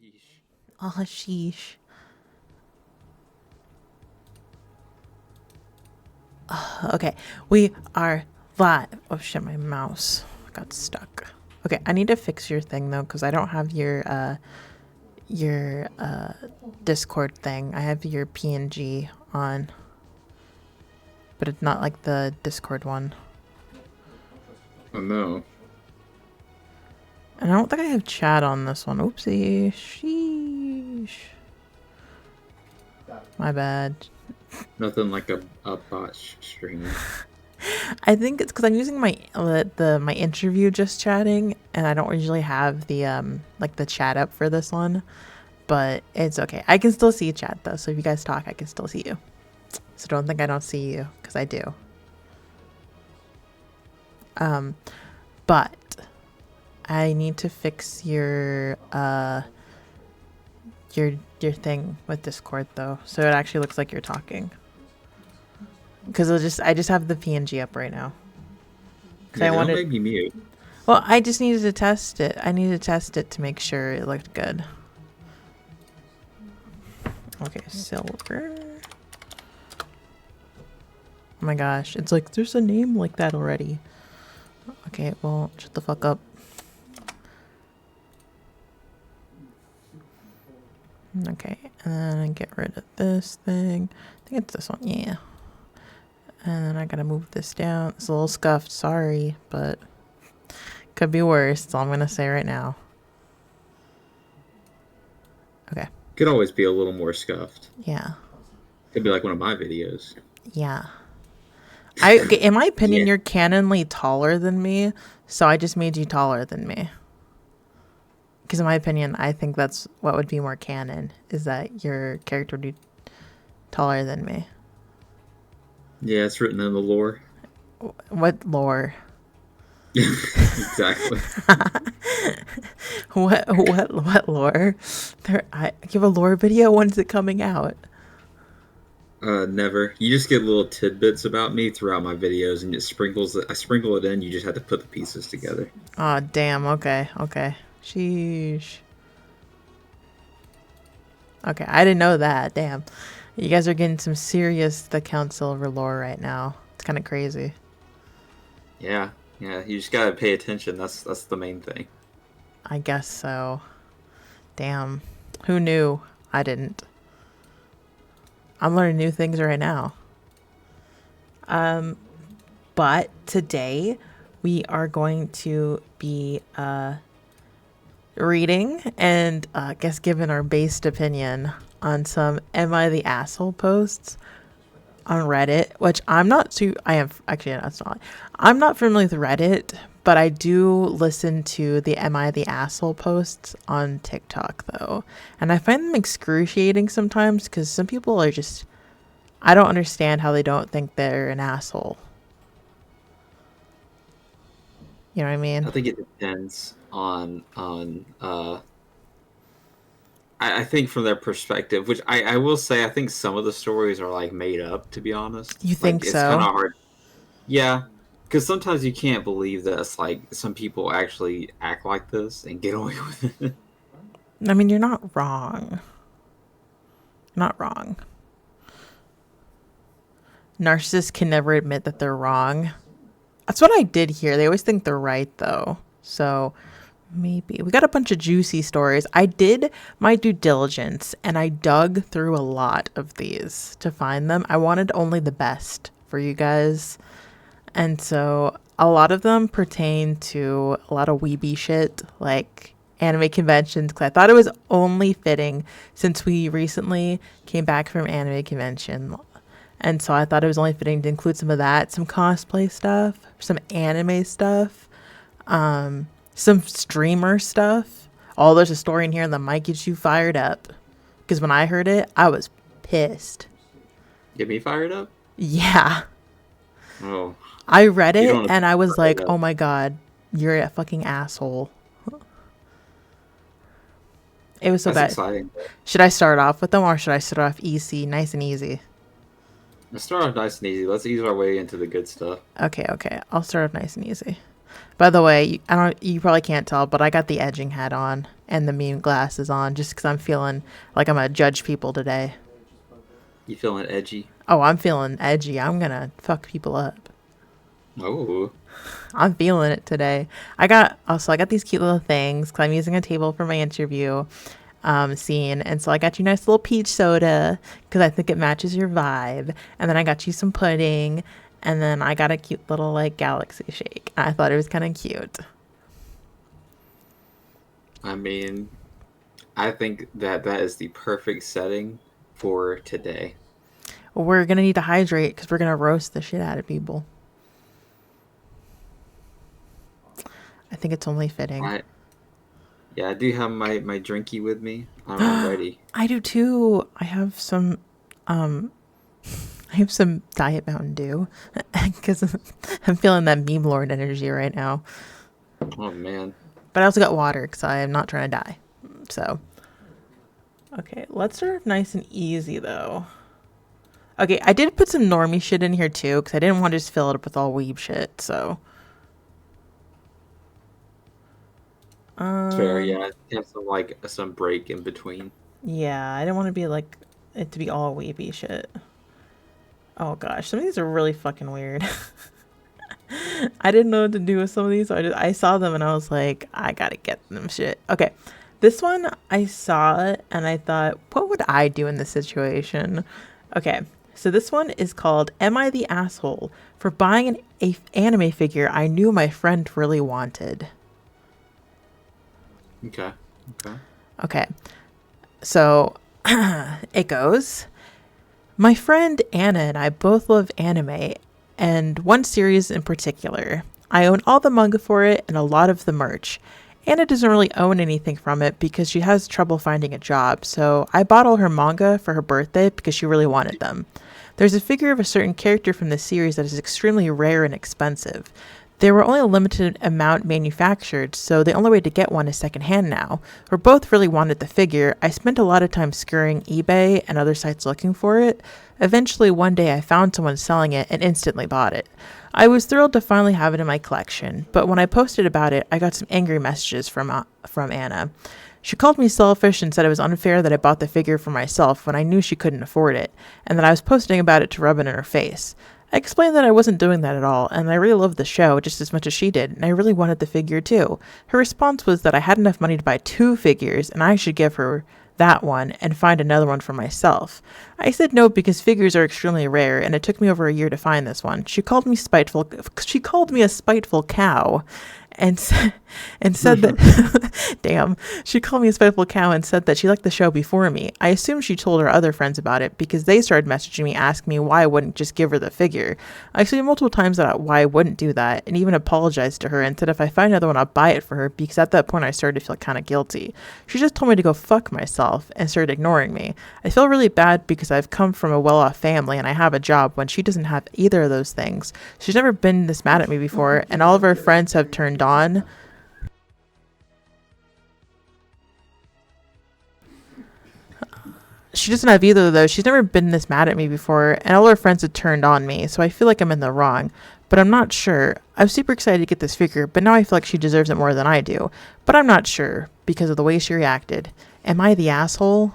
Yeesh. Oh, sheesh. Okay, we are live. Oh shit, my mouse got stuck. Okay, I need to fix your thing though, because I don't have your Discord thing. I have your PNG on, but it's not like the Discord one. Oh no. And I don't think I have chat on this one. Oopsie. Sheesh. My bad. Nothing like a bot stream. I think it's because I'm using my my interview just chatting, and I don't usually have the like the chat up for this one. But it's okay. I can still see chat though, so if you guys talk, I can still see you. So don't think I don't see you, because I do. But I need to fix your thing with Discord though, so it actually looks like you're talking. Because I just have the PNG up right now. Yeah, don't make me mute. Well, I just needed to test it. I needed to test it to make sure it looked good. Okay, silver. Oh my gosh, it's like there's a name like that already. Okay, well, shut the fuck up. Okay, and then I get rid of this thing. I think it's this one, yeah. And then I gotta move this down. It's a little scuffed, sorry, but could be worse. That's all I'm gonna say right now. Okay. Could always be a little more scuffed. Yeah. Could be like one of my videos. Yeah. Okay, in my opinion, Yeah. you're canonly taller than me, so I just made you taller than me. Because in my opinion, I think that's what would be more canon, is that your character would be taller than me. Yeah, it's written in the lore. What lore? Exactly. What lore? I give a lore video. When's it coming out? Never. You just get little tidbits about me throughout my videos, and I sprinkle it in. You just have to put the pieces together. Oh damn. Okay. Sheesh. Okay, I didn't know that. Damn. You guys are getting some serious The Council over lore right now. It's kind of crazy. Yeah. You just gotta pay attention. That's the main thing. I guess so. Damn. Who knew? I didn't. I'm learning new things right now. But today we are going to be reading and I guess giving our based opinion on some Am I the Asshole posts on Reddit, which I'm not too I am actually that's not I'm not familiar with Reddit, but I do listen to the Am I the Asshole posts on TikTok though. And I find them excruciating sometimes because some people are just I don't understand how they don't think they're an asshole. You know what I mean? I think it depends on I think from their perspective, which I will say, I think some of the stories are like made up. To be honest, You think it's so? kind of hard. Yeah, because sometimes you can't believe that like some people actually act like this and get away with it. I mean, you're not wrong. Not wrong. Narcissists can never admit that they're wrong. That's what I did hear. They always think they're right, though. So maybe we got a bunch of juicy stories. I did my due diligence and I dug through a lot of these to find them. I wanted only the best for you guys. And so a lot of them pertain to a lot of weeby shit, like anime conventions, because I thought it was only fitting since we recently came back from anime convention. And so I thought it was only fitting to include some of that, some cosplay stuff, some anime stuff, some streamer stuff. Oh, there's a story in here that might get you fired up. Because when I heard it, I was pissed. Get me fired up? Yeah. Oh. I read it and I was like, oh my god, you're a fucking asshole. It was so That's bad. exciting. Should I start off with them or should I start off easy, nice and easy? Let's start off nice and easy. Let's ease our way into the good stuff. Okay. I'll start off nice and easy. By the way, you probably can't tell, but I got the edging hat on and the meme glasses on just because I'm feeling like I'm going to judge people today. You feeling edgy? Oh, I'm feeling edgy. I'm going to fuck people up. Oh, I'm feeling it today. I got these cute little things because I'm using a table for my interview scene, and so I got you a nice little peach soda because I think it matches your vibe. And then I got you some pudding, and then I got a cute little like galaxy shake. I thought it was kind of cute. I mean, I think that that is the perfect setting for today. We're gonna need to hydrate because we're gonna roast the shit out of people. I think it's only fitting. Right? Yeah, I do have my drinky with me. I'm ready. I do too. Um, I have some Diet Mountain Dew because I'm feeling that meme lord energy right now. Oh man. But I also got water because I am not trying to die. So, okay, let's start nice and easy though. Okay, I did put some normie shit in here too because I didn't want to just fill it up with all weeb shit. So, Fair, um, yeah. Have some like some break in between. yeah, I didn't want to be like it to be all weeby shit. Oh gosh, some of these are really fucking weird. I didn't know what to do with some of these, so I saw them and I was like, I gotta get them shit. Okay, this one I saw it and I thought, what would I do in this situation? Okay, so this one is called "Am I the Asshole for Buying a Anime Figure I Knew My Friend Really Wanted?" Okay. Okay. Okay, so it goes. My friend Anna and I both love anime, and one series in particular. I own all the manga for it and a lot of the merch. Anna doesn't really own anything from it because she has trouble finding a job, so I bought all her manga for her birthday because she really wanted them. There's a figure of a certain character from the series that is extremely rare and expensive. There were only a limited amount manufactured, so the only way to get one is secondhand now. We both really wanted the figure. I spent a lot of time scouring eBay and other sites looking for it. Eventually, one day I found someone selling it and instantly bought it. I was thrilled to finally have it in my collection, but when I posted about it, I got some angry messages from Anna. She called me selfish and said it was unfair that I bought the figure for myself when I knew she couldn't afford it, and that I was posting about it to rub it in her face. I explained that I wasn't doing that at all, and I really loved the show just as much as she did, and I really wanted the figure too. Her response was that I had enough money to buy two figures, and I should give her that one and find another one for myself. I said no because figures are extremely rare, and it took me over a year to find this one. She called me spiteful. She called me a spiteful cow, and and said that damn, she called me a spiteful cow and said that she liked the show before me. I assume she told her other friends about it because they started messaging me asking me why I wouldn't just give her the figure. I explained multiple times that why I wouldn't do that, and even apologized to her and said if I find another one I'll buy it for her because at that point I started to feel kind of guilty. She just told me to go fuck myself and started ignoring me. I feel really bad because I've come from a well-off family and I have a job when she doesn't have either of those things. She's never been this mad at me before, and all of her friends have turned on. She doesn't have either of those. She's never been this mad at me before, and all her friends have turned on me, so I feel like I'm in the wrong. But I'm not sure. I'm super excited to get this figure, but now I feel like she deserves it more than I do. But I'm not sure, because of the way she reacted. Am I the asshole?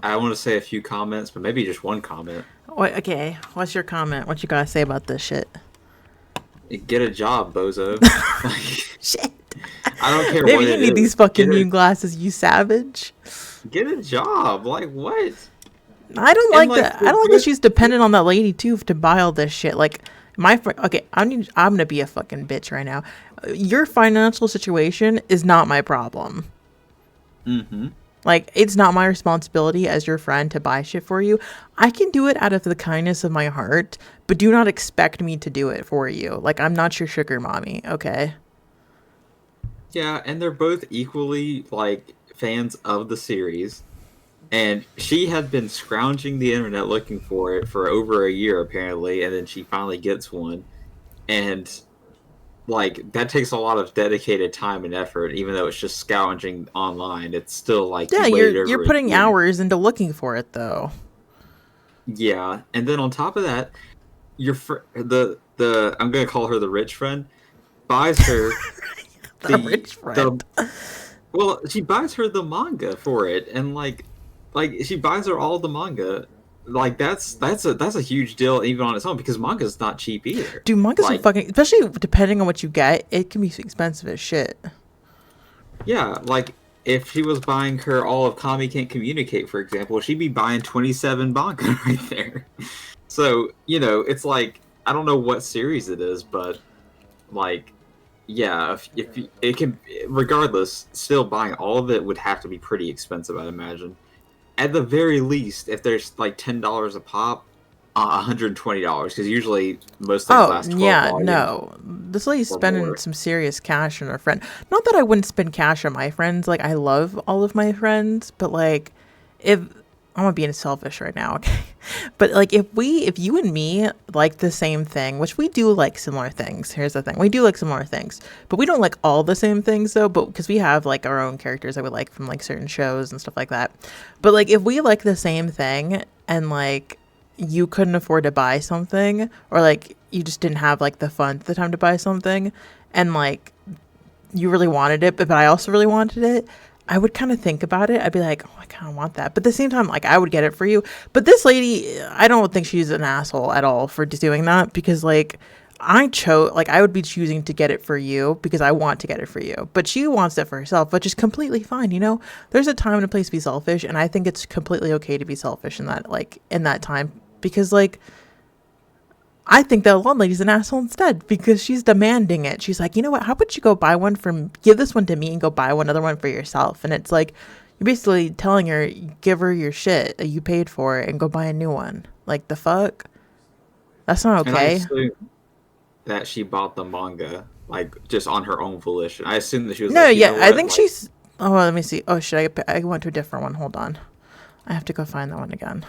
I want to say a few comments, but maybe just one comment. What, okay, what's your comment? What you gotta say about this shit? Get a job, bozo. Like, Shit. I don't care Maybe what you it need is. these fucking meme glasses, you savage. Get a job. Like what? I don't And like like that. I don't like that she's dependent on that lady too to buy all this shit. Like okay, I'm gonna be a fucking bitch right now. Your financial situation is not my problem. Mm-hmm. Like, it's not my responsibility as your friend to buy shit for you. I can do it out of the kindness of my heart, but do not expect me to do it for you. Like, I'm not your sugar mommy, okay? Yeah, and they're both equally like fans of the series. And she had been scrounging the internet looking for it for over a year apparently, and then she finally gets one. And like that takes a lot of dedicated time and effort, even though it's just scrounging online. It's still like Yeah, you waited you're over a putting year. hours into looking for it though. Yeah, and then on top of that, the I'm gonna call her the rich friend buys her The the rich the friend. well, she buys her the manga for it, and like she buys her all the manga. Like that's a huge deal even on its own because manga's not cheap either. Dude, manga's some Like fucking, especially depending on what you get, it can be expensive as shit. yeah, like if she was buying her all of Kami Can't Communicate, for example, she'd be buying 27 manga right there. So, it's like I don't know what series it is, but like yeah, if it can regardless, still buying all of it would have to be pretty expensive, I'd imagine. At the very least, if there's like $10 a pop, $120 because usually most things Oh, last 12 yeah, volumes no. This lady's or spending more. some serious cash on her friend. Not that I wouldn't spend cash on my friends. Like, I love all of my friends, but like, if I'm being selfish right now, okay? But like, if you and me like the same thing, which we do like similar things. Here's the thing: we do like similar things, but we don't like all the same things though. But because we have like our own characters that we like from like certain shows and stuff like that. But like, if we like the same thing and like you couldn't afford to buy something, or like you just didn't have like the funds at the time to buy something, and like you really wanted it, but I also really wanted it, I would kind of think about it. I'd be like, oh, I kind of want that. But at the same time, like, I would get it for you. But this lady, I don't think she's an asshole at all for just doing that because, like, I would be choosing to get it for you because I want to get it for you. But she wants it for herself, which is completely fine. There's a time and a place to be selfish. And I think it's completely okay to be selfish in that time because, like, I think the one lady's an asshole instead because she's demanding it. She's like, you know what? How about you go buy one give this one to me and go buy another one for yourself? And it's like, you're basically telling her, give her your shit that you paid for and go buy a new one. Like, the fuck? That's not And I okay. assume that she bought the manga like just on her own volition. I assume that she was No, like, you yeah, know I what? think Like she's. Oh, well, let me see. Oh, shit, I went to a different one. Hold on. I have to go find that one again.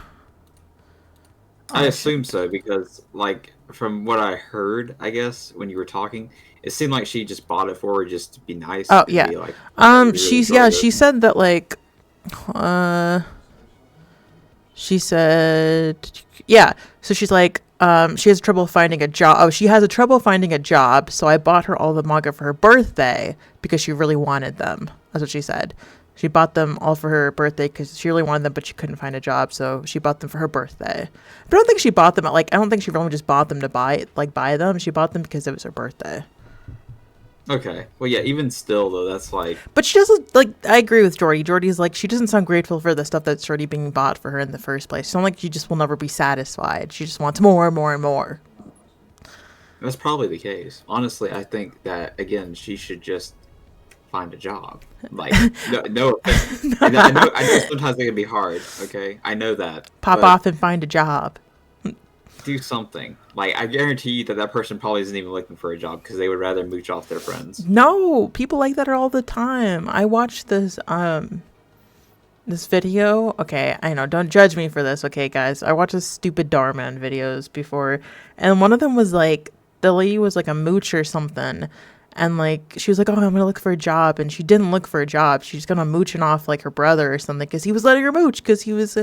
I Oh, assume shit. so because like from what I heard, I guess when you were talking, it seemed like she just bought it for her just to be nice Oh, and yeah. be like, we really Yeah, enjoyed it. she said that, like, uh, she said, yeah. So she's like, she has trouble finding a job. Oh, she has a trouble finding a job. So I bought her all the manga for her birthday because she really wanted them. That's what she said. She bought them all for her birthday because she really wanted them, but she couldn't find a job. So she bought them for her birthday. But I don't think she bought them I don't think she really just bought them to buy them. She bought them because it was her birthday. Okay. Well, yeah. Even still, though, that's like, But she doesn't like. I agree with Jordy. Jordy's like she doesn't sound grateful for the stuff that's already being bought for her in the first place. It's not like she just will never be satisfied. She just wants more and more and more. that's probably the case. Honestly, I think that again, she should just find a job. Like, no, no offense. I know sometimes it can be hard. Okay, I know that, Pop but off and find a job. do something. Like, I guarantee you that that person probably isn't even looking for a job because they would rather mooch off their friends. No, people like that are all the time. I watched this video. Okay, I know. Don't judge me for this, okay, guys. I watched this stupid Darman videos before, and one of them was like the lady was like a mooch or something, and like she was like, "Oh, I'm gonna look for a job," and she didn't look for a job. She's gonna mooching off like her brother or something because he was letting her mooch because he was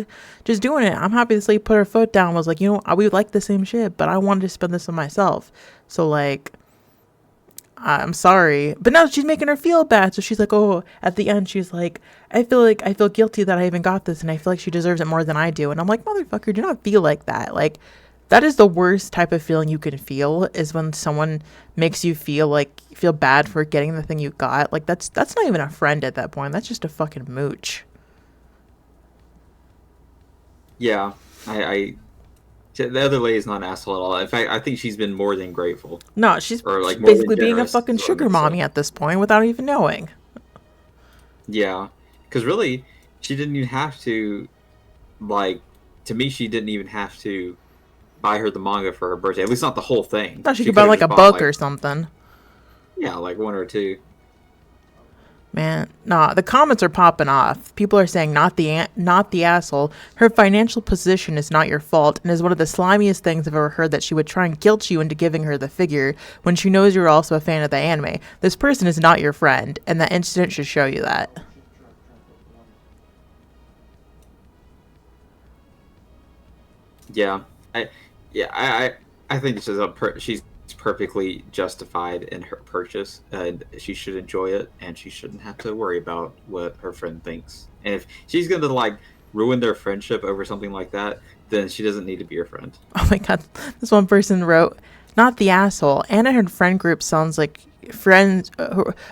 just doing it. I'm happy this lady put her foot down. Was like, we like the same shit, but I wanted to spend this on myself. So like, I'm sorry. But now she's making her feel bad. So she's like, oh, at the end, she's like, I feel guilty that I even got this and I feel like she deserves it more than I do. And I'm like, motherfucker, do not feel like that. Like, that is the worst type of feeling you can feel is when someone makes you feel bad for getting the thing you got. Like, that's not even a friend at that point. That's just a fucking mooch. Yeah, the other lady's not an asshole at all. In fact, I think she's been more than grateful, No, she's or like more than basically being a generous, fucking is what I sugar meant to say. mommy at this point without even knowing. Yeah, because really, she didn't even have to. Like, to me, she didn't even have to buy her the manga for her birthday. At least not the whole thing. Thought she She could buy could have like just a bought book like or something. yeah, like one or two. Man, nah, the comments are popping off. People are saying not the asshole. Her financial position is not your fault and is one of the slimiest things I've ever heard that she would try and guilt you into giving her the figure when she knows you're also a fan of the anime. This person is not your friend, and that incident should show you that. Yeah, I yeah I think she's perfectly justified in her purchase, and she should enjoy it, and she shouldn't have to worry about what her friend thinks. And if she's going to like ruin their friendship over something like that, then she doesn't need to be your friend. Oh my god, this one person wrote, "Not the asshole. Anna and her friend group sounds like friends.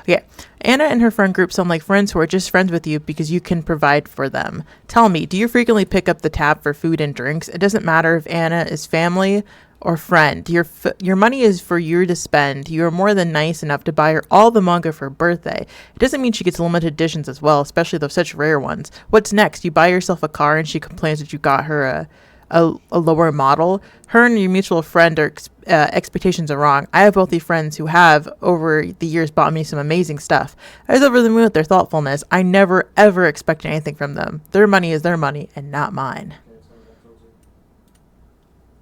Yeah, Anna and her friend group sound like friends who are just friends with you because you can provide for them. Tell me, do you frequently pick up the tab for food and drinks? It doesn't matter if Anna is family or friend. Your money is for you to spend. You are more than nice enough to buy her all the manga for her birthday. It doesn't mean she gets limited editions as well, especially those such rare ones. What's next? You buy yourself a car and she complains that you got her a lower model. Her and your mutual friend are expectations are wrong. I have wealthy friends who have over the years bought me some amazing stuff. I was over the moon with their thoughtfulness. I never ever expect anything from them. Their money is their money and not mine."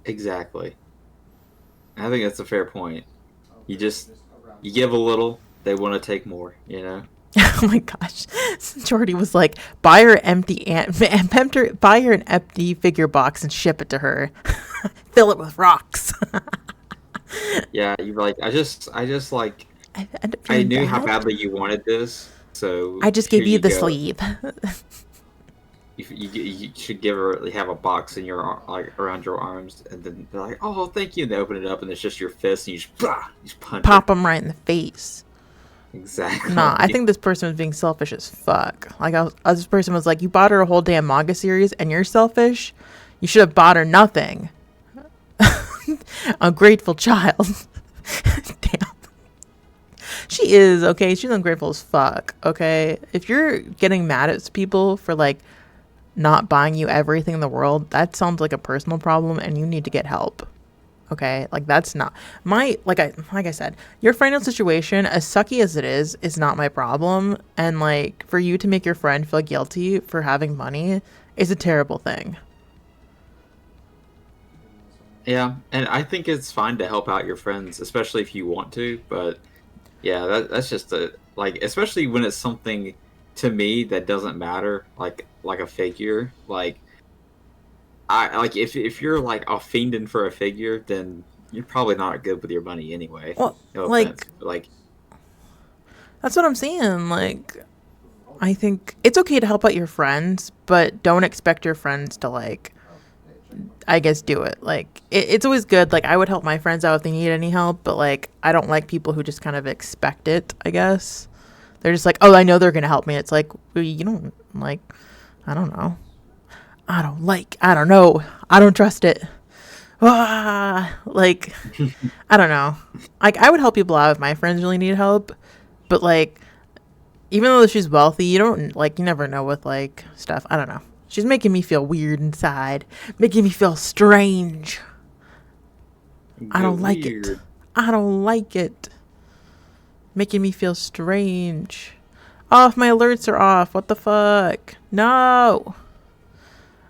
Exactly. I think that's a fair point. You give a little, they want to take more, you know? Oh my gosh. Jordy was like, buy her buy her an empty figure box and ship it to her. Fill it with rocks. Yeah, you're like, I just like, I end up I feeling knew how bad. badly you wanted this, so I just here gave you you the go. sleeve. You should have a box in your like around your arms, and then they're like, "Oh, thank you." And they open it up, and it's just your fist, and you just punch her. Pop them right in the face. Nah, I Exactly. think this person was being selfish as fuck. Like, this person was like, you bought her a whole damn manga series and you're selfish? You should have bought her nothing. Ungrateful child. Damn. She is, okay? She's ungrateful as fuck, okay? If you're getting mad at people for, like, not buying you everything in the world, that sounds like a personal problem and you need to get help. Okay, like that's not my like I said, your financial situation, as sucky as it is not my problem. And like for you to make your friend feel guilty for having money is a terrible thing. Yeah, and I think it's fine to help out your friends, especially if you want to. But yeah, that's just like, especially when it's something to me that doesn't matter, like a figure. Like I like if you're like a fiending for a figure, then you're probably not good with your money anyway. Well, No offense, like but like that's what I'm saying. Like I think it's okay to help out your friends, but don't expect your friends to like I guess do it. Like it's always good. Like I would help my friends out if they need any help, but like I don't like people who just kind of expect it. I guess they're just like, oh, I know they're gonna help me. It's like well, you don't like. I don't know. I don't know. I don't trust it. Like I don't know. Like I would help people out if my friends really need help, but like even though she's wealthy, you don't like you never know with like stuff. I don't know. She's making me feel weird inside, making me feel strange. I get don't like it. weird. I don't like it. Making me feel strange. Oh, my alerts are off. What the fuck? No.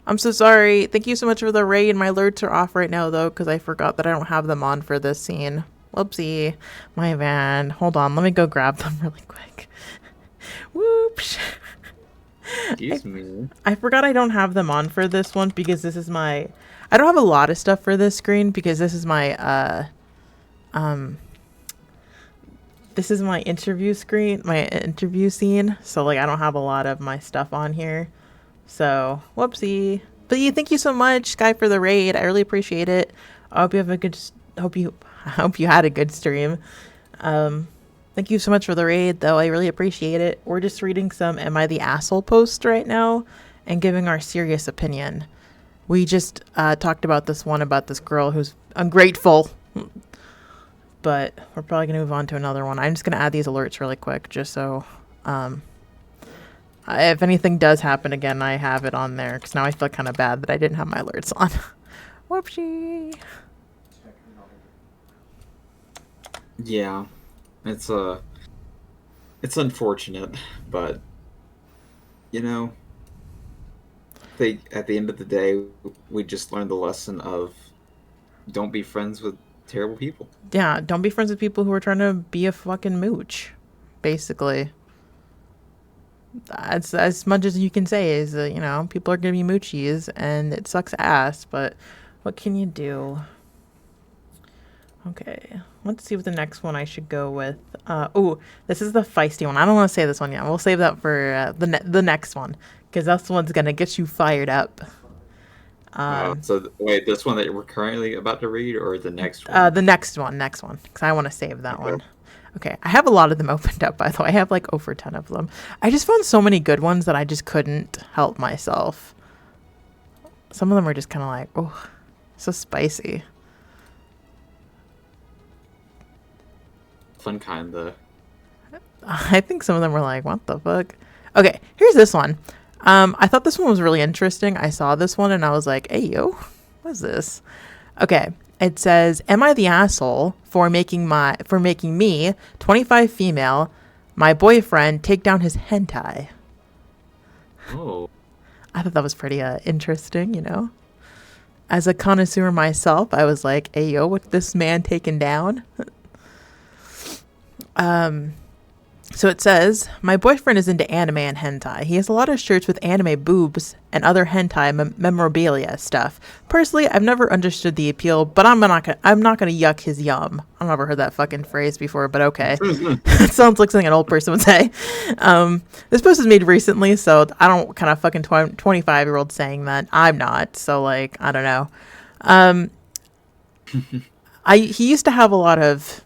I'm so sorry. Thank you so much for the raid. My alerts are off right now, though, because I forgot that I don't have them on for this scene. Whoopsie. My bad. Hold on. Let me go grab them really quick. Whoops. I, Excuse me. I forgot I don't have them on for this one because this is my... I don't have a lot of stuff for this screen because this is my, this is my interview screen, my interview scene. So, like, I don't have a lot of my stuff on here. So, whoopsie. But yeah, thank you so much, Sky, for the raid. I really appreciate it. I hope you have a good. I hope you had a good stream. Thank you so much for the raid, though. I really appreciate it. We're just reading some "Am I the Asshole" posts right now, and giving our serious opinion. We just talked about this one about this girl who's ungrateful. But we're probably gonna move on to another one. I'm just gonna add these alerts really quick, just so. If anything does happen again, I have it on there because now I feel kind of bad that I didn't have my alerts on. Whoopsie. Yeah, it's it's unfortunate, but you know, they at the end of the day, we just learned the lesson of don't be friends with terrible people. Yeah, don't be friends with people who are trying to be a fucking mooch, basically. That's as much as you can say is that, you know, people are going to be moochies and it sucks ass, but what can you do? Okay, let's see what the next one I should go with. Oh, this is the feisty one. I don't want to say this one yet. We'll save that for the next one because that's the one's gonna get you fired up. Wait, this one that we're currently about to read, or the next one? The next one, because I want to save that Okay. one. Okay, I have a lot of them opened up, by the way. I have like over 10 of them. I just found so many good ones that I just couldn't help myself. Some of them are just kind of like, oh, so spicy. Fun kind, though. I think some of them were like, what the fuck? Okay, here's this one. I thought this one was really interesting. I saw this one and I was like, hey, yo, what is this? Okay, it says, am I the asshole for making me, 25 female, my boyfriend take down his hentai? Oh, I thought that was pretty interesting, you know? As a connoisseur myself, I was like, hey, yo, what's this man taking down? So it says, my boyfriend is into anime and hentai. He has a lot of shirts with anime boobs and other hentai memorabilia stuff. Personally, I've never understood the appeal, but I'm not gonna yuck his yum. I've never heard that fucking phrase before, but okay. It sounds like something an old person would say. This post was made recently, so I don't kind of fucking 25-year-old saying that. I'm not, so like, I don't know. He used to have a lot of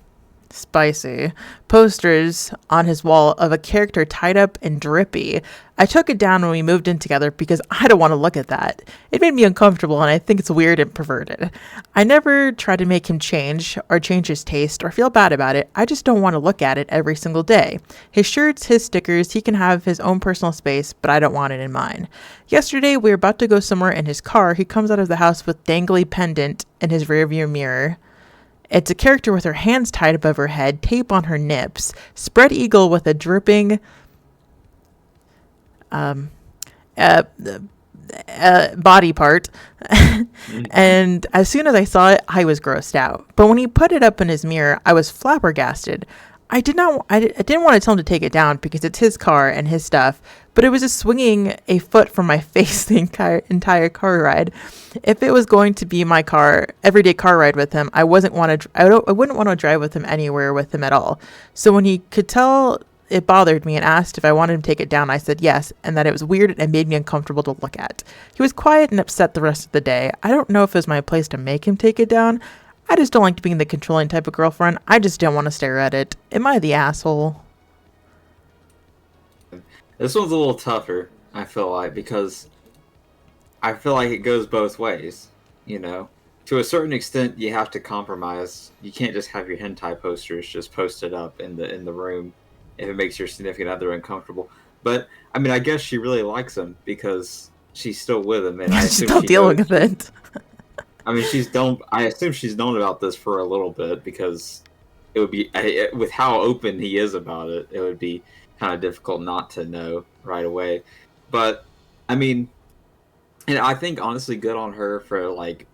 spicy posters on his wall of a character tied up and drippy. I took it down when we moved in together because I don't want to look at that. It made me uncomfortable and I think it's weird and perverted. I never try to make him change or change his taste or feel bad about it. I just don't want to look at it every single day. His shirts, his stickers, he can have his own personal space, but I don't want it in mine. Yesterday, we were about to go somewhere in his car. He comes out of the house with dangly pendant in his rearview mirror. It's a character with her hands tied above her head, tape on her nips, spread eagle with a dripping body part. And as soon as I saw it, I was grossed out. But when he put it up in his mirror, I was flabbergasted. I didn't want to tell him to take it down because it's his car and his stuff, but it was just swinging a foot from my face the entire car ride. If it was going to be my everyday car ride with him, I wouldn't want to drive with him anywhere with him at all. So when he could tell it bothered me and asked if I wanted him to take it down, I said yes, and that it was weird and made me uncomfortable to look at. He was quiet and upset the rest of the day. I don't know if it was my place to make him take it down. I just don't like being the controlling type of girlfriend. I just don't want to stare at it. Am I the asshole? this one's a little tougher, I feel like, because I feel like it goes both ways, you know? To a certain extent, you have to compromise. You can't just have your hentai posters just posted up in the room if it makes your significant other uncomfortable. But, I mean, I guess she really likes him because she's still with him, and I She's assume still she dealing knows. with it. I mean, I assume she's known about this for a little bit because it would be with how open he is about it. It would be kind of difficult not to know right away. But I mean, and I think honestly, good on her for like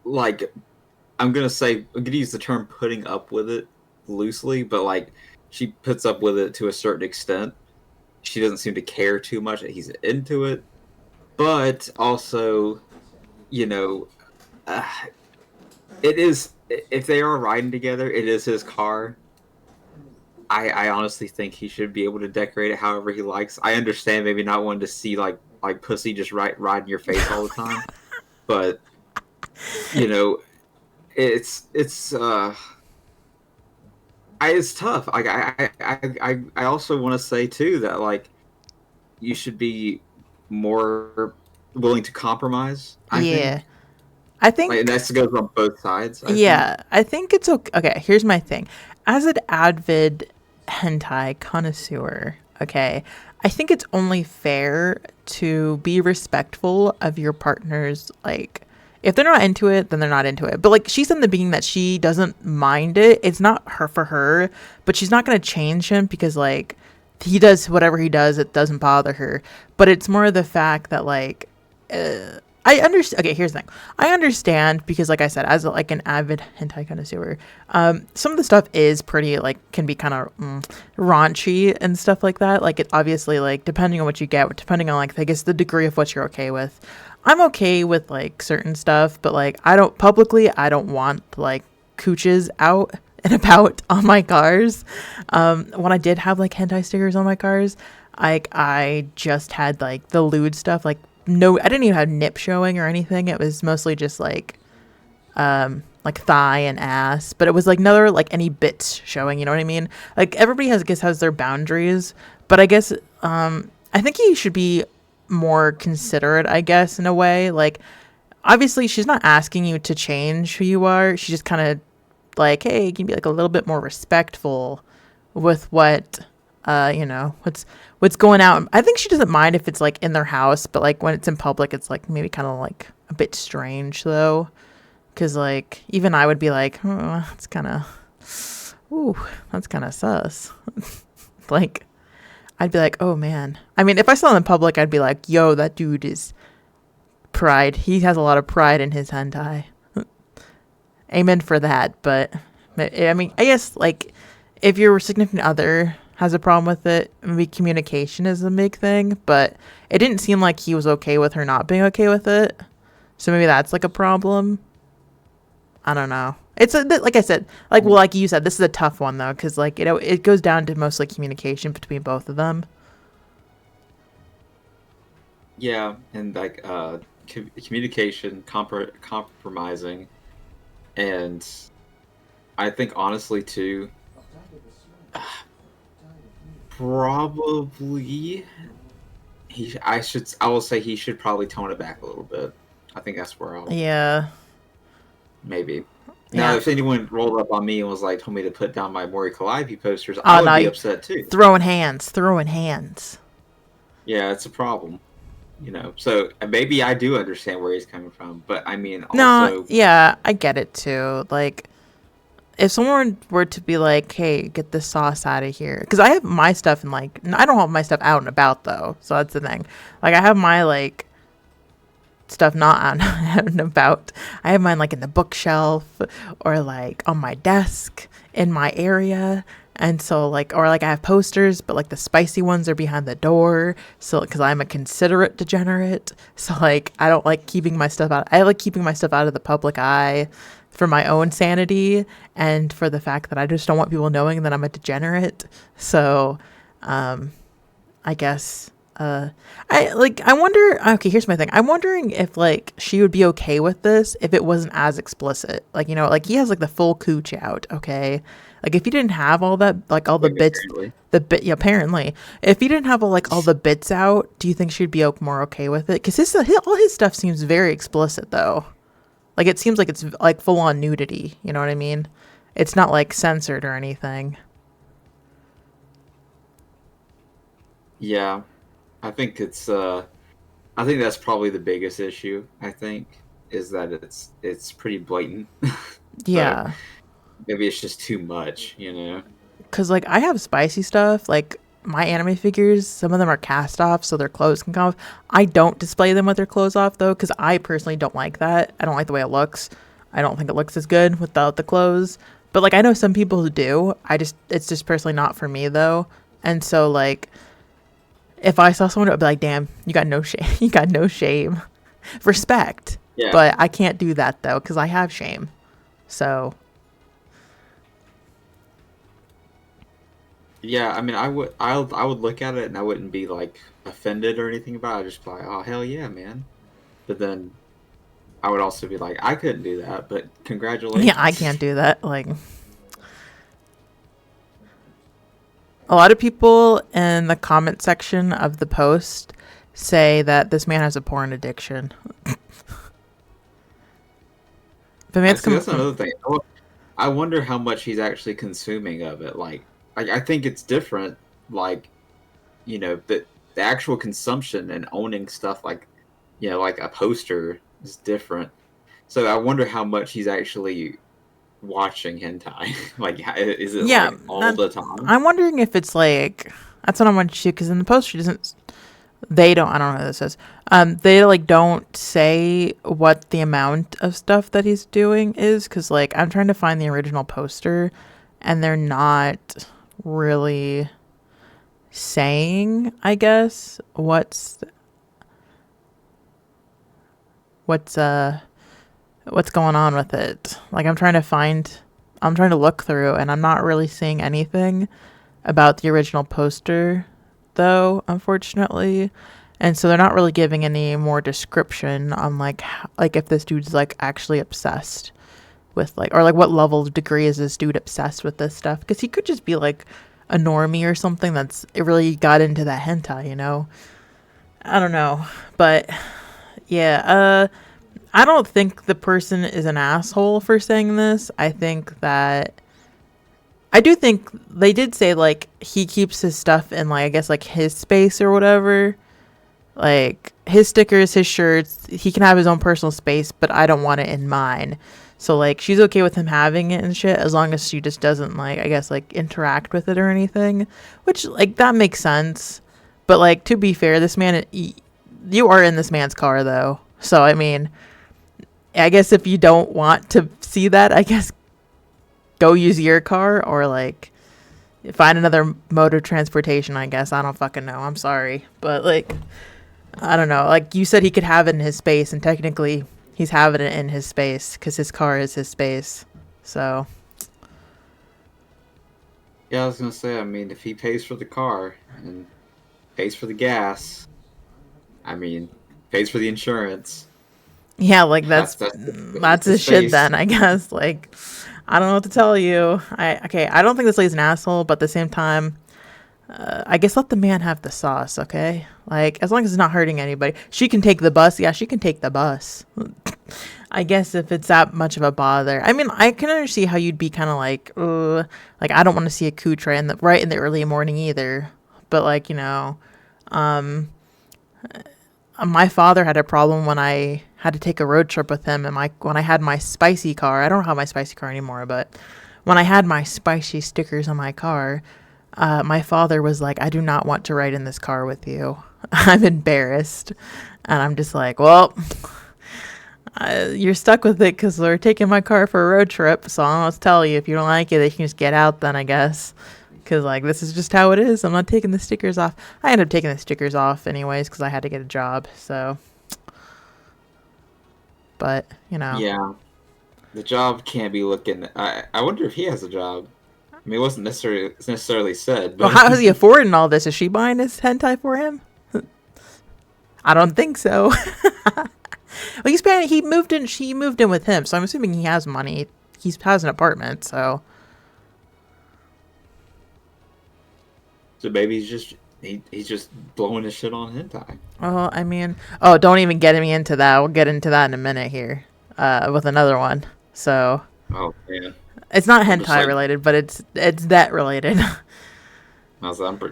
I'm gonna use the term putting up with it loosely, but like she puts up with it to a certain extent. She doesn't seem to care too much that he's into it, but also, you know. Uh, it is, if they are riding together, it is his car. I honestly think he should be able to decorate it however he likes. I understand maybe not wanting to see like pussy just riding your face all the time, but you know, it's tough. I also want to say too that like you should be more willing to compromise. I Yeah. think. I Like, and think, that goes on both sides, I think. yeah, I think it's okay. Okay, here's my thing. As an avid hentai connoisseur, okay, I think it's only fair to be respectful of your partner's, like, if they're not into it, then they're not into it. But, like, she's in the being that she doesn't mind it. It's not her for her, but she's not going to change him because, like, he does whatever he does, it doesn't bother her. But it's more the fact that, like, I understand. Okay, here's the thing. I understand because, like I said, as like an avid hentai connoisseur, some of the stuff is pretty like can be kind of raunchy and stuff like that. Like it obviously like depending on what you get, depending on like I guess the degree of what you're okay with. I'm okay with like certain stuff, but like I don't want like cooches out and about on my cars. When I did have like hentai stickers on my cars, I just had like the lewd stuff. Like no, I didn't even have nip showing or anything. It was mostly just like thigh and ass, but it was like never like any bits showing. You know what I mean? Like everybody has, I guess, has their boundaries, but I guess I think he should be more considerate. I guess in a way, like obviously she's not asking you to change who you are. She's just kind of like, hey, you can be like a little bit more respectful with what what's going out. I think she doesn't mind if it's like in their house, but like when it's in public, it's like maybe kind of like a bit strange though, because like even I would be like, oh, that's kind of sus. Like I'd be like, oh man. I mean, if I saw him in public, I'd be like, yo, that dude is pride. He has a lot of pride in his hentai. Amen for that. But I mean, I guess like if your significant other has a problem with it, maybe communication is a big thing. But it didn't seem like he was okay with her not being okay with it. So maybe that's like a problem. I don't know. It's like I said, like well, like you said, this is a tough one though, because like it goes down to mostly communication between both of them. Yeah, and like communication, compromising, and I think honestly too, probably I will say he should probably tone it back a little bit. I think that's where I'll Yeah. maybe. Now, Yeah. if anyone rolled up on me and was like told me to put down my Mori Calliope posters, I Oh would be no, upset too. throwing hands, throwing hands. Yeah, it's a problem, So maybe I do understand where he's coming from, but I mean, No, also, yeah, I get it too. Like, if someone were to be like, "Hey, get this sauce out of here," because I have my stuff and like, I don't have my stuff out and about though, so that's the thing. Like, I have my like stuff not out out and about. I have mine like in the bookshelf or like on my desk in my area. And so like or like I have posters, but like the spicy ones are behind the door. So because I'm a considerate degenerate, so like I don't like keeping my stuff out. I like keeping my stuff out of the public eye for my own sanity and for the fact that I just don't want people knowing that I'm a degenerate. So I guess I wonder, okay, here's my thing. I'm wondering if like she would be okay with this if it wasn't as explicit. Like, like he has like the full cooch out, okay? Like if he didn't have all that like all the like, bits apparently. yeah, apparently. If he didn't have all the bits out, do you think she'd be more okay with it? Cuz all his stuff seems very explicit though. Like it seems like it's like full on nudity, you know what I mean? It's not like censored or anything. Yeah, I think I think that's probably the biggest issue. I think is that it's pretty blatant. So Yeah. maybe it's just too much. Cause like I have spicy stuff, like my anime figures, some of them are cast off, so their clothes can come off. I don't display them with their clothes off though, because I personally don't like that. I don't like the way it looks. I don't think it looks as good without the clothes. But like I know some people who do. It's just personally not for me though. And so like if I saw someone, I'd be like, damn, you got no shame. You got no shame. Respect. Yeah, But I can't do that though, because I have shame. So yeah. I mean, I would look at it and I wouldn't be like offended or anything about it. I'd just be like, oh hell yeah, man. But then I would also be like, I couldn't do that, but yeah, I congratulations. can't do that. Like a lot of people in the comment section of the post say that this man has a porn addiction. The I man's see. come That's from another thing. I wonder how much he's actually consuming of it. Like, I think it's different. Like, the actual consumption and owning stuff like, like a poster is different. So I wonder how much he's actually watching hentai. Like, is it yeah. like all the time? I'm wondering if it's like that's what I want to because in the post she doesn't. They don't. I don't know what this is. They like don't say what the amount of stuff that he's doing is because like I'm trying to find the original poster, and they're not really saying. I guess what's what's going on with it. Like I'm trying to find I'm trying to look through, and I'm not really seeing anything about the original poster, though, unfortunately. And so they're not really giving any more description on like if this dude's like actually obsessed with like, or like what level of degree is this dude obsessed with this stuff? Because he could just be like a normie or something that's it really got into that hentai, you know? I don't know, but yeah, I don't think the person is an asshole for saying this. I do think they did say like he keeps his stuff in like I guess like his space or whatever. Like his stickers, his shirts, he can have his own personal space, but I don't want it in mine. So like she's okay with him having it and shit as long as she just doesn't like I guess like interact with it or anything, which like that makes sense. But like to be fair, this man you are in this man's car though. So I mean, I guess if you don't want to see that, I guess go use your car or like find another mode of transportation, I guess. I don't fucking know. I'm sorry. But like I don't know. Like you said he could have it in his space and technically he's having it in his space cuz his car is his space. So Yeah, I was gonna say. I mean, if he pays for the car and pays for the gas, I mean, pays for the insurance. yeah, like That's that's the his shit space. then, I guess. Like I don't know what to tell you. I don't think this lady's an asshole, but at the same time, I guess let the man have the sauce, okay? Like as long as it's not hurting anybody. She can take the bus. Yeah, she can take the bus. I guess if it's that much of a bother. I mean, I can understand how you'd be kind of like I don't want to see a cooch right in the early morning either. But like, you know, my father had a problem when I had to take a road trip with him and when I had my spicy car. I don't have my spicy car anymore, but when I had my spicy stickers on my car, my father was like, I do not want to ride in this car with you. I'm embarrassed. And I'm just like, well, you're stuck with it because we're taking my car for a road trip. So I'll just tell you, if you don't like it, you can just get out then, I guess. Because, like, this is just how it is. I'm not taking the stickers off. I ended up taking the stickers off anyways because I had to get a job. So, but, you know. Yeah, the job can't be looking. I wonder if he has a job. I mean, it wasn't necessarily said, Well, but how is he affording all this? Is she buying this hentai for him? I don't think so. Well, he moved in. She moved in with him, so I'm assuming he has money. He has an apartment, so so maybe he's just blowing his shit on hentai. well, I mean, oh, don't even get me into that. We'll get into that in a minute here, with another one. So Oh man, it's not I'm just hentai like related, but it's that related.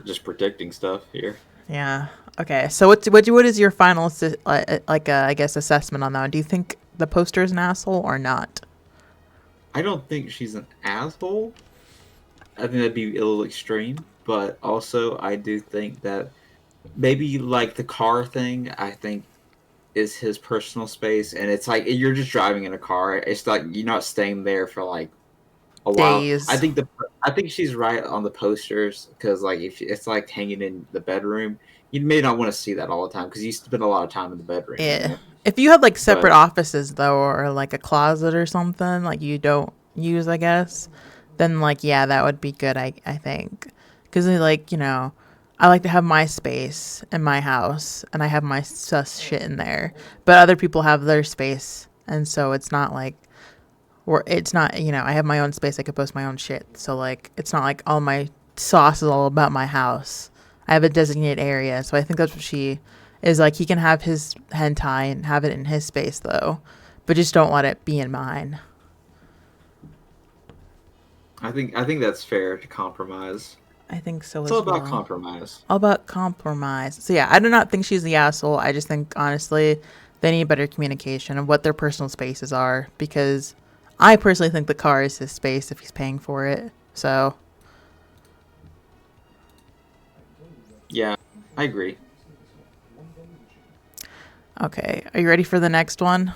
just predicting stuff here. Yeah. Okay. So what is your final I guess assessment on that one? Do you think the poster is an asshole or not? I don't think she's an asshole. I think that'd be a little extreme, but also I do think that maybe like the car thing. I think is his personal space, and it's like you're just driving in a car. It's like you're not staying there for like a while. Days. I think she's right on the posters because like if it's like hanging in the bedroom, you may not want to see that all the time because you spend a lot of time in the bedroom, you Yeah. know. If you had like separate But offices though, or like a closet or something like you don't use, I guess, then like yeah, that would be good. I think because like you know, I like to have my space in my house and I have my sus shit in there, but other people have their space, and so it's not like or it's not you know I have my own space. I could post my own shit, so like it's not like all my sauce is all about my house. I have a designated area, so I think that's what she is like. He can have his hentai and have it in his space though, but just don't let it be in mine. I think that's fair to compromise. I think so It's all as about well. compromise. All about compromise. So yeah, I do not think she's the asshole. I just think honestly they need better communication of what their personal spaces are because I personally think the car is his space if he's paying for it. So Yeah, I agree. okay, are you ready for the next one?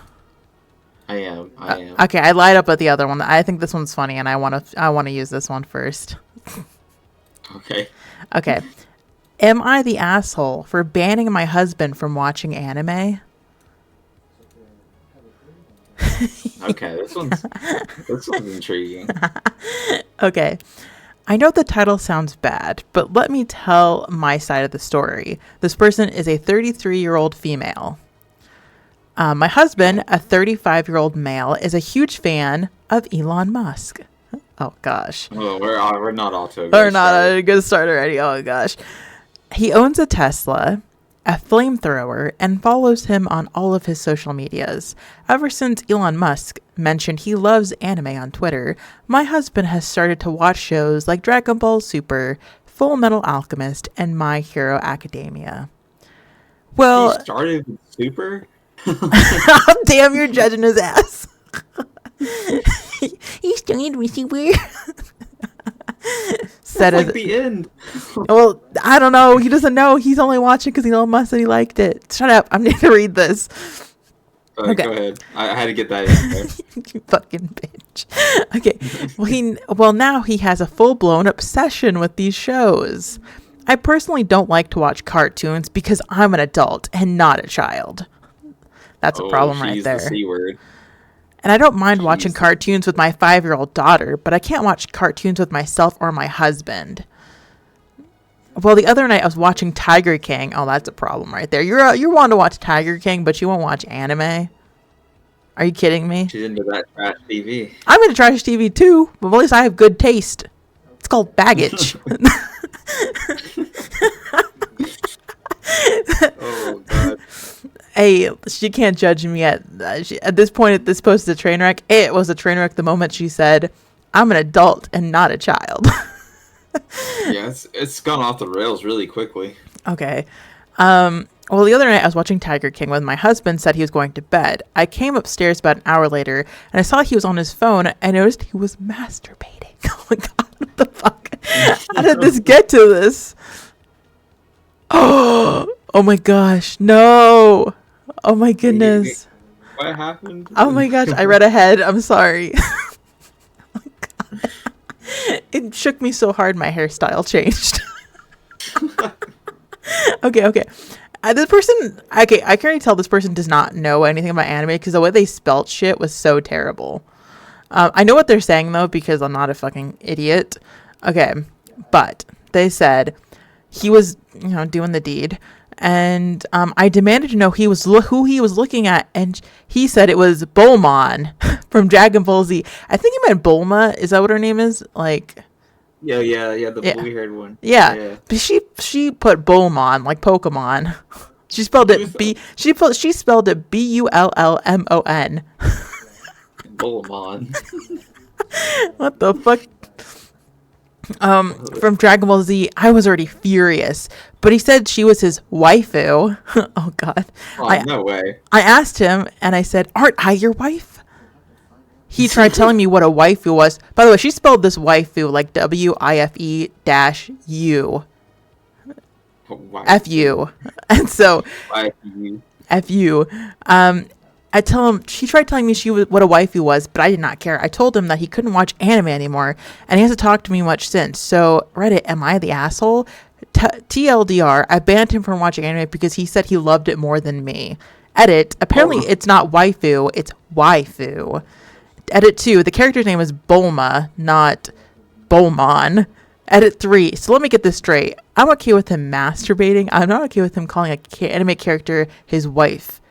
I am. I am. Okay, I lied up with the other one. I think this one's funny, and I want to use this one first. Okay. Okay, am I the asshole for banning my husband from watching anime? Okay, this one's intriguing. Okay. I know the title sounds bad, but let me tell my side of the story. This person is a 33-year-old female. My husband, a 35-year-old male, is a huge fan of Elon Musk. Oh, gosh. Oh, we're not off to a Or good not start. a good start already. Oh, gosh. He owns a Tesla, a flamethrower, and follows him on all of his social medias. Ever since Elon Musk mentioned he loves anime on Twitter, my husband has started to watch shows like Dragon Ball Super, Full Metal Alchemist, and My Hero Academia. He Well, started with Super. damn, you're judging his ass. He's doing really weird. Said That's it. like the end. Well, I don't know. He doesn't know. He's only watching because Elon Musk said he liked it. Shut up. I'm going to read this. Okay. Go ahead. I had to get that in there. You fucking bitch. Okay. Well, now he has a full-blown obsession with these shows. I personally don't like to watch cartoons because I'm an adult and not a child. That's a problem right there. The C word. And I don't mind watching cartoons with my 5-year-old daughter, but I can't watch cartoons with myself or my husband. Well, the other night I was watching Tiger King. Oh, that's a problem right there. You're wanting to watch Tiger King, but you won't watch anime? Are you kidding me? She's into that trash TV. I'm into trash TV too, but at least I have good taste. It's called baggage. Oh, God. Hey, she can't judge me at this point. This post is a train wreck. It was a train wreck the moment she said, "I'm an adult and not a child." Yeah, it's gone off the rails really quickly. Okay. Well, the other night I was watching Tiger King when my husband said he was going to bed. I came upstairs about an hour later and I saw he was on his phone. I noticed he was masturbating. Oh my God, what the fuck? How did this get to this? Oh my gosh, no. Oh my goodness. What happened? Oh my gosh, I read ahead. I'm sorry. Oh my God. It shook me so hard my hairstyle changed. Okay. This person, I can already tell this person does not know anything about anime because the way they spelt shit was so terrible. I know what they're saying though because I'm not a fucking idiot. Okay, but they said he was, doing the deed, and I demanded to know who he was looking at, and he said it was Bulmon from Dragon Ball Z. I think he meant Bulma. Is that what her name is? Like. Yeah, the blue-haired one. Yeah. But she put Bulmon like Pokemon. She spelled it she spelled it Bullmon. Bulmon. What the fuck? From Dragon Ball Z, I was already furious, but he said she was his waifu. Oh God. Oh, no way. I asked him and I said, "Aren't I your wife?" He tried telling me what a waifu was. By the way, she spelled this waifu like WIFE-U. F-U. And so, F-U. I tell him, she tried telling me what a waifu was, but I did not care. I told him that he couldn't watch anime anymore, and he hasn't talked to me much since. So, Reddit, am I the asshole? TLDR, I banned him from watching anime because he said he loved it more than me. Edit, apparently it's not waifu, it's waifu. Edit 2, the character's name is Bulma, not Bulmon. Edit 3, so let me get this straight. I'm okay with him masturbating. I'm not okay with him calling an anime character his wife.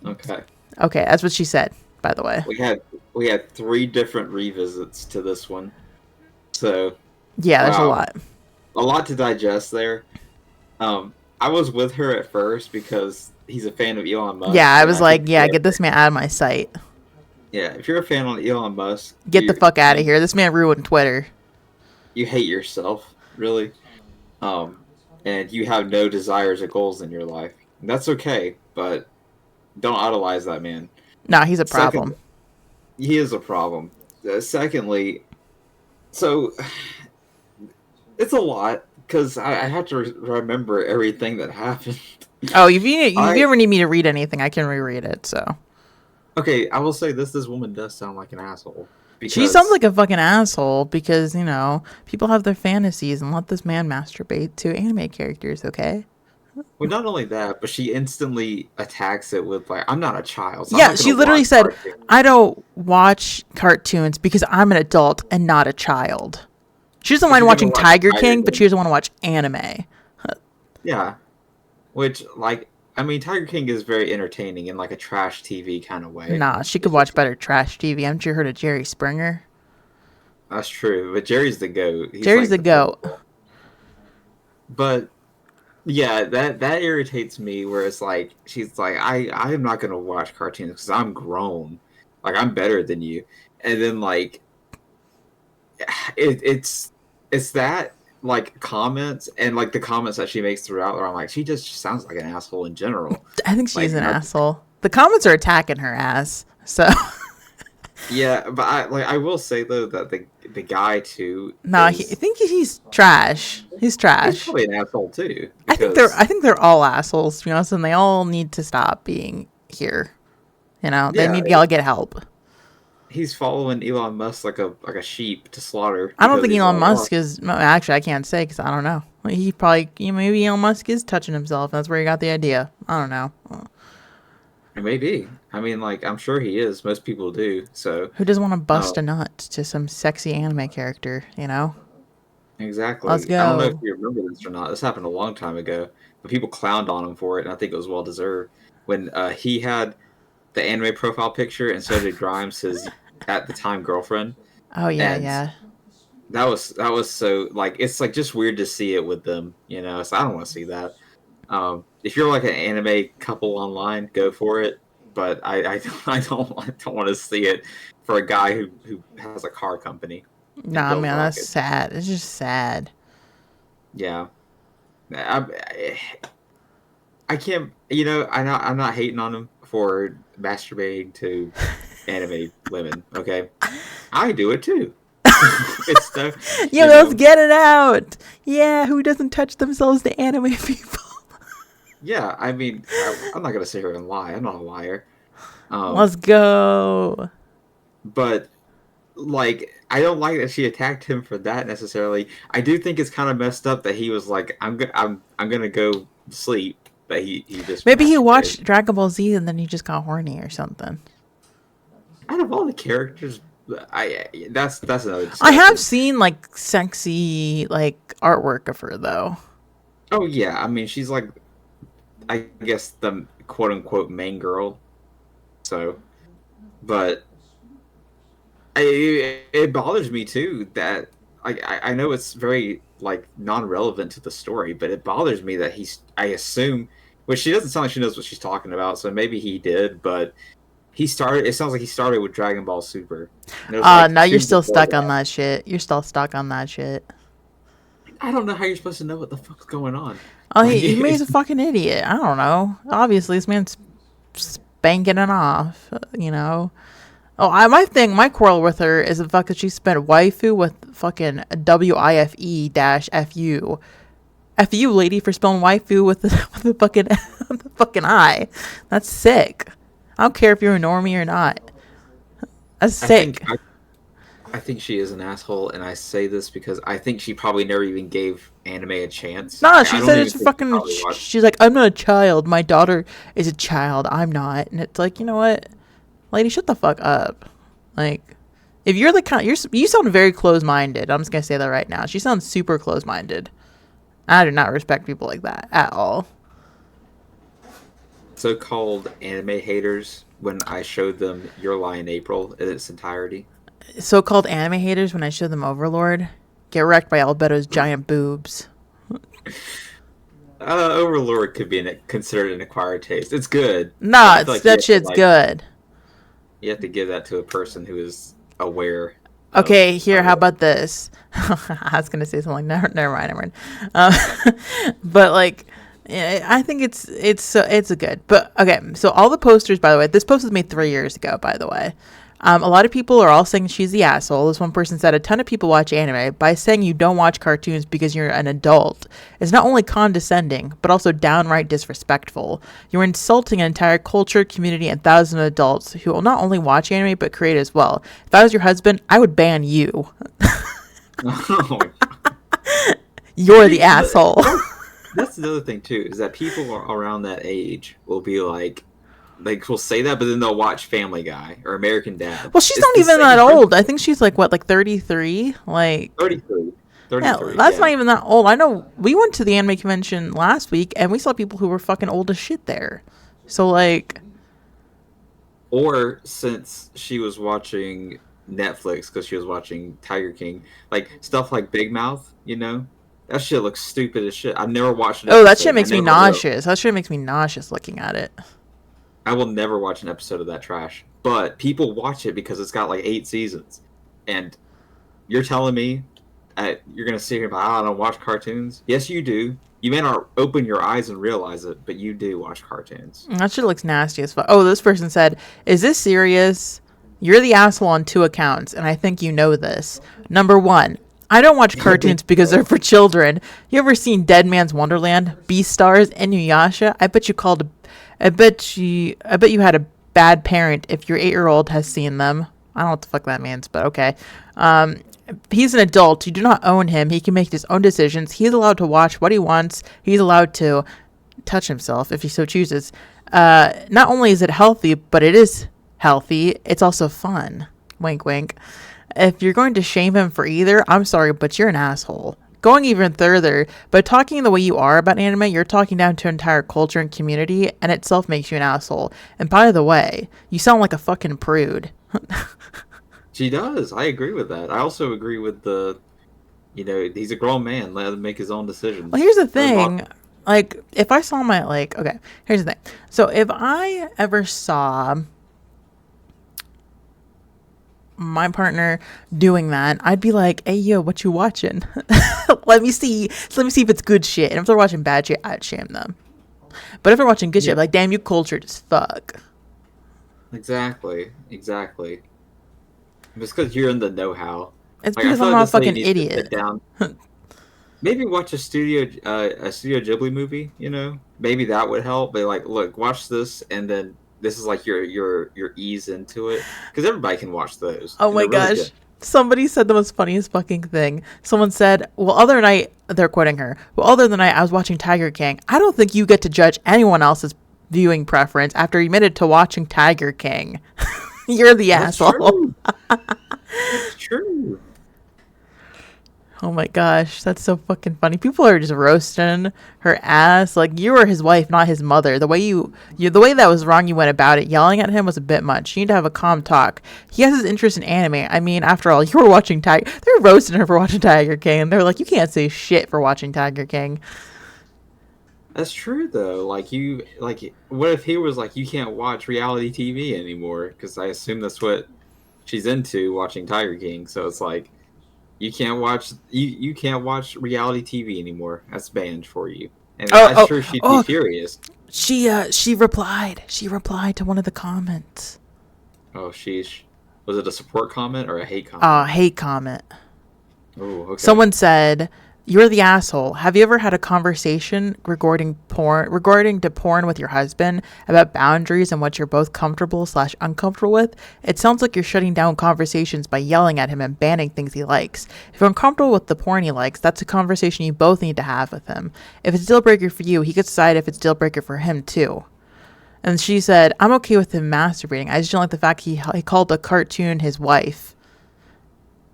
Okay, that's what she said, by the way. We had 3 different revisits to this one. So yeah, there's a lot to digest there. I was with her at first because he's a fan of Elon Musk. Yeah, I was like, get this man out of my sight. Yeah, if you're a fan of Elon Musk, get the fuck out of here. This man ruined Twitter. You hate yourself, really. And you have no desires or goals in your life. And that's okay, but don't idolize that man. No, he's a problem. He is a problem. Secondly, so it's a lot because I have to remember everything that happened. Oh, if you ever need me to read anything, I can reread it. So. Okay, I will say this woman does sound like an asshole. She sounds like a fucking asshole because, people have their fantasies and let this man masturbate to anime characters, okay? Well, not only that, but she instantly attacks it with like, "I'm not a child, so I'm Yeah, not she gonna literally watch said, cartoons." I don't watch cartoons because I'm an adult and not a child. She doesn't But mind she's gonna watching watch Tiger Tiger King, but she King. doesn't want to watch anime. Yeah, which like, I mean, Tiger King is very entertaining in like a trash TV kind of way. Nah, she could It's watch just better trash TV. Haven't you heard of Jerry Springer? that's true, but Jerry's the goat. He's Jerry's like the the goat. pinnacle. But yeah, that irritates me. Where it's like she's like, I am not gonna watch cartoons because I'm grown. Like I'm better than you. And then like it's that like comments and like the comments that she makes throughout where I'm like, she just sounds like an asshole in general. I think she's Like an not asshole. The comments are attacking her ass. So, yeah, but I will say though that the guy too no, I is think he's trash. He's he's trash. probably an asshole too I think they're because I think they're all assholes, to be honest, and they all need to stop being here. They yeah, need to all get help. he's following Elon Musk like a sheep to slaughter I don't because think he's Elon like, oh, Musk is. No, actually, I can't say because I don't know. He probably, maybe Elon Musk is touching himself. That's where he got the idea. I don't know. maybe. I mean, like I'm sure he is. Most people do. So, Who doesn't want to bust a um, nut to some sexy anime character? Let's exactly. I don't know if go. you remember this or not. This happened a long time ago, but people clowned on him for it, and I think it was well deserved. When he had the anime profile picture, and so did Grimes, his at the time girlfriend, Oh yeah, and yeah. that was so like it's like just weird to see it with them, you know. So I don't want to see that. If you're like an anime couple online, go for it. But I don't want to see it for a guy who has a car company and Nah, builds man, that's rockets. sad. It's just sad. Yeah, I can't. You know, I'm not hating on him for masturbating to anime women. Okay, I do it too. It's no, Yo, you let's know, get it out. Yeah, who doesn't touch themselves to anime people? yeah. I mean, I'm not gonna sit here and lie. I'm not a liar. Let's Um, go. but like, I don't like that she attacked him for that necessarily. I do think it's kind of messed up that he was like, I'm gonna go sleep, but he just Maybe he masturbated. watched Dragon Ball Z and then he just got horny or something. Out of all the characters, that's another I have discussion. seen like sexy like artwork of her though. Oh yeah, I mean she's like I guess the quote unquote main girl. So, but it bothers me too that I know it's very like non-relevant to the story, but it bothers me that I assume, which she doesn't sound like she knows what she's talking about, so maybe he did, but he started. It sounds like he started with Dragon Ball Super. And there's like No, you're two still before stuck on that. that shit. You're still stuck on that shit. I don't know how you're supposed to know what the fuck's going on. Oh, Like, he's a fucking idiot. I don't know. Obviously, this man's spanking it off. Oh, my quarrel with her is the fact that she spent waifu with fucking WIFE dash FU. FU, lady, for spelling waifu with the fucking, the fucking I. That's sick. I don't care if you're a normie or not. That's I think sick. I think she is an asshole, and I say this because I think she probably never even gave anime a chance. Nah, I she don't said even it's think she fucking. probably watched. She's like, I'm not a child. My daughter is a child. I'm not. And it's like, you know what, lady, shut the fuck up. Like, if you're the kind, you sound very close minded. I'm just gonna say that right now. She sounds super close minded. I do not respect people like that at all. So-called anime haters when I showed them Your Lie in April in its entirety. So-called anime haters, when I show them Overlord, get wrecked by Alberto's giant boobs. Overlord could be considered an acquired taste. It's good, but Nah, I feel like that shit's good. you have to give that to a person who is aware Okay, of here, how about this? I was gonna say something. Never mind. Never mind. But like, yeah, I think it's a good. But okay, so all the posters, by the way, this post was made 3 years ago. By the way, a lot of people are all saying she's the asshole. This one person said a ton of people watch anime. By saying you don't watch cartoons because you're an adult is not only condescending but also downright disrespectful. You're insulting an entire culture, community, and thousands of adults who will not only watch anime but create as well. If I was your husband, I would ban you. Oh, You're the asshole. that's the other thing too, is that people around that age will be like will say that, but then they'll watch Family Guy or American Dad. Well, she's It's not the even that same old. I principle. think she's like what, like 33? Like 33. yeah, 33, that's not yeah. even that old. I know we went to the anime convention last week and we saw people who were fucking old as shit there. So like, Or since she was watching Netflix because she was watching Tiger King, like stuff like Big Mouth, that shit looks stupid as shit. I've never watched an oh, that shit episode. I makes me never will. nauseous. That shit makes me nauseous looking at it. I will never watch an episode of that trash. But people watch it because it's got like 8 seasons, and you're telling me you're gonna sit here and be like, I don't watch cartoons? Yes, you do. You may not open your eyes and realize it, but you do watch cartoons. That shit looks nasty as fuck. Oh, this person said, "Is this serious? You're the asshole on 2 accounts, and I think you know this. Number one, I don't watch I think cartoons because they're for children. You ever seen Dead Man's Wonderland, Beastars, Inuyasha? I bet you had a bad parent if your 8-year-old has seen them. I don't know what the fuck that means, but okay. He's an adult. You do not own him. He can make his own decisions. He's allowed to watch what he wants. He's allowed to touch himself if he so chooses. Not only is it healthy, but it is healthy. It's also fun. Wink, wink. If you're going to shame him for either, I'm sorry, but you're an asshole. Going even further, by talking the way you are about anime, you're talking down to an entire culture and community, and itself makes you an asshole. And by the way, you sound like a fucking prude. she does. I agree with that. I also agree with he's a grown man. Let him make his own decisions. Well, here's the Let him thing. Like, if I saw okay, here's the thing. So, if I ever saw my partner doing that, I'd be like, hey, yo, what you watching? Let me see if it's good shit. And if they're watching bad shit, I'd shame them. But if they're watching good shit, Yeah, I'd be like, damn, you cultured as fuck. exactly. Just because you're in the know-how. It's Like, I because feel I'm like not a this lady fucking needs to sit idiot. down. Maybe watch a Studio Ghibli movie. Maybe that would help. But like, look, watch this, and then this is like your ease into it, because everybody can watch those, Oh and my they're really good. gosh. Somebody said the most funniest fucking thing. Someone said, well, other night, they're quoting her. Well, other than night, I was watching Tiger King. I don't think you get to judge anyone else's viewing preference after you admitted to watching Tiger King. You're the That's asshole. true. That's true. Oh my gosh, that's so fucking funny. People are just roasting her ass. Like, you were his wife, not his mother. The way the way that was wrong you went about it, yelling at him was a bit much. You need to have a calm talk. He has his interest in anime. I mean, after all, you were watching Tiger. They were roasting her for watching Tiger King. They were like, you can't say shit for watching Tiger King. That's true though. What if he was like, you can't watch reality TV anymore? Because I assume that's what she's into, watching Tiger King. So it's like, you can't watch reality TV anymore. That's banned for you. And Oh, I'm oh, sure she'd be oh! furious. She replied. She replied to one of the comments. Oh, sheesh. Was it a support comment or a hate comment? Hate comment. Oh, okay. Someone said, "You're the asshole. Have you ever had a conversation regarding to porn with your husband about boundaries and what you're both comfortable/uncomfortable with? It sounds like you're shutting down conversations by yelling at him and banning things he likes. If you're uncomfortable with the porn he likes, that's a conversation you both need to have with him. If it's a deal breaker for you, he could decide if it's a deal breaker for him too." And she said, "I'm okay with him masturbating. I just don't like the fact he called the cartoon his wife."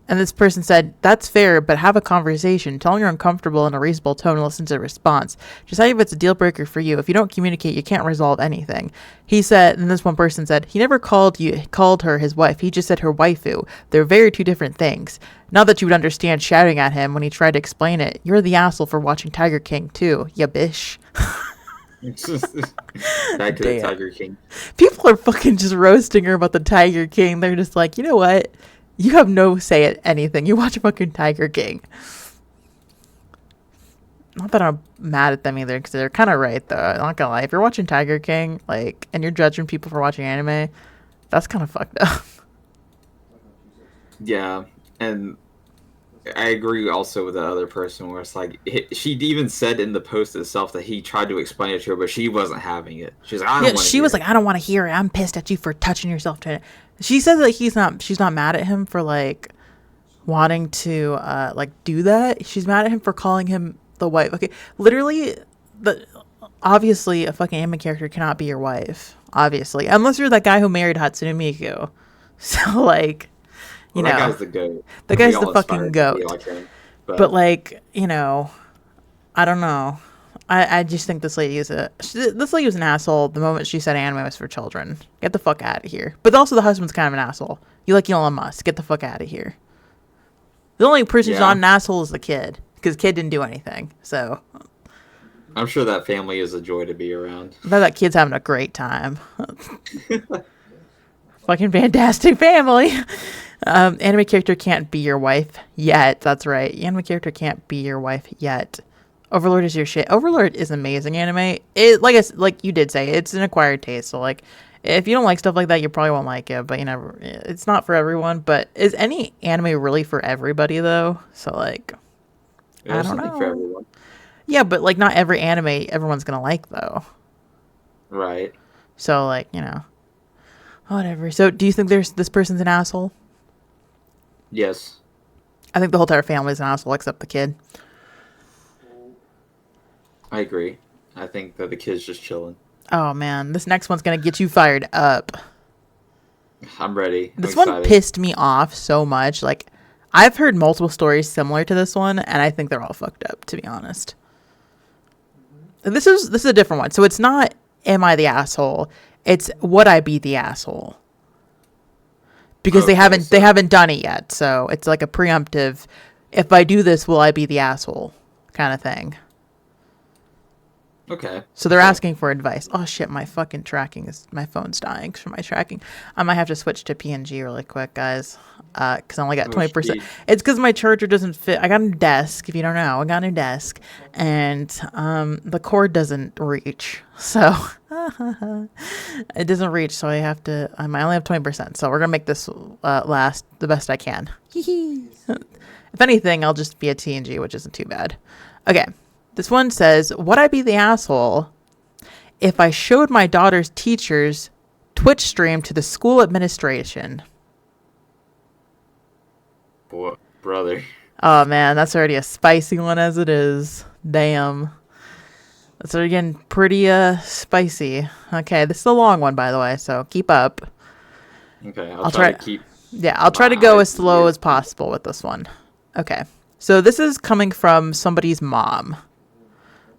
And this person said, "That's fair, but have a conversation. Tell him you're uncomfortable in a reasonable tone and listen to the response. Decide if it's a deal breaker for you. If you don't communicate, you can't resolve anything." He said, and this one person said, "He never called her his wife. He just said her waifu. They're very two different things. Not that you would understand shouting at him when he tried to explain it. You're the asshole for watching Tiger King too, ya bish." Back to the Damn. Tiger King. People are fucking just roasting her about the Tiger King. They're just like, you know what? You have no say at anything. You watch fucking Tiger King. Not that I'm mad at them either, because they're kind of right, though. I'm not gonna lie. If you're watching Tiger King, like, and you're judging people for watching anime, that's kind of fucked up. Yeah, and I agree also with the other person where it's like, she even said in the post itself that he tried to explain it to her, but she wasn't having it. She's like, I Yeah, don't want to she hear was it. like, "I don't want to hear it. I'm pissed at you for touching yourself to it." She said that she's not mad at him for like wanting to like do that. She's mad at him for calling him the wife. Okay, literally, obviously a fucking anime character cannot be your wife. Obviously, unless you're that guy who married Hatsune Miku. So like, you Well, that know, guy's the goat. the We guy's the all fucking aspire to be goat. like him. But But like, I don't know. I just think this lady was an asshole the moment she said anime was for children. Get the fuck out of here. But also the husband's kind of an asshole. You like Elon Musk. Get the fuck out of here. The only person who's yeah, not an asshole is the kid. Because kid didn't do anything. So I'm sure that family is a joy to be around. I bet that kid's having a great time. Fucking fantastic family. Anime character can't be your wife yet. That's right. Anime character can't be your wife yet. Overlord is your shit. Overlord is amazing anime. It like you did say, it's an acquired taste. So like, if you don't like stuff like that, you probably won't like it. But it's not for everyone. But is any anime really for everybody though? So like, I There's don't something for know. everyone. Yeah, but like, not every anime everyone's gonna like though. Right. So like, whatever. So do you think this person's an asshole? Yes. I think the whole entire family's an asshole except the kid. I agree. I think that the kid's just chilling. Oh man, this next one's gonna get you fired up. I'm ready. I'm This one excited. pissed me off so much. Like, I've heard multiple stories similar to this one, and I think they're all fucked up, to be honest. And this is a different one. So it's not am I the asshole? It's would I be the asshole? Because Okay, they so haven't done it yet. So it's like a preemptive. If I do this, will I be the asshole? Kind of thing. okay. So they're So asking for advice. Oh shit, my phone's dying from my tracking. I might have to switch to PNG really quick, guys. Cause I only got oh, 20%. shit. It's cause my charger doesn't fit. I got a new desk, if you don't know. I got a new desk. And the cord doesn't reach. So it doesn't reach, so I only have 20%. So we're gonna make this last the best I can. If anything, I'll just be a TNG, which isn't too bad. Okay. This one says, would I be the asshole if I showed my daughter's teacher's Twitch stream to the school administration? Boy, brother. Oh man, that's already a spicy one as it is. Damn. That's already getting pretty spicy. Okay, this is a long one, by the way, so keep up. Okay, I'll I'll try- try to keep Yeah, I'll try my to go eyes as slow peeled. as possible with this one. Okay. So this is coming from somebody's mom.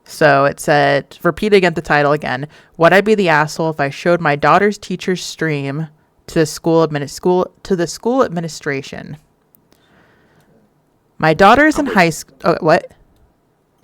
So it said, repeat again the title again. Would I be the asshole if I showed my daughter's teacher's stream to the school administration? My daughter is I'm in with, high school. Oh, what?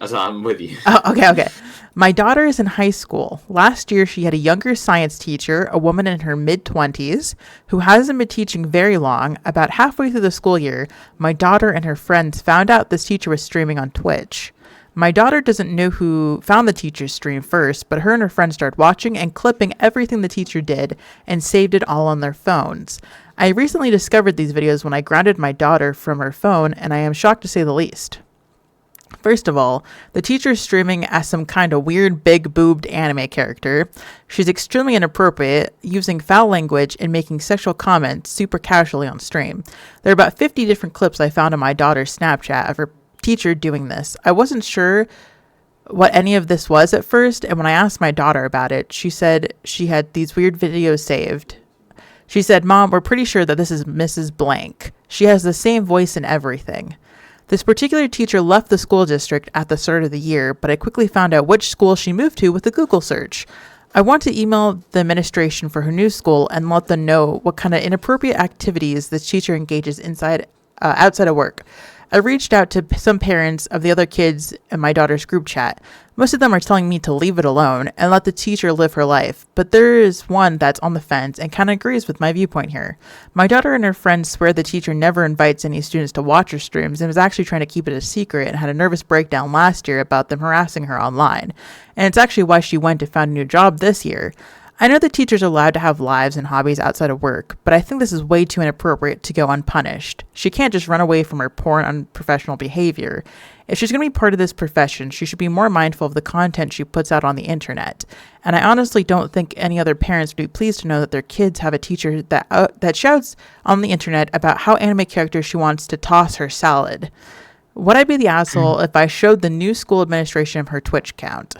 I'm with you. Oh, okay. My daughter is in high school. Last year, she had a younger science teacher, a woman in her mid-20s, who hasn't been teaching very long. About halfway through the school year, my daughter and her friends found out this teacher was streaming on Twitch. My daughter doesn't know who found the teacher's stream first, but her and her friends started watching and clipping everything the teacher did and saved it all on their phones. I recently discovered these videos when I grounded my daughter from her phone, and I am shocked to say the least. First of all, the teacher's streaming as some kind of weird big-boobed anime character. She's extremely inappropriate, using foul language and making sexual comments super casually on stream. There are about 50 different clips I found on my daughter's Snapchat of her teacher doing this. I wasn't sure what any of this was at first, and when I asked my daughter about it, she said she had these weird videos saved. She said, "Mom, we're pretty sure that this is Mrs. Blank. She has the same voice and everything." This particular teacher left the school district at the start of the year, but I quickly found out which school she moved to with a Google search. I want to email the administration for her new school and let them know what kind of inappropriate activities this teacher engages outside of work. I reached out to some parents of the other kids in my daughter's group chat. Most of them are telling me to leave it alone and let the teacher live her life, but there is one that's on the fence and kind of agrees with my viewpoint here. My daughter and her friends swear the teacher never invites any students to watch her streams and was actually trying to keep it a secret and had a nervous breakdown last year about them harassing her online. And it's actually why she went and found a new job this year. I know that teachers are allowed to have lives and hobbies outside of work, but I think this is way too inappropriate to go unpunished. She can't just run away from her poor and unprofessional behavior. If she's going to be part of this profession, she should be more mindful of the content she puts out on the internet. And I honestly don't think any other parents would be pleased to know that their kids have a teacher that shouts on the internet about how anime characters she wants to toss her salad. Would I be the asshole if I showed the new school administration her Twitch account?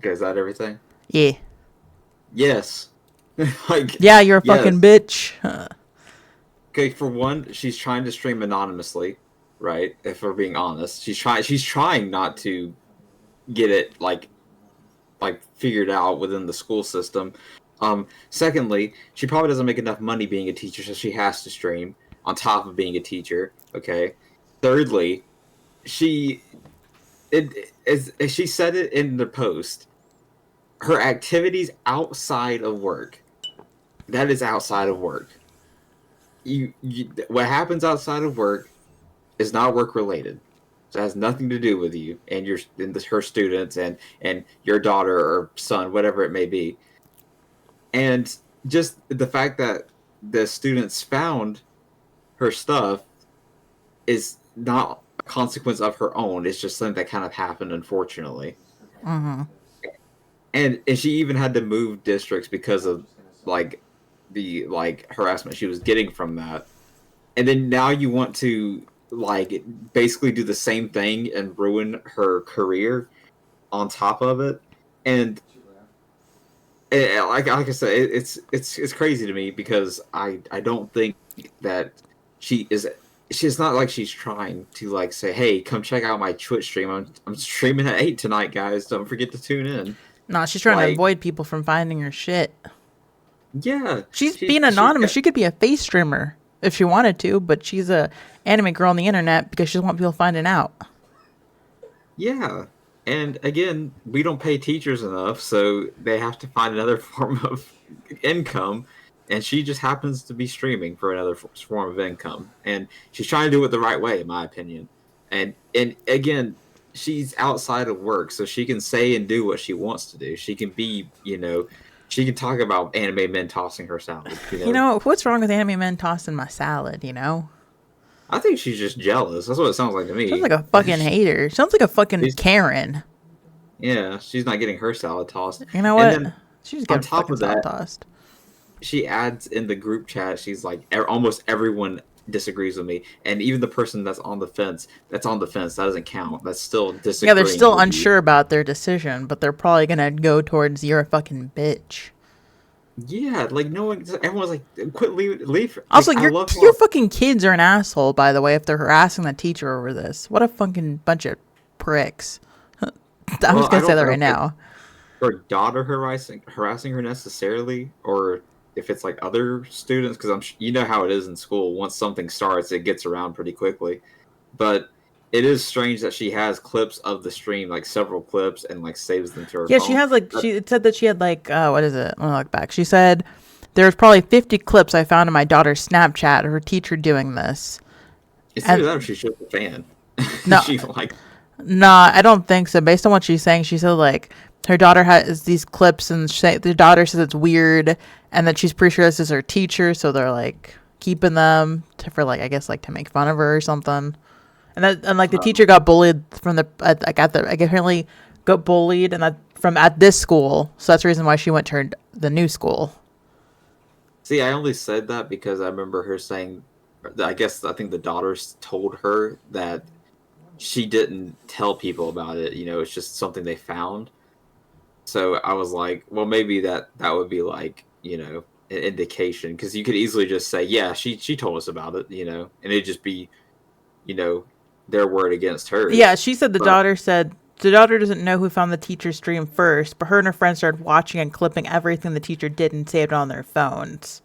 Okay, is that everything? Yeah. Yes. Like, Yeah, you're a fucking yes. bitch. Okay, for one, she's trying to stream anonymously, right? If we're being honest, she's trying not to get it like figured out within the school system. Secondly, she probably doesn't make enough money being a teacher, so she has to stream on top of being a teacher. Okay. Thirdly, she as she said it in the post, her activities outside of work. That is outside of work. You what happens outside of work is not work related. So it has nothing to do with you and her students and your daughter or son, whatever it may be. And just the fact that the students found her stuff is not a consequence of her own. It's just something that kind of happened, unfortunately. Mm-hmm. And she even had to move districts because of like the harassment she was getting from that. And then now you want to basically do the same thing and ruin her career on top of it. And like I said, it's crazy to me because I don't think that she is. She's not like she's trying to like say, "Hey, come check out my Twitch stream. I'm streaming at 8 tonight, guys. Don't forget to tune in." No, she's trying to Like, avoid people from finding her shit. yeah, She's she being she anonymous. She could be a face streamer if she wanted to, but she's a anime girl on the internet because she doesn't want people finding out. yeah. And again, we don't pay teachers enough, so they have to find another form of income. And she just happens to be streaming for another form of income, and she's trying to do it the right way, in my opinion. And again, she's outside of work, so she can say and do what she wants to do. She can be, she can talk about anime men tossing her salad. You know, what's wrong with anime men tossing my salad, you know? I think she's just jealous. That's what it sounds like to Sounds me. like a fucking hater. Sounds like a fucking She's, Karen. yeah, she's not getting her salad tossed. You know And what? then She's just on getting top fucking of salad that, tossed. she adds in the group chat, she's like, almost everyone disagrees with me. And even the person that's on the fence, that doesn't count. That's still Yeah, they're disagreeing still with you. unsure about their decision, but they're probably gonna go towards you're a fucking bitch. Yeah, like no one, everyone's like, quit, leave. Like, Also, I your love your how, fucking kids are an asshole, by the way, if they're harassing the teacher over this. What a fucking bunch of pricks. I'm well, just I gonna say don't that know right if it's now. her daughter harassing her necessarily, or if it's like other students, because you know how it is in school. Once something starts, it gets around pretty quickly. But it is strange that she has clips of the stream, like several clips, and like saves them to her Yeah, she phone. has like But it said that she had like what is it? Let me look back. She said there's probably 50 clips I found in my daughter's Snapchat of her teacher doing this. it's either that or And she's just a fan. no, She like, nah, I don't think so. Based on what she's saying, she said like her daughter has these clips, and the daughter says it's weird, and that she's pretty sure this is her teacher, so they're like keeping them for like I guess like to make fun of her or something. And like the teacher got bullied from like apparently got bullied and that from at this school, so that's the reason why she went to the new school. see, I only said that because I remember her saying, I think the daughters told her that she didn't tell people about it. It's just something they found. So I was like, well, maybe that would be like, an indication, because you could easily just say, yeah, she told us about it, and it'd just be, you know, their word against Yeah, hers. she said But the daughter doesn't know who found the teacher's stream first, but her and her friends started watching and clipping everything the teacher did and saved it on their phones.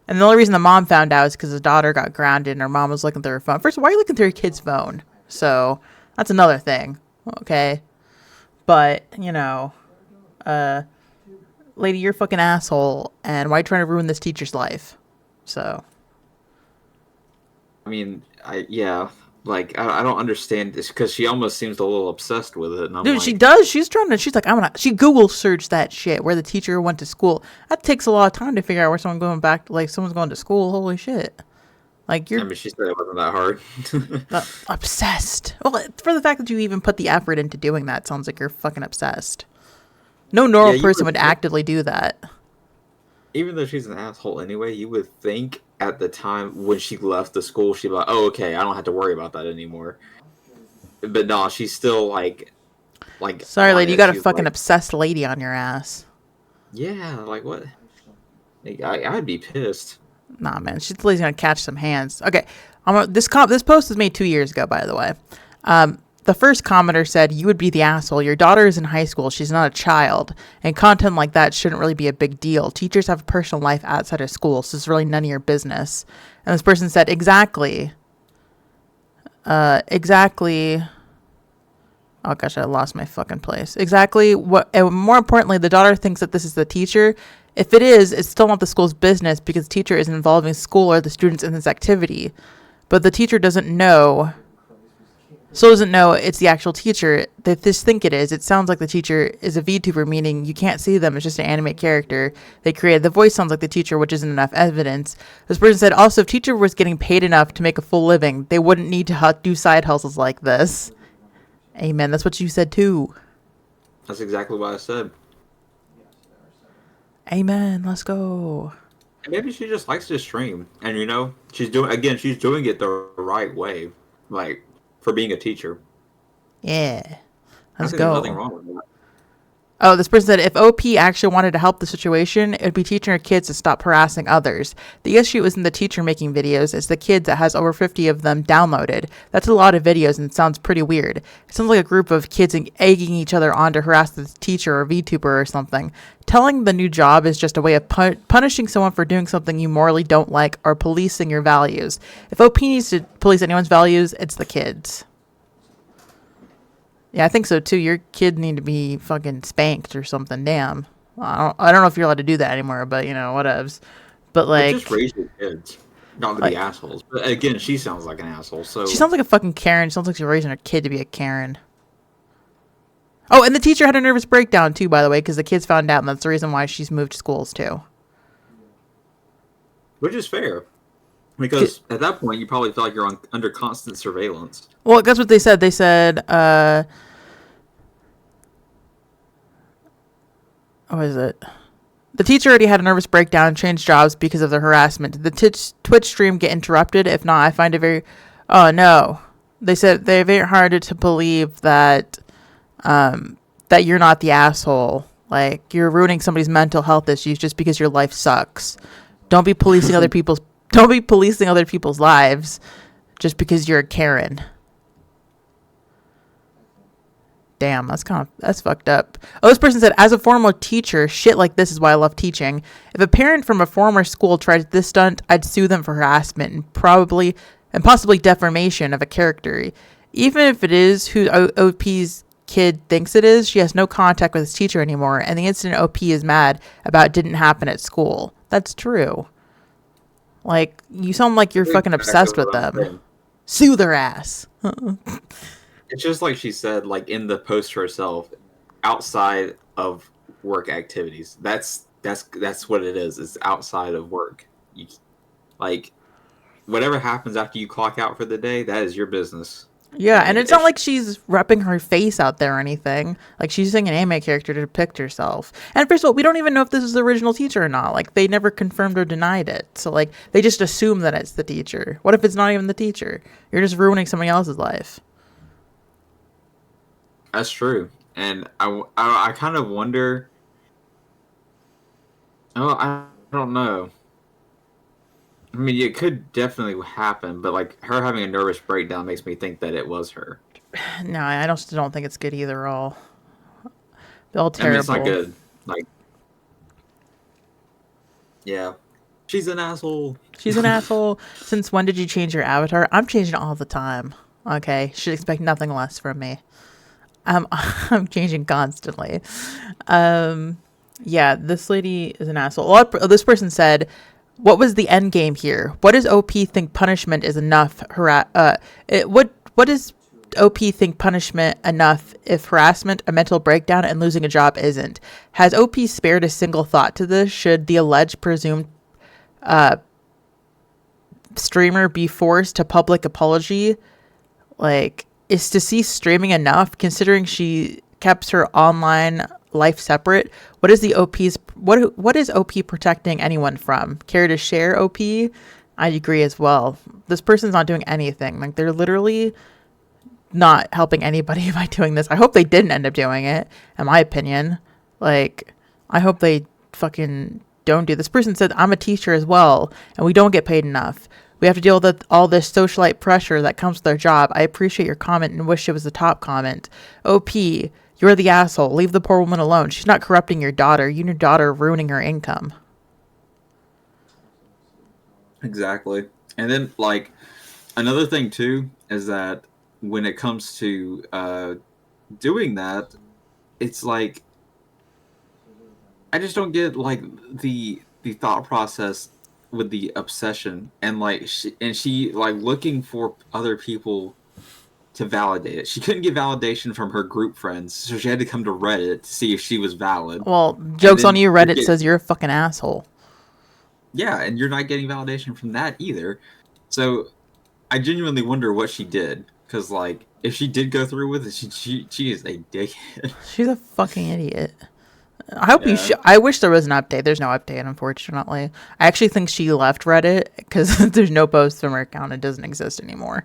And the only reason the mom found out is because the daughter got grounded and her mom was looking through her phone. First, why are you looking through your kid's phone? So that's another thing. Okay. But, lady, you're a fucking asshole. And why are you trying to ruin this teacher's life? So, I mean, yeah, like I don't understand this because she almost seems a little obsessed with it, and I'm dude, she like, does. She's like, she Google searched that shit where the teacher went to school. That takes a lot of time to figure out where someone's going to school. Holy shit. Like, I you're mean, she said it wasn't that hard. obsessed. Well, for the fact that you even put the effort into doing that sounds like you're fucking obsessed. No Yeah, normal you person would would think, actively do that. even though she's an asshole anyway, you would think at the time when she left the school, she'd be like, oh, okay, I don't have to worry about that anymore. But no, she's still like like Sorry, on lady, you it. got a She was fucking like, obsessed lady on your ass. yeah, like what? Like, I'd be pissed. Nah, man, she's at least gonna catch some hands. Okay, this post was made 2 years ago, by the way. The first commenter said, "You would be the asshole. Your daughter is in high school. She's not a child, and content like that shouldn't really be a big deal. Teachers have a personal life outside of school, so it's really none of your business." And this person said, "Exactly, exactly." Oh gosh, I lost my fucking place. Exactly what, and more importantly, the daughter thinks that this is the teacher. If it is, it's still not the school's business because the teacher isn't involving school or the students in this activity. But the teacher doesn't know, still doesn't know it's the actual teacher. They just think it is. It sounds like the teacher is a VTuber, meaning you can't see them. It's just an anime character they created. The voice sounds like the teacher, which isn't enough evidence. This person said, also, if teacher was getting paid enough to make a full living, they wouldn't need to do side hustles like this. Amen. That's what you said too. That's exactly what I said. Amen. Let's go. Maybe she just likes to stream, and she's doing it the right way, like for being a teacher. Yeah. I Let's think there's nothing go. wrong with that. Oh, this person said if OP actually wanted to help the situation, it would be teaching her kids to stop harassing others. The issue isn't the teacher making videos, it's the kids that has over 50 of them downloaded. That's a lot of videos and sounds pretty weird. It sounds like a group of kids egging each other on to harass the teacher or VTuber or something. Telling the new job is just a way of punishing someone for doing something you morally don't like or policing your values. If OP needs to police anyone's values, it's the kids. Yeah, I think so too. Your kid need to be fucking spanked or something. Damn. I don't know if you're allowed to do that anymore, but whatevs. But like, just raise your kids not to be assholes. But again, she sounds like an asshole. So she sounds like a fucking Karen. She sounds like she's raising her kid to be a Karen. Oh, and the teacher had a nervous breakdown too, by the way, because the kids found out, and that's the reason why she's moved schools too. Which is fair. Because at that point, you probably feel like you're under constant surveillance. Well, that's what they said. They said, what is it? The teacher already had a nervous breakdown and changed jobs because of the harassment. Did the Twitch stream get interrupted? If not, I find it very... Oh, no. They said they're very hard to believe that that you're not the asshole. Like, you're ruining somebody's mental health issues just because your life sucks. Don't be policing other people's... Don't be policing other people's lives just because you're a Karen. Damn, that's fucked up. Oh, this person said, as a former teacher, shit like this is why I love teaching. If a parent from a former school tried this stunt, I'd sue them for harassment and possibly defamation of a character. Even if it is who OP's kid thinks it is, she has no contact with his teacher anymore, and the incident OP is mad about didn't happen at school. That's true. Like, you sound like you're fucking obsessed with them. Sue their ass. It's just like she said, like in the post herself, outside of work activities. That's what it is. It's outside of work. Like, whatever happens after you clock out for the day, that is your business. Yeah, and it's not like she's repping her face out there or anything. Like, she's using an anime character to depict herself. And first of all, we don't even know if this is the original teacher or not. Like, they never confirmed or denied it. So, like, they just assume that it's the teacher. What if it's not even the teacher? You're just ruining somebody else's life. That's true. And I kind of wonder... Oh, I don't know. I mean, it could definitely happen, but like her having a nervous breakdown makes me think that it was her. No, I don't think it's good either. All terrible. I mean, it's not good. Like, yeah, she's an asshole. She's an asshole. Since when did you change your avatar? I'm changing all the time. Okay, should expect nothing less from me. I'm changing constantly. Yeah, this lady is an asshole. This person said, what was the end game here? What does OP think punishment is enough? What does OP think punishment enough if harassment, a mental breakdown, and losing a job isn't? Has OP spared a single thought to this? Should the alleged presumed streamer be forced to public apology? Like, is to cease streaming enough, considering she kept her online life separate? What is the OP's what is OP protecting anyone from? Care to share, OP? I agree as well. This person's not doing anything. Like, they're literally not helping anybody by doing this. I hope they didn't end up doing it, in my opinion. Like, I hope they fucking don't do this. Person said, I'm a teacher as well, and we don't get paid enough. We have to deal with all this socialite pressure that comes with our job. I appreciate your comment and wish it was the top comment. OP, you're the asshole. Leave the poor woman alone. She's not corrupting your daughter. You and your daughter are ruining her income. Exactly. And then, like, another thing, too, is that when it comes to doing that, it's like, I just don't get, like, the thought process with the obsession and, like, she like, looking for other people to validate it. She couldn't get validation from her group friends, so she had to come to Reddit to see if she was valid. Well, joke's on you, Reddit says you're a fucking asshole. Yeah, and you're not getting validation from that either. So I genuinely wonder what she did, because, like, if she did go through with it, she is a dickhead. She's a fucking idiot. I hope I wish there was an update. There's no update, unfortunately. I actually think she left Reddit because there's no posts from her account. It doesn't exist anymore.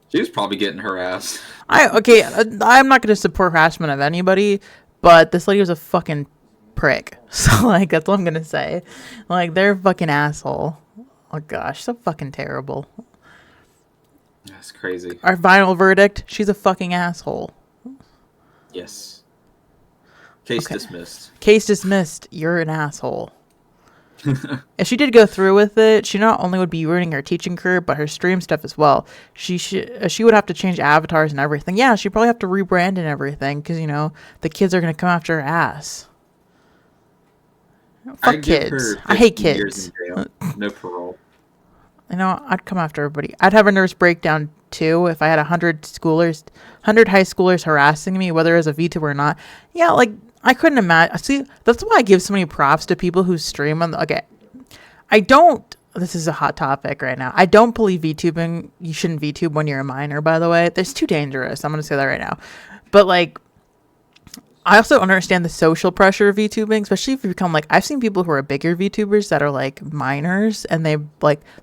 She was probably getting her ass. I'm not going to support harassment of anybody, but this lady was a fucking prick. So, like, that's all I'm going to say. Like, they're a fucking asshole. Oh, gosh, so fucking terrible. That's crazy. Our final verdict, she's a fucking asshole. Yes. Case dismissed. Case dismissed. You're an asshole. If she did go through with it, she not only would be ruining her teaching career, but her stream stuff as well. She would have to change avatars and everything. Yeah, she'd probably have to rebrand and everything because, you know, the kids are going to come after her ass. Fuck kids. I hate kids. No parole. You know, I'd come after everybody. I'd have a nervous breakdown too if I had 100 high schoolers harassing me, whether as a VTuber or not. Yeah, like, I couldn't imagine. See, that's why I give so many props to people who stream on okay. This is a hot topic right now. I don't believe VTubing, you shouldn't VTube when you're a minor, by the way. That's too dangerous. I'm going to say that right now. But, like, I also understand the social pressure of VTubing, especially if you become, like, I've seen people who are bigger VTubers that are, like, minors, and they're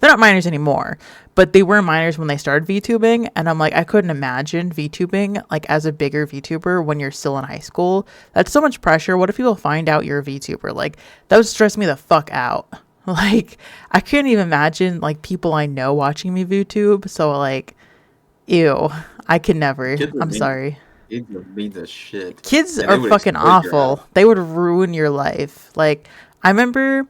not minors anymore, but they were minors when they started VTubing, and I'm like, I couldn't imagine VTubing, like, as a bigger VTuber when you're still in high school. That's so much pressure. What if people find out you're a VTuber? Like, that would stress me the fuck out. Like, I can't even imagine, like, people I know watching me VTube, so, like, ew, I could never. I'm sorry. Kids would mean the shit. Kids are fucking awful. They would ruin your life. Like, I remember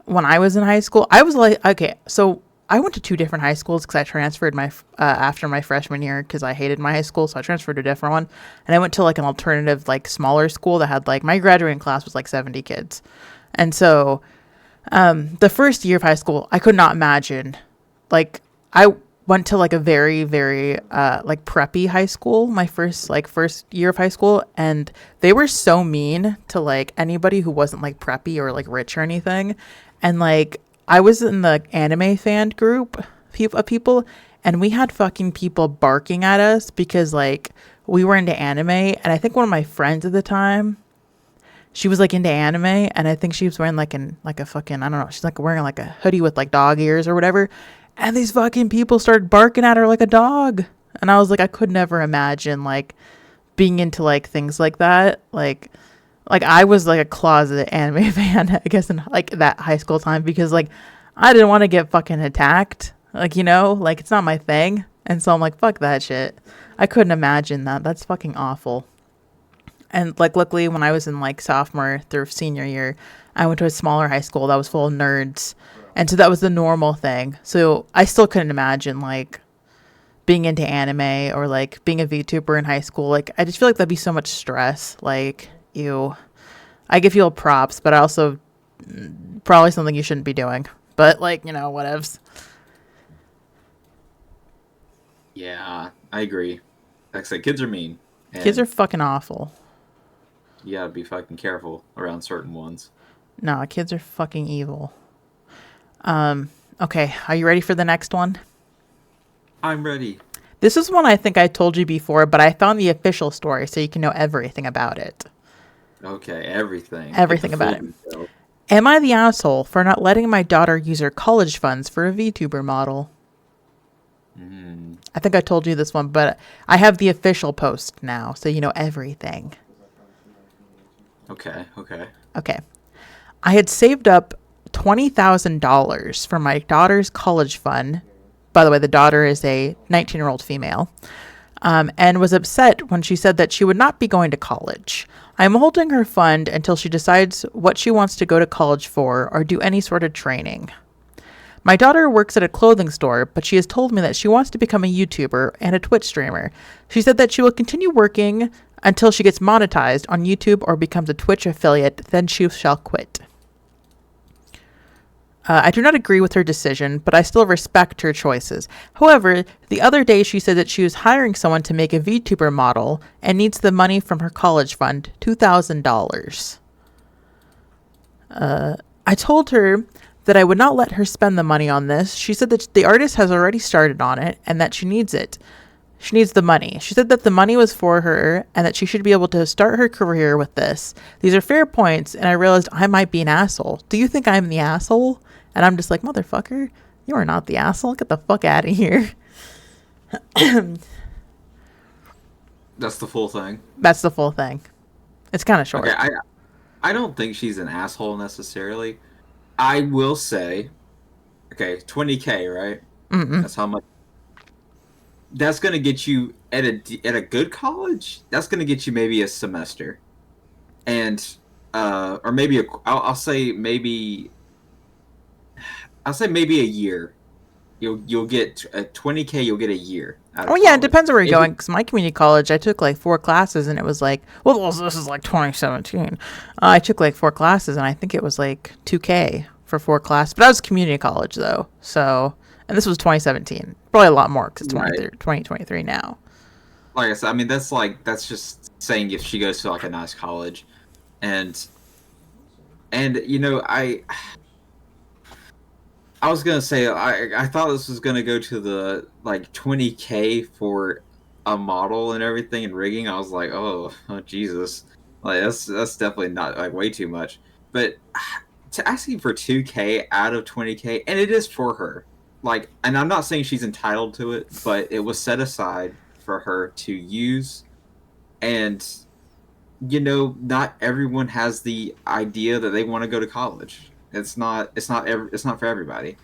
when I was in high school, I was like, okay, so I went to 2 different high schools because I transferred after my freshman year because I hated my high school, so I transferred to a different one. And I went to, like, an alternative, like, smaller school that had, like, my graduating class was like 70 kids. And so the first year of high school, I could not imagine, like, I went to, like, a very, very, like, preppy high school, my first year of high school, and they were so mean to, like, anybody who wasn't, like, preppy or, like, rich or anything. And, like, I was in the anime fan group of people, and we had fucking people barking at us because, like, we were into anime, and I think one of my friends at the time, she was, like, into anime, and I think she was wearing, like, a fucking, I don't know, she's, like, wearing, like, a hoodie with, like, dog ears or whatever. And these fucking people started barking at her like a dog. And I was like, I could never imagine, like, being into, like, things like that. Like I was, like, a closet anime fan, I guess, in, like, that high school time. Because, like, I didn't want to get fucking attacked. Like, you know? Like, it's not my thing. And so I'm like, fuck that shit. I couldn't imagine that. That's fucking awful. And, like, luckily, when I was in, like, sophomore through senior year, I went to a smaller high school that was full of nerds. And so that was the normal thing. So I still couldn't imagine, like, being into anime or, like, being a VTuber in high school. Like, I just feel like that'd be so much stress. Like, ew. I give you all props, but also probably something you shouldn't be doing. But, like, you know, whatevs. Yeah, I agree. Like I said, kids are mean. Kids are fucking awful. You gotta be fucking careful around certain ones. No, kids are fucking evil. Okay, are you ready for the next one? I'm ready. This is one I think I told you before, but I found the official story so you can know everything about it. Okay, everything. Everything about it. Detail. Am I the asshole for not letting my daughter use her college funds for a VTuber model? I think I told you this one, but I have the official post now, so you know everything. Okay, okay. Okay. I had saved up $20,000 for my daughter's college fund. By the way, the daughter is a 19-year-old female, and was upset when she said that she would not be going to college. I am holding her fund until she decides what she wants to go to college for or do any sort of training. My daughter works at a clothing store, but she has told me that she wants to become a YouTuber and a Twitch streamer. She said that she will continue working until she gets monetized on YouTube or becomes a Twitch affiliate, then she shall quit. I do not agree with her decision, but I still respect her choices. However, the other day she said that she was hiring someone to make a VTuber model and needs the money from her college fund, $2,000. I told her that I would not let her spend the money on this. She said that the artist has already started on it and that she needs it. She needs the money. She said that the money was for her and that she should be able to start her career with this. These are fair points, and I realized I might be an asshole. Do you think I'm the asshole? And I'm just like, motherfucker, you are not the asshole. Get the fuck out of here. That's the full thing. That's the full thing. It's kind of short. Okay, I don't think she's an asshole necessarily. I will say, okay, 20K, right? That's how much. That's gonna get you at a good college. That's gonna get you maybe a semester, and or maybe I'll say maybe a year. You'll get a 20K. You'll get a year out Oh of yeah, it college. depends where you're If going. it, Because my community college, I took like 4 classes, and it was like, well, this is like 2017. I took like 4 classes, and I think it was like 2K for 4 classes. But I was community college though, so and this was 2017. Probably a lot more because it's right. 2023 now. Like I said, I mean that's just saying if she goes to like a nice college, and you know I was gonna say I thought this was gonna go to the like 20K for a model and everything and rigging. I was like, oh Jesus, like that's definitely not like way too much. But to asking for 2K out of 20K, and it is for her. Like, and I'm not saying she's entitled to it, but it was set aside for her to use. And not everyone has the idea that they want to go to college. It's not for everybody.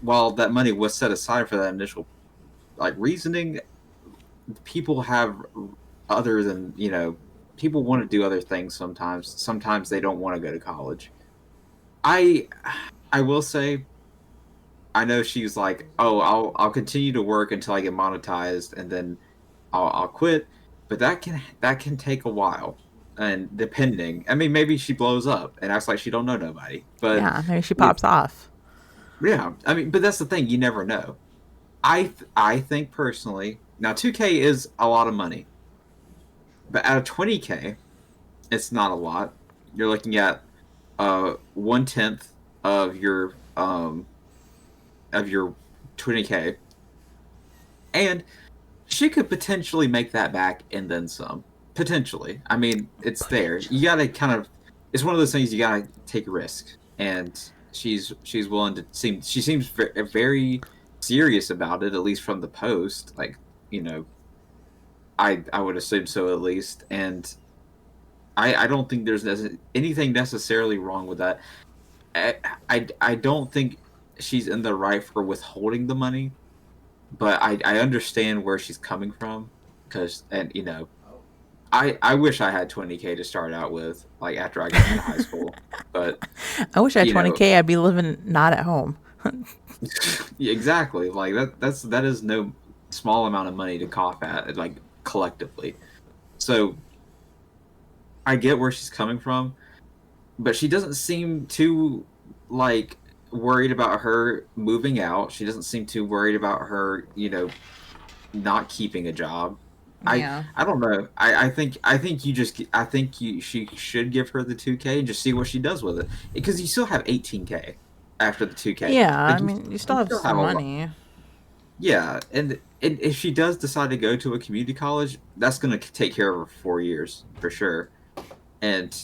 While that money was set aside for that initial like reasoning, people have other than people want to do other things sometimes. Sometimes they don't want to go to college. I I will say I know she's like, oh, I'll continue to work until I get monetized and then I'll quit, but that can take a while. And depending, I mean, maybe she blows up and acts like she don't know nobody. But Yeah, maybe she you, pops off. yeah, I mean, but that's the thing, you never know. I think personally, now 2K is a lot of money, but out of 20K, it's not a lot. You're looking at 1/10 of your 20K, and she could potentially make that back and then some. Potentially. I mean, it's there. You gotta kind of. It's one of those things you gotta take a risk, and she's willing to seem. She seems very serious about it, at least from the post. Like, you know, I would assume so at least, and I don't think there's anything necessarily wrong with that. I don't think she's in the right for withholding the money, but I understand where she's coming from, because and I wish I had 20K to start out with, like after I got out of high school. But I wish I had you know, 20K. I'd be living not at home. exactly. Like that is no small amount of money to cough at, like collectively. So I get where she's coming from, but she doesn't seem too like worried about her moving out. She doesn't seem too worried about her, not keeping a job. I Yeah. I don't know. I think she should give her the 2K and just see what she does with it, because you still have 18K after the 2K. Yeah, I Like mean, you still you have still have some a lot. money. Yeah, and if she does decide to go to a community college, that's going to take care of her for 4 years for sure. And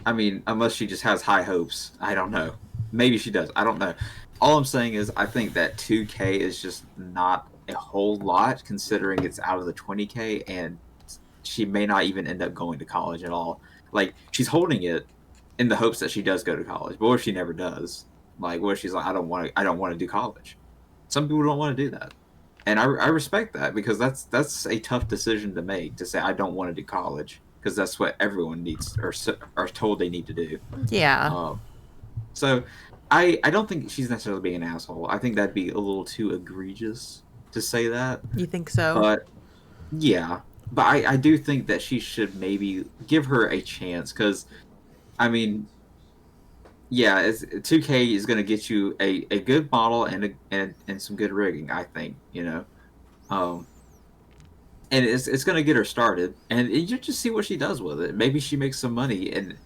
I mean, unless she just has high hopes, I don't know. Maybe she does. I don't know. All I'm saying is I think that 2K is just not a whole lot considering it's out of the 20K, and she may not even end up going to college at all. Like, she's holding it in the hopes that she does go to college. But what if she never does? Like, what if she's like, I don't want to do college. Some people don't want to do that. And I respect that, because that's a tough decision to make, to say I don't want to do college, because that's what everyone needs, or are told they need to do. Yeah. So I don't think she's necessarily being an asshole. I think that'd be a little too egregious to say that. You think so? But yeah, but I do think that she should maybe give her a chance, because I mean, yeah, 2K is going to get you a good model and some good rigging, I think, um, and it's going to get her started, and you just see what she does with it. Maybe she makes some money, and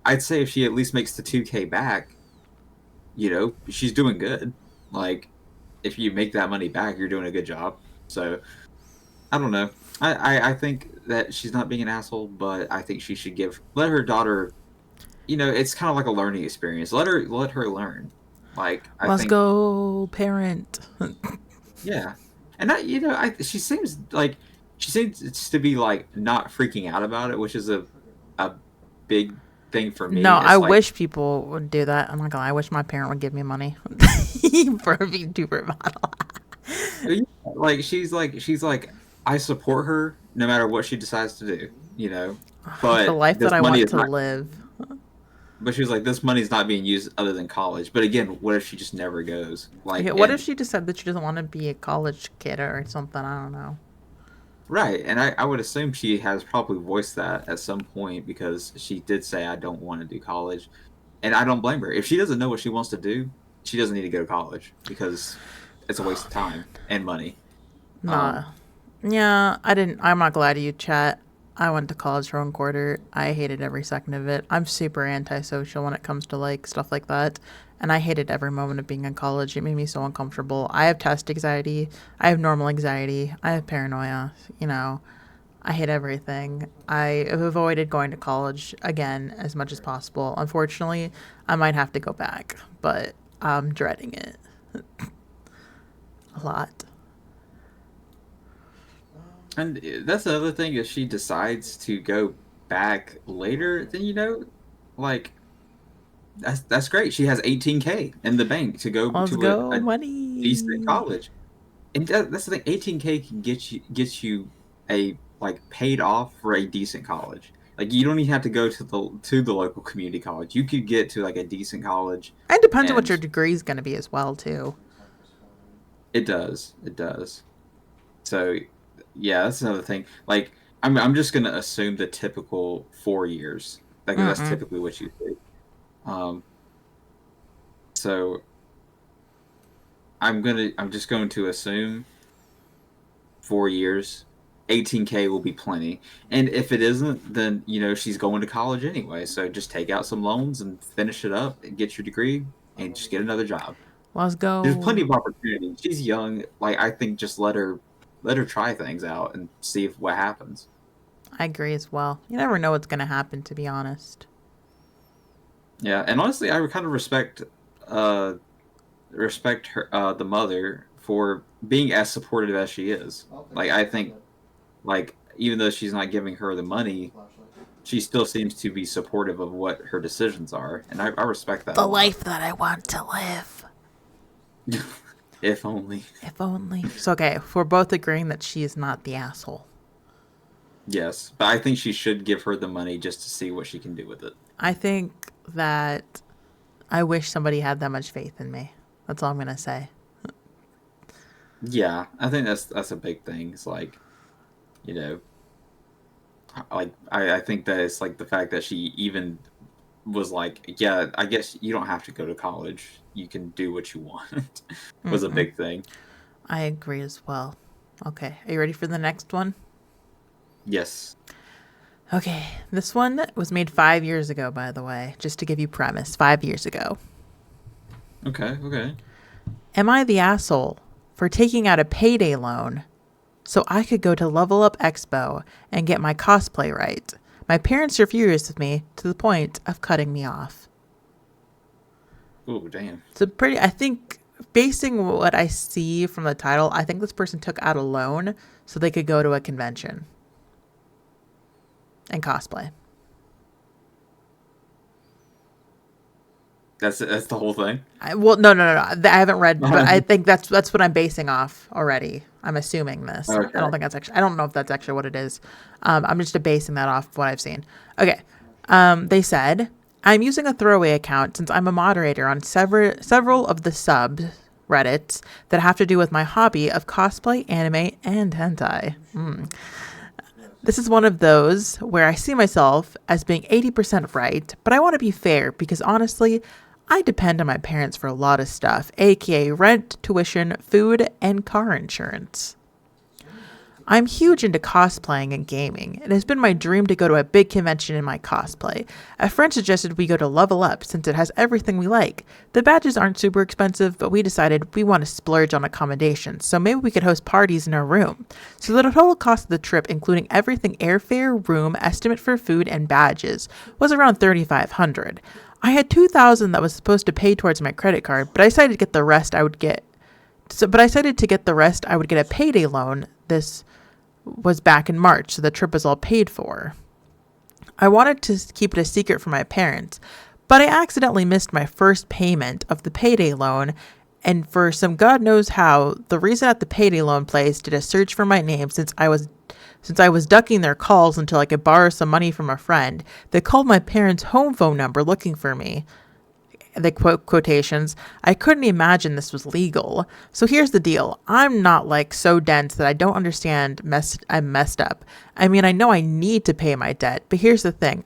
I'd say if she at least makes the 2K back, she's doing good. Like, if you make that money back, you're doing a good job. So I don't know. I think that she's not being an asshole, but I think she should let her daughter. It's kind of like a learning experience. Let her learn. Like, I Let's think, go, parent. yeah, and she seems to be like not freaking out about it, which is a big thing for No, me. I It's like, wish people would do that. I'm not gonna lie. I wish my parent would give me money for a VTuber model. like she's like, I support her no matter what she decides to do. The But life this that I money want is to not. live. But she was like, this money's not being used other than college. But again, what if she just never goes? Okay, Like, what if and she just said that she doesn't want to be a college kid or something? I don't know. right, and I would assume she has probably voiced that at some point, because she did say, I don't want to do college, and I don't blame her. If she doesn't know what she wants to do, she doesn't need to go to college, because it's a waste of time and money. Nah. Yeah, I didn't. I'm not glad you, chat. I went to college for 1 quarter. I hated every second of it. I'm super antisocial when it comes to like stuff like that. And I hated every moment of being in college. It made me so uncomfortable. I have test anxiety. I have normal anxiety. I have paranoia. I hate everything. I have avoided going to college again as much as possible. Unfortunately, I might have to go back, but I'm dreading it a lot. And that's the other thing, if she decides to go back later, then like, that's great. She has 18K in the bank to go Let's to go, a decent money. college. And that's the thing. 18K can get you a, like, paid off for a decent college. Like, you don't even have to go to the local community college. You could get to like a decent college, It depends on what and your degree is going to be as well, too. it does. It does. So yeah, that's another thing. Like, I'm just gonna assume the typical 4 years. Like, that's Mm-mm. typically what you do. Um, so I'm just going to assume 4 years. 18K will be plenty. And if it isn't, then she's going to college anyway. So just take out some loans and finish it up and get your degree and just get another job. Let's There's plenty go. of opportunity. She's young. Like, I think just let her try things out and see what happens. I agree as well. You never know what's going to happen, to be honest. Yeah, and honestly, I would kind of uh respect her, the mother, for being as supportive as she is. Like, I think, like, even though she's not giving her the money, she still seems to be supportive of what her decisions are, and I respect that a The lot. life that I want to live. If only. If only. So, okay, if we're both agreeing that she is not the asshole. Yes, but I think she should give her the money just to see what she can do with it. I think that I wish somebody had that much faith in me. That's all I'm going to say. Yeah, I think that's a big thing. It's like, you know, like, I think that it's like the fact that she even was like, yeah, I guess you don't have to go to college. You can do what you want, was a Mm-mm. big thing. I agree as well. Okay, are you ready for the next one? Yes. Okay, this one was made 5 years ago, by the way, just to give you premise. 5 years ago. Okay, okay. Am I the asshole for taking out a payday loan so I could go to Level Up Expo and get my cosplay right? My parents are furious with me to the point of cutting me off. Oh, damn. So I think basing what I see from the title, I think this person took out a loan so they could go to a convention and cosplay. That's the whole thing. Well, no. I haven't read, but I think that's what I'm basing off already. I'm assuming this. I don't Okay. think that's actually. I don't know if that's actually what it is. I'm just basing that off what I've seen. Okay. They said I'm using a throwaway account since I'm a moderator on several of the sub Reddits that have to do with my hobby of cosplay, anime, and hentai. This is one of those where I see myself as being 80% right, but I want to be fair because honestly, I depend on my parents for a lot of stuff, aka rent, tuition, food, and car insurance. I'm huge into cosplaying and gaming. It has been my dream to go to a big convention in my cosplay. A friend suggested we go to Level Up since it has everything we like. The badges aren't super expensive, but we decided we want to splurge on accommodations, so maybe we could host parties in our room. So the total cost of the trip, including everything airfare, room, estimate for food, and badges, was around $3,500. I had $2,000 that was supposed to pay towards my credit card, but I decided to get the rest I would get. But I decided to get the rest I would get a payday loan. This was back in March, so the trip was all paid for. I wanted to keep it a secret from my parents, but I accidentally missed my first payment of the payday loan, and for some God knows how, the reason at the payday loan place did a search for my name since I was ducking their calls until I could borrow some money from a friend. They called my parents' home phone number looking for me. The quotations, I couldn't imagine this was legal. So here's the deal. I'm not like so dense that I don't understand I'm messed up. I mean, I know I need to pay my debt, but here's the thing.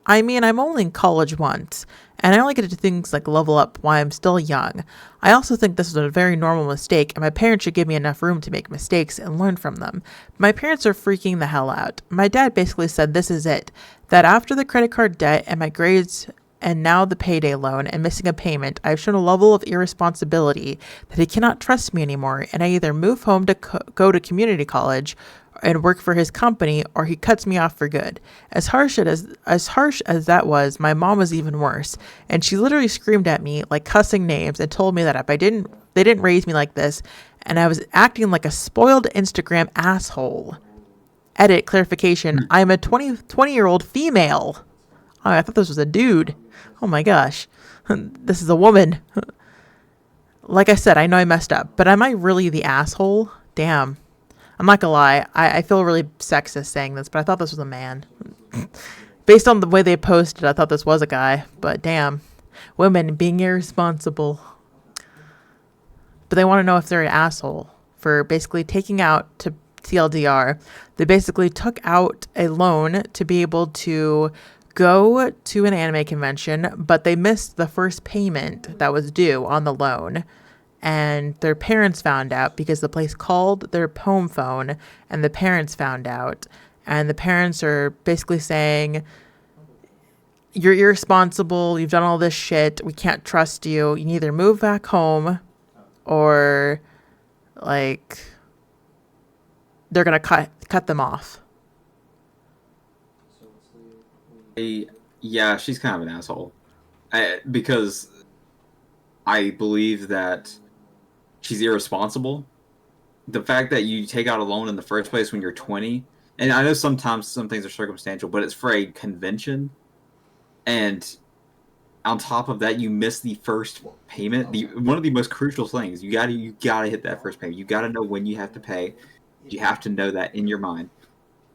I mean, I'm only in college once, and I only get to do things like level up while I'm still young. I also think this is a very normal mistake, and my parents should give me enough room to make mistakes and learn from them. My parents are freaking the hell out. My dad basically said this is it, that after the credit card debt and my grades and now the payday loan and missing a payment, I've shown a level of irresponsibility that he cannot trust me anymore, and I either move home to go to community college and work for his company, or he cuts me off for good. As harsh as that was, my mom was even worse, and she literally screamed at me like cussing names and told me that if they didn't raise me like this, and I was acting like a spoiled Instagram asshole. Edit clarification: I'm a 20-year-old female. Oh, I thought this was a dude. Oh my gosh. This is a woman. Like I said, I know I messed up, but am I really the asshole? Damn. I'm not gonna lie. I feel really sexist saying this, but I thought this was a man. Based on the way they posted, I thought this was a guy, but damn. Women being irresponsible. But they want to know if they're an asshole for basically taking out to TLDR. They basically took out a loan to be able to go to an anime convention, but they missed the first payment that was due on the loan. And their parents found out because the place called their home phone, and the parents found out. And the parents are basically saying, you're irresponsible. You've done all this shit. We can't trust you. You can either move back home or like they're going to cut them off. Yeah, she's kind of an asshole. Because I believe that she's irresponsible. The fact that you take out a loan in the first place when you're 20, and I know sometimes some things are circumstantial, but it's for a convention, and on top of that, you miss the first payment. One of the most crucial things, you gotta hit that first payment. You gotta know when you have to pay. You have to know that in your mind.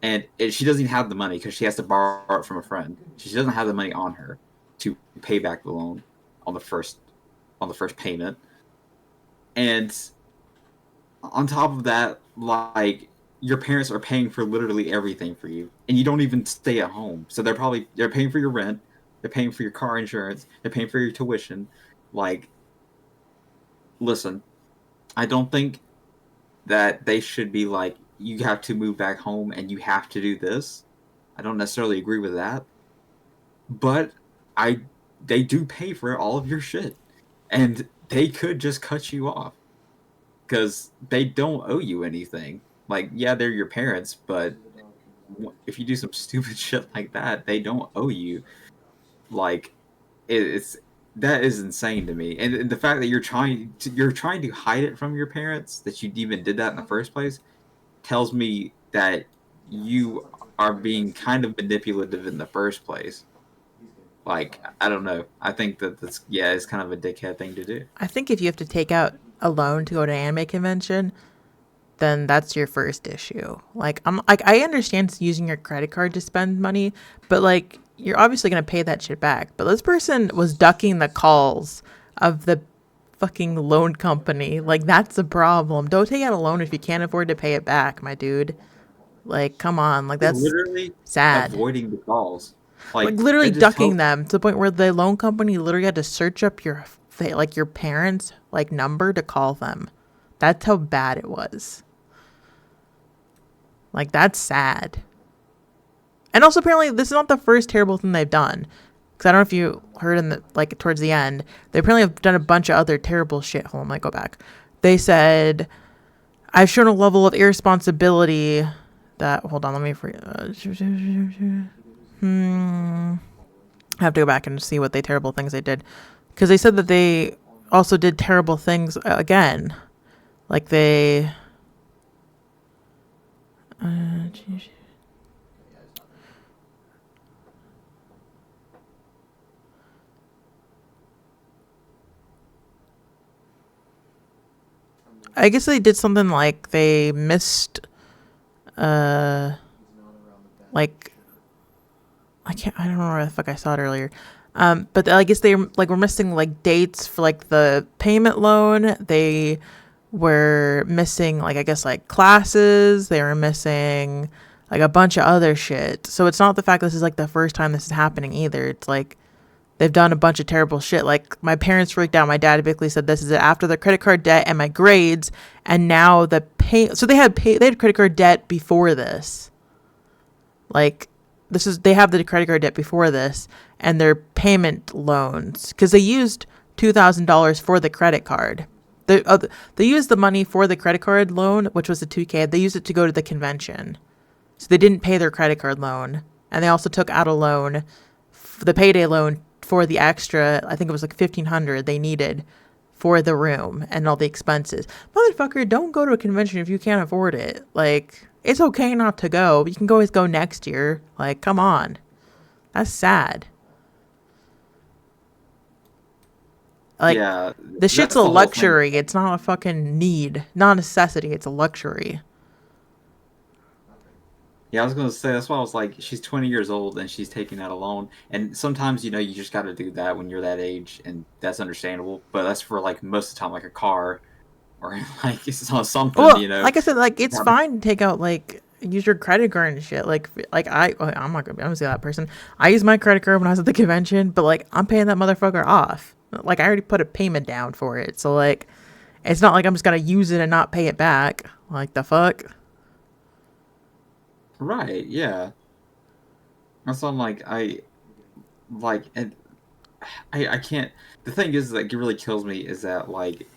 And she doesn't even have the money because she has to borrow it from a friend. She doesn't have the money on her to pay back the loan on the first payment. And on top of that, like, your parents are paying for literally everything for you, and you don't even stay at home. So they're paying for your rent, they're paying for your car insurance, they're paying for your tuition. Like, listen, I don't think that they should be like, you have to move back home and you have to do this. I don't necessarily agree with that, but I they do pay for all of your shit, and they could just cut you off because they don't owe you anything. Like, yeah, they're your parents, but if you do some stupid shit like that, they don't owe you. Like, it's that is insane to me. And the fact that you're trying to hide it from your parents, that you even did that in the first place, tells me that you are being kind of manipulative in the first place. Like, I don't know. I think that it's kind of a dickhead thing to do. I think if you have to take out a loan to go to an anime convention, then that's your first issue. Like, I understand using your credit card to spend money, but like you're obviously gonna pay that shit back. But this person was ducking the calls of the fucking loan company. Like, that's the problem. Don't take out a loan if you can't afford to pay it back, my dude. Like, come on. Like, that's Literally sad. avoiding the calls. Like, Like, literally it just ducking helps. them to the point where the loan company literally had to search up like your parents' like number to call them. That's how bad it was. Like, that's sad. And also, apparently, this is not the first terrible thing they've done. Because I don't know if you heard in the like towards the end, they apparently have done a bunch of other terrible shit. Hold on, I might go back. They said, "I've shown a level of irresponsibility that." Hold on, let me. I have to go back and see what they terrible things they did, because they said that they also did terrible things again, like they. Uh, I guess they did something like they missed, uh, like I don't know where the fuck I saw it earlier. But I guess they like were missing like dates for like the payment loan. They were missing like I guess like classes. They were missing like a bunch of other shit. So it's not the fact this is like the first time this is happening either. It's like they've done a bunch of terrible shit. Like my parents freaked out. My dad basically said this is it after the credit card debt and my grades, and now the pay. So they had credit card debt before this. Like this is they have the credit card debt before this and their payment loans because they used $2,000 for the credit card. They used the money for the credit card loan, which was the 2K. They used it to go to the convention, so they didn't pay their credit card loan, and they also took out a loan, the payday loan for the extra. I think it was like 1,500 they needed for the room and all the expenses. Motherfucker, don't go to a convention if you can't afford it. Like, it's okay not to go. You can always go next year. Like, come on. That's sad. Like, Yeah, the shit's that's a the whole thing. luxury. It's not a fucking need. Not a necessity. It's a luxury. Yeah, I was gonna say that's why I was like, she's 20 years old and she's taking that alone. And sometimes, you just got to do that when you're that age, and that's understandable. But that's for like most of the time, like a car or like it's on something, Well, like I said, like, it's fine to take out, like, use your credit card and shit. Like I'm not gonna be honest with that person. I used my credit card when I was at the convention, but like, I'm paying that motherfucker off. Like, I already put a payment down for it. So, like, it's not like I'm just gonna use it and not pay it back. Like, the fuck? Right, yeah. That's why I'm like, and I can't. The thing is, like, it really kills me is that like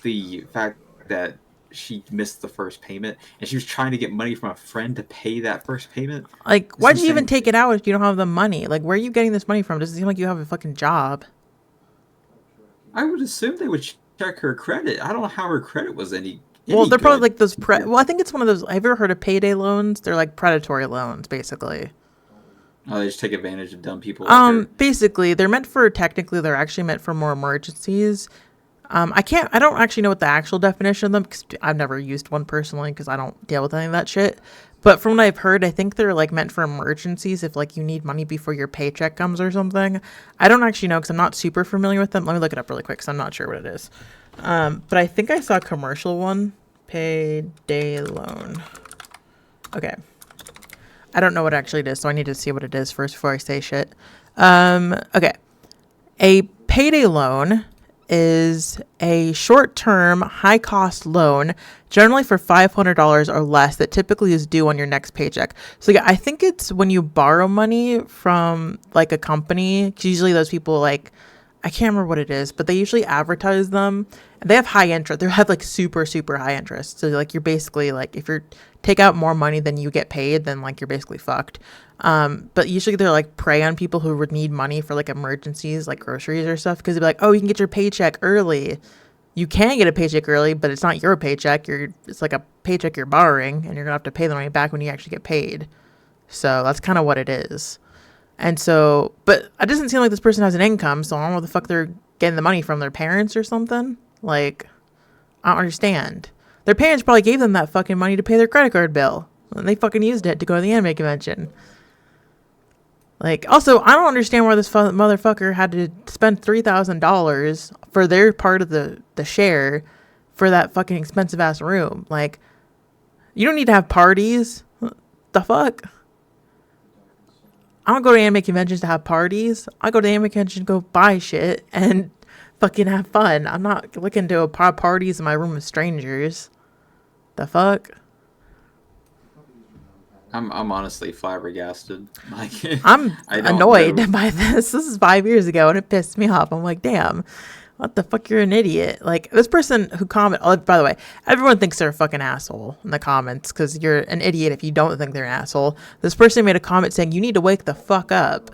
the fact that she missed the first payment and she was trying to get money from a friend to pay that first payment. Like, It's why'd you even insane. take it out if you don't have the money? Like, where are you getting this money from? Doesn't seem like you have a fucking job. I would assume they would check her credit. I don't know how her credit was Well, any they're probably good. like those well, I think it's one of those. Have you ever heard of payday loans? They're like predatory loans, basically. Oh, they just take advantage of dumb people like her. Basically, they're meant for technically they're actually meant for more emergencies. I don't actually know what the actual definition of them because I've never used one personally because I don't deal with any of that shit. But from what I've heard, I think they're like meant for emergencies if like you need money before your paycheck comes or something. I don't actually know because I'm not super familiar with them. Let me look it up really quick because I'm not sure what it is. But I think I saw a commercial one. Payday loan. Okay. I don't know what actually it is, so I need to see what it is first before I say shit. Okay. A payday loan is a short-term, high-cost loan, generally for $500 or less, that typically is due on your next paycheck. So yeah, I think it's when you borrow money from like a company. 'Cause usually those people like I can't remember what it is, but they usually advertise them. And they have high interest. They have like super, super high interest. So like you're basically like if you take out more money than you get paid, then like you're basically fucked. But usually they're like prey on people who would need money for like emergencies, like groceries or stuff, because they'd be like, oh, you can get your paycheck early. You can get a paycheck early, but it's not your paycheck. It's like a paycheck you're borrowing, and you're gonna have to pay the money back when you actually get paid. So that's kind of what it is. And so, but it doesn't seem like this person has an income, so I don't know where the fuck they're getting the money from, their parents or something. Like, I don't understand. Their parents probably gave them that fucking money to pay their credit card bill, and they fucking used it to go to the anime convention. Like, also, I don't understand why this motherfucker had to spend $3,000 for their part of the share for that fucking expensive ass room. Like, you don't need to have parties. What the fuck? I don't go to anime conventions to have parties. I go to anime conventions to go buy shit and fucking have fun. I'm not looking to parties in my room with strangers. The fuck? I'm honestly flabbergasted. Like, I'm I don't annoyed know. by this. This is 5 years ago and it pissed me off. I'm like, damn, what the fuck? You're an idiot. Like, this person who comment. Oh, by the way, everyone thinks they're a fucking asshole in the comments because you're an idiot if you don't think they're an asshole. This person made a comment saying, you need to wake the fuck up.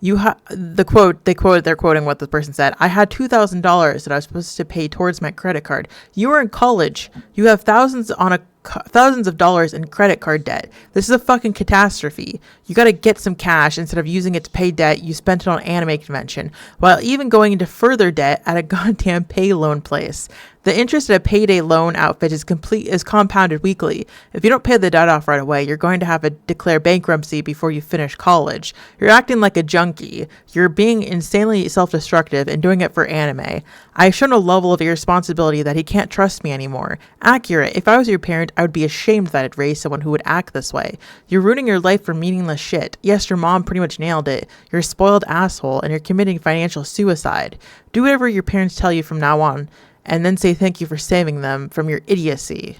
They're quoting what the person said. I had $2,000 that I was supposed to pay towards my credit card. You were in college. You have thousands of dollars in credit card debt. This is a fucking catastrophe. You got to get some cash instead of using it to pay debt you spent it on anime convention, while even going into further debt at a goddamn pay loan place. The interest at a payday loan outfit is compounded weekly. If you don't pay the debt off right away, you're going to have to declare bankruptcy before you finish college. You're acting like a junkie. You're being insanely self-destructive and doing it for anime. I've shown a level of irresponsibility that he can't trust me anymore. Accurate. If I was your parent, I would be ashamed that I'd raised someone who would act this way. You're ruining your life for meaningless shit. Yes, your mom pretty much nailed it. You're a spoiled asshole and you're committing financial suicide. Do whatever your parents tell you from now on, and then say thank you for saving them from your idiocy.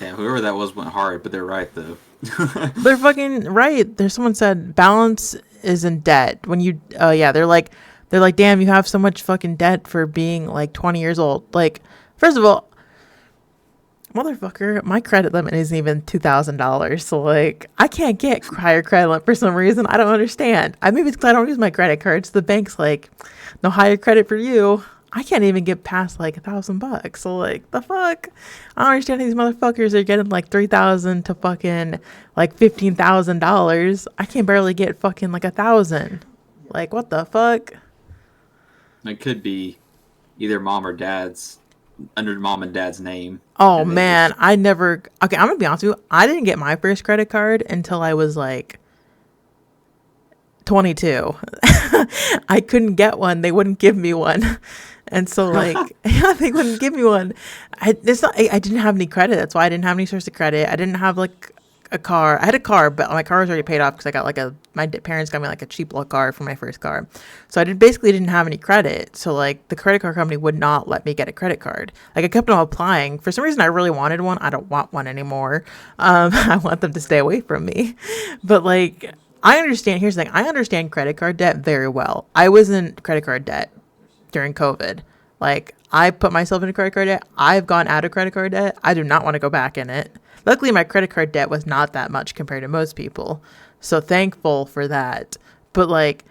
Yeah, whoever that was went hard, but they're right though. They're fucking right. There's someone said balance is in debt. When you, oh yeah, they're like, damn, you have so much fucking debt for being like 20 years old. Like, first of all, motherfucker, my credit limit isn't even $2,000. So like, I can't get higher credit limit for some reason. I don't understand. Maybe it's because I don't use my credit cards. The bank's like, no higher credit for you. I can't even get past like $1,000. So like, the fuck? I don't understand these motherfuckers are getting like $3,000 to fucking like $15,000. I can barely get fucking like 1,000. Like, what the fuck? It could be either mom or dad's under mom and dad's name. Oh man, I never. Okay, I'm gonna be honest with you. I didn't get my first credit card until I was like 22. I couldn't get one. They wouldn't give me one. And so like, yeah, they wouldn't give me one. I didn't have any credit. That's why I didn't have any source of credit. I didn't have like a car. I had a car, but my car was already paid off because I got like my parents got me like a cheap little car for my first car. So I basically didn't have any credit. So like the credit card company would not let me get a credit card. Like I kept on applying. For some reason I really wanted one. I don't want one anymore. I want them to stay away from me. But like, I understand. Here's the thing. I understand credit card debt very well. I was in credit card debt during COVID. Like, I put myself into credit card debt. I've gone out of credit card debt. I do not want to go back in it. Luckily, my credit card debt was not that much compared to most people. So thankful for that. But like,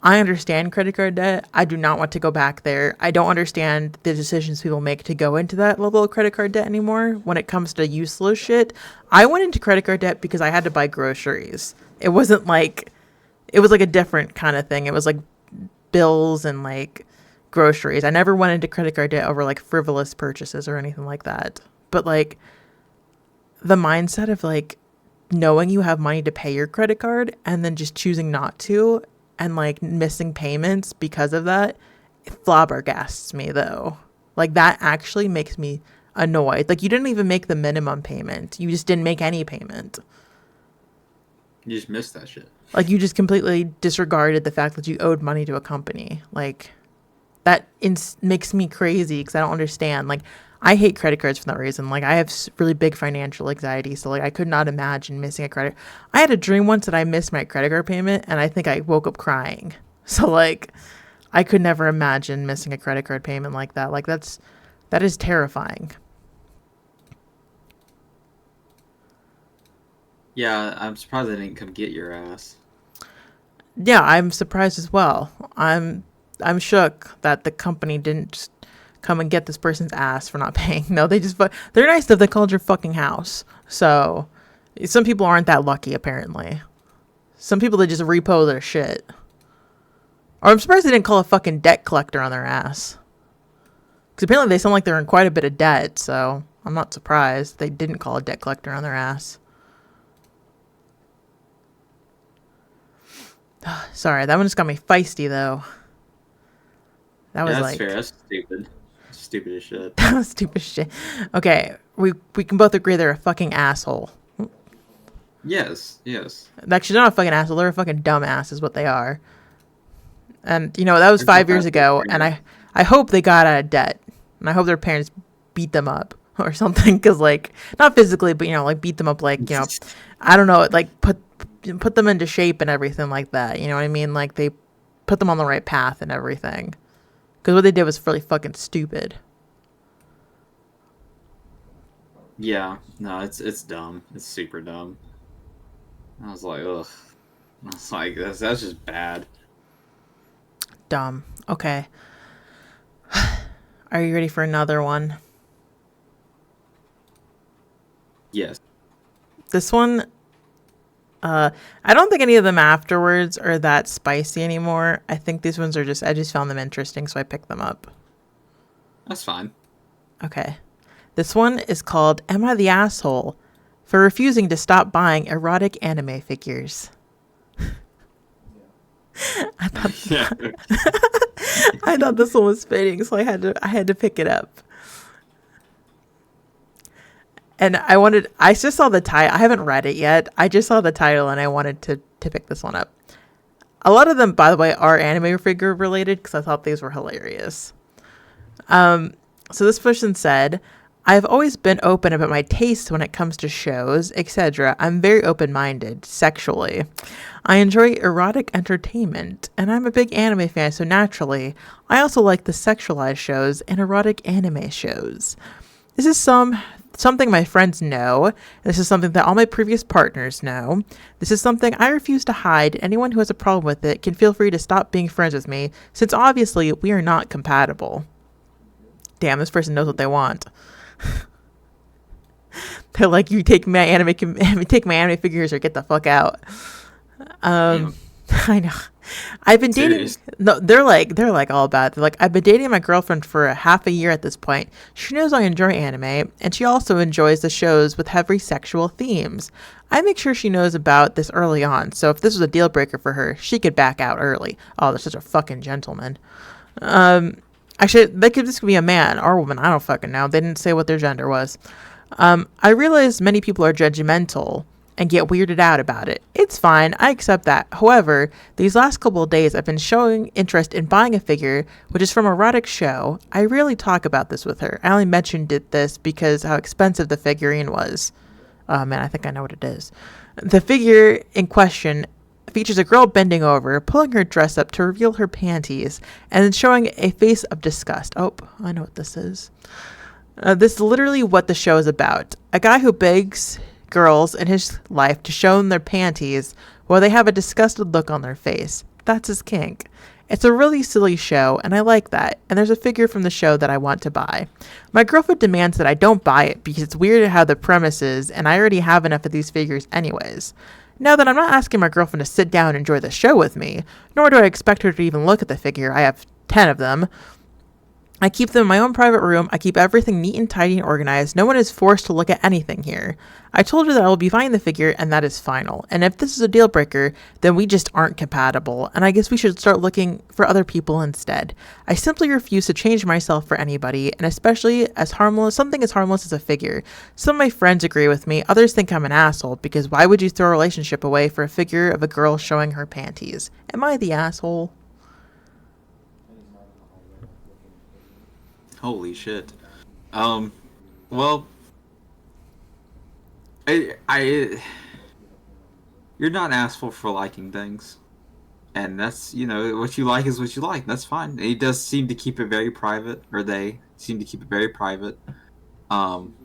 I understand credit card debt. I do not want to go back there. I don't understand the decisions people make to go into that level of credit card debt anymore when it comes to useless shit. I went into credit card debt because I had to buy groceries. It was like a different kind of thing. It was like bills and like groceries. I never went into credit card debt over like frivolous purchases or anything like that. But like the mindset of like knowing you have money to pay your credit card and then just choosing not to and like missing payments because of that, it flabbergasts me though. Like that actually makes me annoyed. Like you didn't even make the minimum payment. You just didn't make any payment. You just missed that shit. Like you just completely disregarded the fact that you owed money to a company. Like that makes me crazy because I don't understand. Like I hate credit cards for that reason. Like, I have really big financial anxiety, so like I could not imagine missing a credit. I had a dream once that I missed my credit card payment, and I think I woke up crying. So like, I could never imagine missing a credit card payment like that. Like that is terrifying. Yeah, I'm surprised they didn't come get your ass. Yeah, I'm surprised as well. I'm shook that the company didn't just come and get this person's ass for not paying. No, they're nice if they called your fucking house. So some people aren't that lucky apparently. Some people they just repo their shit. Or I'm surprised they didn't call a fucking debt collector on their ass. Because apparently they sound like they're in quite a bit of debt, so I'm not surprised they didn't call a debt collector on their ass. Sorry, that one just got me feisty though. That was Yeah, that's like fair. That's stupid. Stupid as shit. that was stupid shit. Okay, we can both agree they're a fucking asshole. Yes, yes. Actually, they're not a fucking asshole. They're a fucking dumbass, is what they are. And you know that was 5 years ago, and I hope they got out of debt, and I hope their parents beat them up or something, because like not physically, but you know like beat them up like you know I don't know like put them into shape and everything like that. You know what I mean? Like they put them on the right path and everything. Because what they did was really fucking stupid. Yeah, no, it's dumb. It's super dumb. I was like, ugh. I was like, that's just bad. Dumb. Okay. Are you ready for another one? Yes. This one, I don't think any of them afterwards are that spicy anymore. I think these ones are I just found them interesting, so I picked them up. That's fine. Okay. This one is called Am I the Asshole for Refusing to Stop Buying Erotic Anime Figures? I thought Yeah. I thought this one was fitting, so I had to pick it up. And I just saw the title. I haven't read it yet. I just saw the title and I wanted to pick this one up. A lot of them, by the way, are anime figure related because I thought these were hilarious. So this person said, I've always been open about my tastes when it comes to shows, etc. I'm very open-minded, sexually. I enjoy erotic entertainment, and I'm a big anime fan, so naturally, I also like the sexualized shows and erotic anime shows. This is something my friends know. This is something that all my previous partners know. This is something I refuse to hide. Anyone who has a problem with it can feel free to stop being friends with me, since obviously we are not compatible. Damn, this person knows what they want. They're like, you take my anime figures or get the fuck out. I know. I've been dating. No, they're like all about it. They're like, I've been dating my girlfriend for a half a year at this point. She knows I enjoy anime, and she also enjoys the shows with heavy sexual themes. I make sure she knows about this early on, so if this was a deal breaker for her, she could back out early. Oh, they're such a fucking gentleman. Actually, this could be a man or a woman. I don't fucking know. They didn't say what their gender was. I realize many people are judgmental and get weirded out about it. It's fine. I accept that. However, these last couple of days I've been showing interest in buying a figure, which is from an erotic show. I rarely talk about this with her. I only mentioned this because how expensive the figurine was. Oh man, I think I know what it is. The figure in question features a girl bending over, pulling her dress up to reveal her panties, and then showing a face of disgust. Oh, I know what this is. This is literally what the show is about. A guy who begs girls in his life to show them their panties while they have a disgusted look on their face. That's his kink. It's a really silly show, and I like that, and there's a figure from the show that I want to buy. My girlfriend demands that I don't buy it because it's weird how the premise is, and I already have enough of these figures anyways. Now that I'm not asking my girlfriend to sit down and enjoy the show with me, nor do I expect her to even look at the figure, I have 10 of them. I keep them in my own private room. I keep everything neat and tidy and organized. No one is forced to look at anything here. I told her that I will be buying the figure, and that is final. And if this is a deal breaker, then we just aren't compatible, and I guess we should start looking for other people instead. I simply refuse to change myself for anybody, and especially something as harmless as a figure. Some of my friends agree with me. Others think I'm an asshole, because why would you throw a relationship away for a figure of a girl showing her panties? Am I the asshole? Holy shit. Um, well, I you're not asked for liking things, and that's what you like is what you like. That's fine. He does seem to keep it very private, or they seem to keep it very private. Um,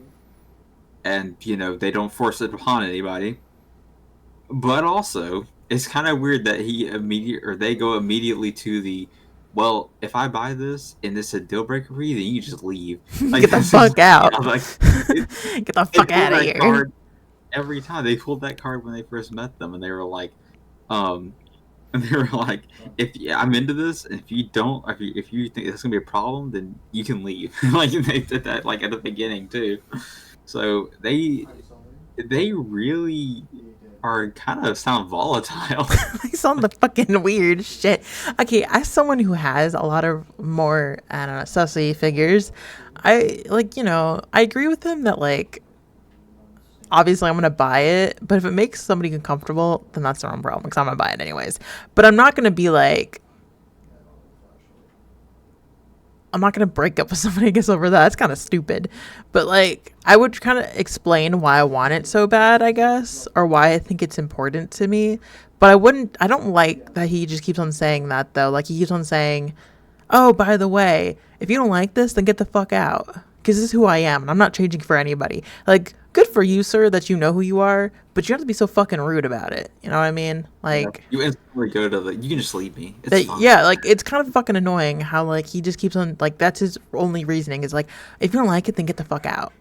and they don't force it upon anybody. But also, it's kind of weird that they go immediately to the, well, if I buy this and this is a deal breaker for you, then you just leave. Like Get the that's fuck exactly, out. like it, Get the they fuck pull out of that here. card every time. They pulled that card when they first met them, and they were like, um, and they were like, if I'm into this, and if you think it's gonna be a problem, then you can leave. Like they did that like at the beginning too. So they really are kind of sound volatile. Like some of the fucking weird shit. Okay, as someone who has a lot of more, I don't know, sussy figures, I like, I agree with him that like obviously I'm gonna buy it, but if it makes somebody uncomfortable, then that's their own problem because I'm gonna buy it anyways. But I'm not gonna be like, I'm not gonna break up with somebody I guess over that. That's kind of stupid. But like, I would kind of explain why I want it so bad, I guess, or why I think it's important to me. But I wouldn't. I don't like that he just keeps on saying that though. Like he keeps on saying, "Oh, by the way, if you don't like this, then get the fuck out." Because this is who I am, and I'm not changing for anybody. Like, good for you, sir, that you know who you are, but you have to be so fucking rude about it. You know what I mean? Yeah. Like, You instantly go to the. You can just leave me. It's that, fine. yeah, like it's kind of fucking annoying how like he just keeps on like that's his only reasoning is like if you don't like it then get the fuck out.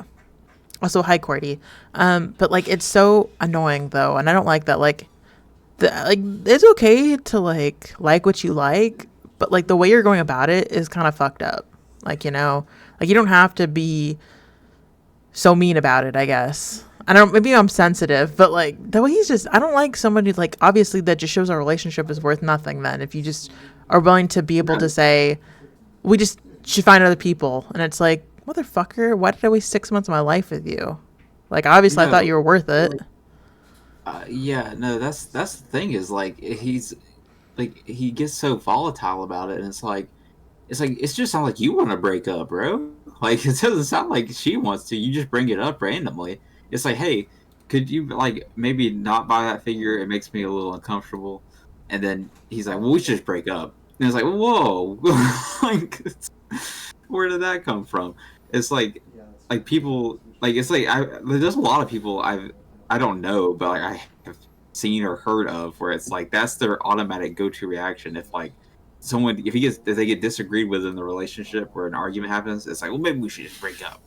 Also, hi Cordy. But like it's so annoying though, and I don't like that. Like it's okay to like what you like, but like the way you're going about it is kind of fucked up. Like like you don't have to be so mean about it, I guess. I don't, maybe I'm sensitive, but like the way he's just, I don't like somebody like, obviously that just shows our relationship is worth nothing then. If you just are willing to be able Yeah, to say, we just should find other people. And it's like, motherfucker, why did I waste 6 months of my life with you? Like, obviously I thought no, you were worth it. like, yeah, no. That's the thing is like he gets so volatile about it, and it's like it's just sound like you want to break up, bro. Like it doesn't sound like she wants to. You just bring it up randomly. It's like, hey, could you like maybe not buy that figure? It makes me a little uncomfortable. And then he's like, well, we should just break up. And it's like, whoa, like where did that come from? It's like people like it's like there's a lot of people I don't know, but like I have seen or heard of where it's like that's their automatic go-to reaction if like someone if they get disagreed with in the relationship where an argument happens, it's like, well, maybe we should just break up.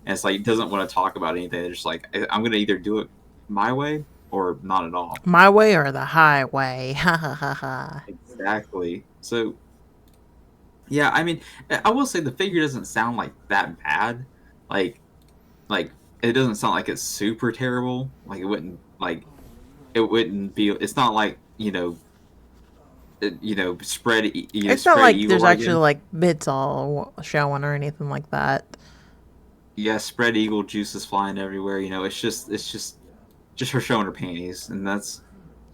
And it's like doesn't want to talk about anything. They're just like, I'm gonna either do it my way or not at all. My way or the highway. Ha ha ha ha. Exactly. So yeah, I mean, I will say the figure doesn't sound like that bad. Like like it doesn't sound like it's super terrible. Like it wouldn't be. It's not like It's not spread like there's eagle. I actually guess. like bits all showing or anything like that. Yeah, spread eagle juices flying everywhere. It's just her showing her panties, and that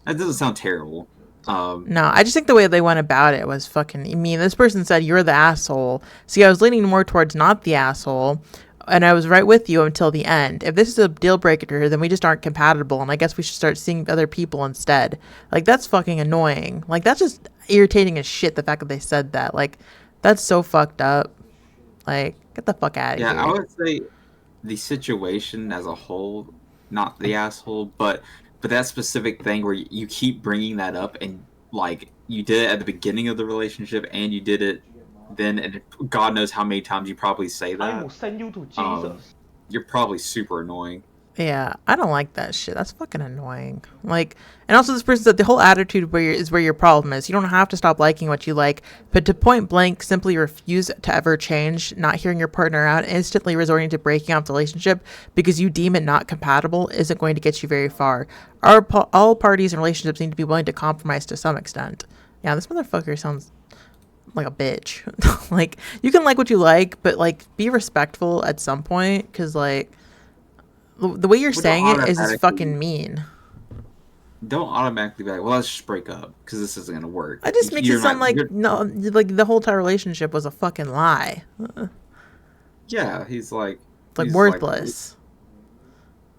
doesn't sound terrible. Um, No, I just think the way they went about it was fucking. I mean, this person said you're the asshole. See, I was leaning more towards not the asshole, and I was right with you until the end. If this is a deal breaker, then we just aren't compatible, and I guess we should start seeing other people instead. Like that's fucking annoying. Like that's just irritating as shit. The fact that they said that, like, that's so fucked up. Like, get the fuck out of yeah, I here. would say the situation as a whole, not the asshole, but that specific thing where you keep bringing that up, and like you did it at the beginning of the relationship, and you did it then, and God knows how many times you probably say I will that. send you to Um, Jesus. you're probably super annoying. Yeah, I don't like that shit. That's fucking annoying. Like, and also this person said the whole attitude is where your problem is. You don't have to stop liking what you like, but to point blank simply refuse to ever change, not hearing your partner out, instantly resorting to breaking off the relationship because you deem it not compatible isn't going to get you very far. All parties in relationships need to be willing to compromise to some extent. Yeah, this motherfucker sounds like a bitch. Like, you can like what you like, but like be respectful at some point, because like the way you're But don't saying it is just automatically fucking mean. don't automatically be like, well, let's just break up because this isn't gonna work. It just makes it You're not. sound like no, like the whole entire relationship was a fucking lie. Yeah, Like he's like worthless.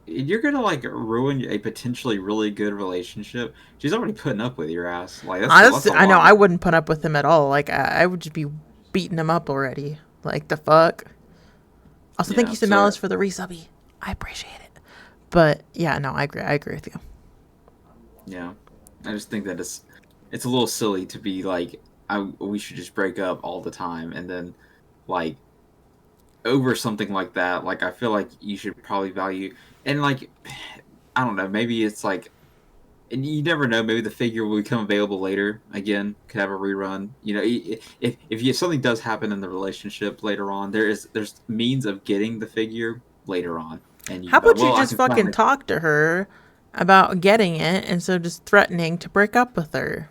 you're gonna like ruin a potentially really good relationship. She's already putting up with your ass. Like that's Honestly, a I know lot. I wouldn't put up with him at all. Like I would just be beating him up already. Like the fuck. Also, thank Yeah. you to So Malice for the resubby. I appreciate it. But yeah, no, I agree. I agree with you. yeah, I just think that it's a little silly to be like we should just break up all the time and then like over something like that. Like I feel like you should probably value and like I don't know. Maybe it's like and you never know. Maybe the figure will become available later again. Could have a rerun. You know, if something does happen in the relationship later on, there's means of getting the figure later on, and you How can be like, about you well, I just can fucking finally. talk to her about getting it instead of just threatening to break up with her?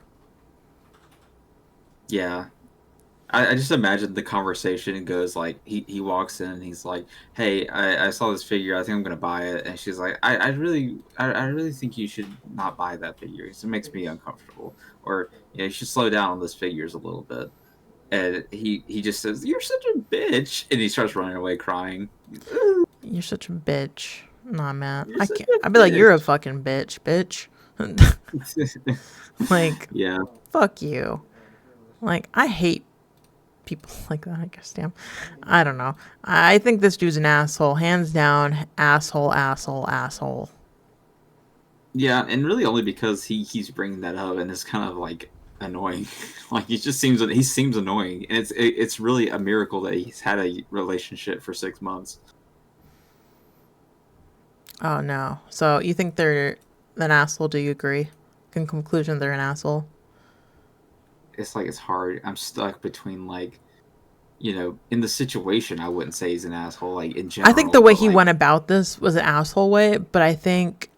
Yeah, I just imagine the conversation goes like he walks in and he's like, hey, I saw this figure. I think I'm gonna buy it, and she's like, I really think you should not buy that figure. 'Cause it makes me uncomfortable, or you should slow down on those figures a little bit. And he just says, "You're such a bitch," and he starts running away crying. You're such a bitch. Nah, man. You're I such can't. a I'd be like, you're a bitch. fucking bitch, bitch. Like, Yeah, fuck you. Like, I hate people like that, I guess. Damn. I don't know. I think this dude's an asshole. Hands down, asshole, asshole, asshole. yeah, and really only because he keeps bringing that up, and it's kind of like annoying. Like he seems annoying, and it's really a miracle that he's had a relationship for 6 months. Oh, no. So, you think they're an asshole? Do you agree? In conclusion, they're an asshole? It's like it's hard. I'm stuck between like in the situation, I wouldn't say he's an asshole like in I think the general, way but he like went about this was an asshole way, but I think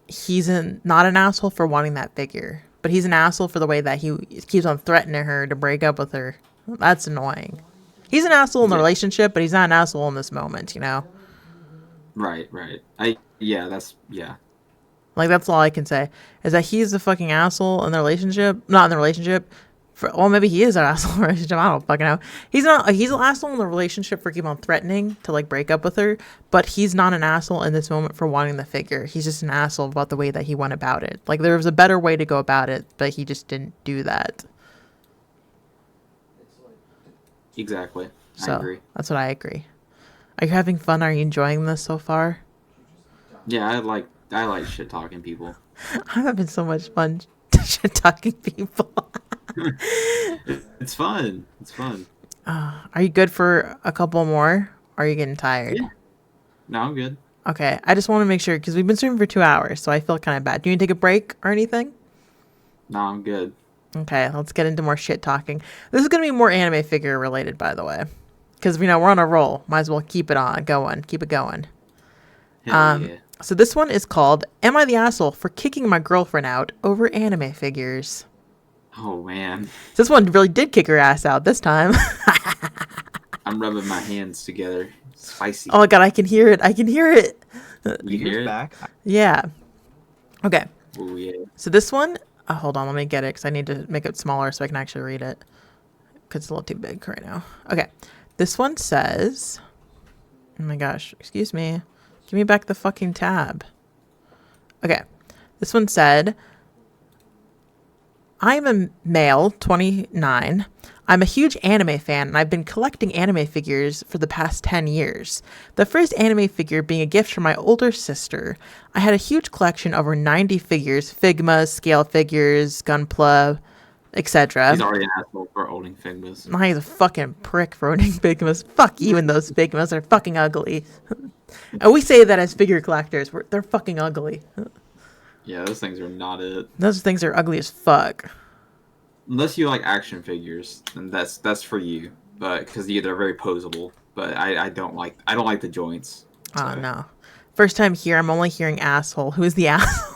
not an asshole for wanting that figure. But he's an asshole for the way that he keeps on threatening her to break up with her. That's annoying. He's an asshole in the yeah, relationship, but he's not an asshole in this moment, you know? right. I yeah, that's yeah. Like, that's all I can say. Is that he's the fucking asshole in the relationship. Not in the relationship. Well, maybe he is an asshole in the relationship. I don't fucking know. He's not. He's an asshole in the relationship for keep on threatening to, like, break up with her. But he's not an asshole in this moment for wanting the figure. He's just an asshole about the way that he went about it. Like, there was a better way to go about it, but he just didn't do that. Exactly. I So, agree. that's what I agree. Are you having fun? Are you enjoying this so far? Yeah, I like shit talking people. I'm having so much fun shit talking people. It's fun. It's fun. Are you good for a couple more? Or are you getting tired? Yeah. No, I'm good. Okay, I just want to make sure because we've been streaming for 2 hours, so I feel kind of bad. Do you need to take a break or anything? No, I'm good. Okay, let's get into more shit talking. This is gonna be more anime figure related, by the way, because we're on a roll. Might as well keep it on going, keep it going. Hell yeah. So this one is called "Am I the Asshole for Kicking My Girlfriend Out Over Anime Figures?" Oh man. So this one really did kick her ass out this time. I'm rubbing my hands together. Spicy. Oh my god, I can hear it. I can hear it. You hear it? back. Yeah. Okay. Oh yeah. So this one, hold on, let me get it because I need to make it smaller so I can actually read it because it's a little too big right now. Okay. This one says, oh my gosh, excuse me. Give me back the fucking tab. Okay. This one said, I'm a male, 29. I'm a huge anime fan, and I've been collecting anime figures for the past 10 years. The first anime figure being a gift from my older sister. I had a huge collection of over 90 figures, Figmas, scale figures, Gunpla, etc. He's already an asshole for owning Figmas. He's a fucking prick for owning Figmas. Fuck you and those Figmas. They're fucking ugly. And we say that as figure collectors. They're fucking ugly. Yeah, those things are not it. Those things are ugly as fuck. Unless you like action figures, then that's for you. But because they're very posable. But I don't like the joints. Oh, So. no. First time here, I'm only hearing asshole. Who is the asshole?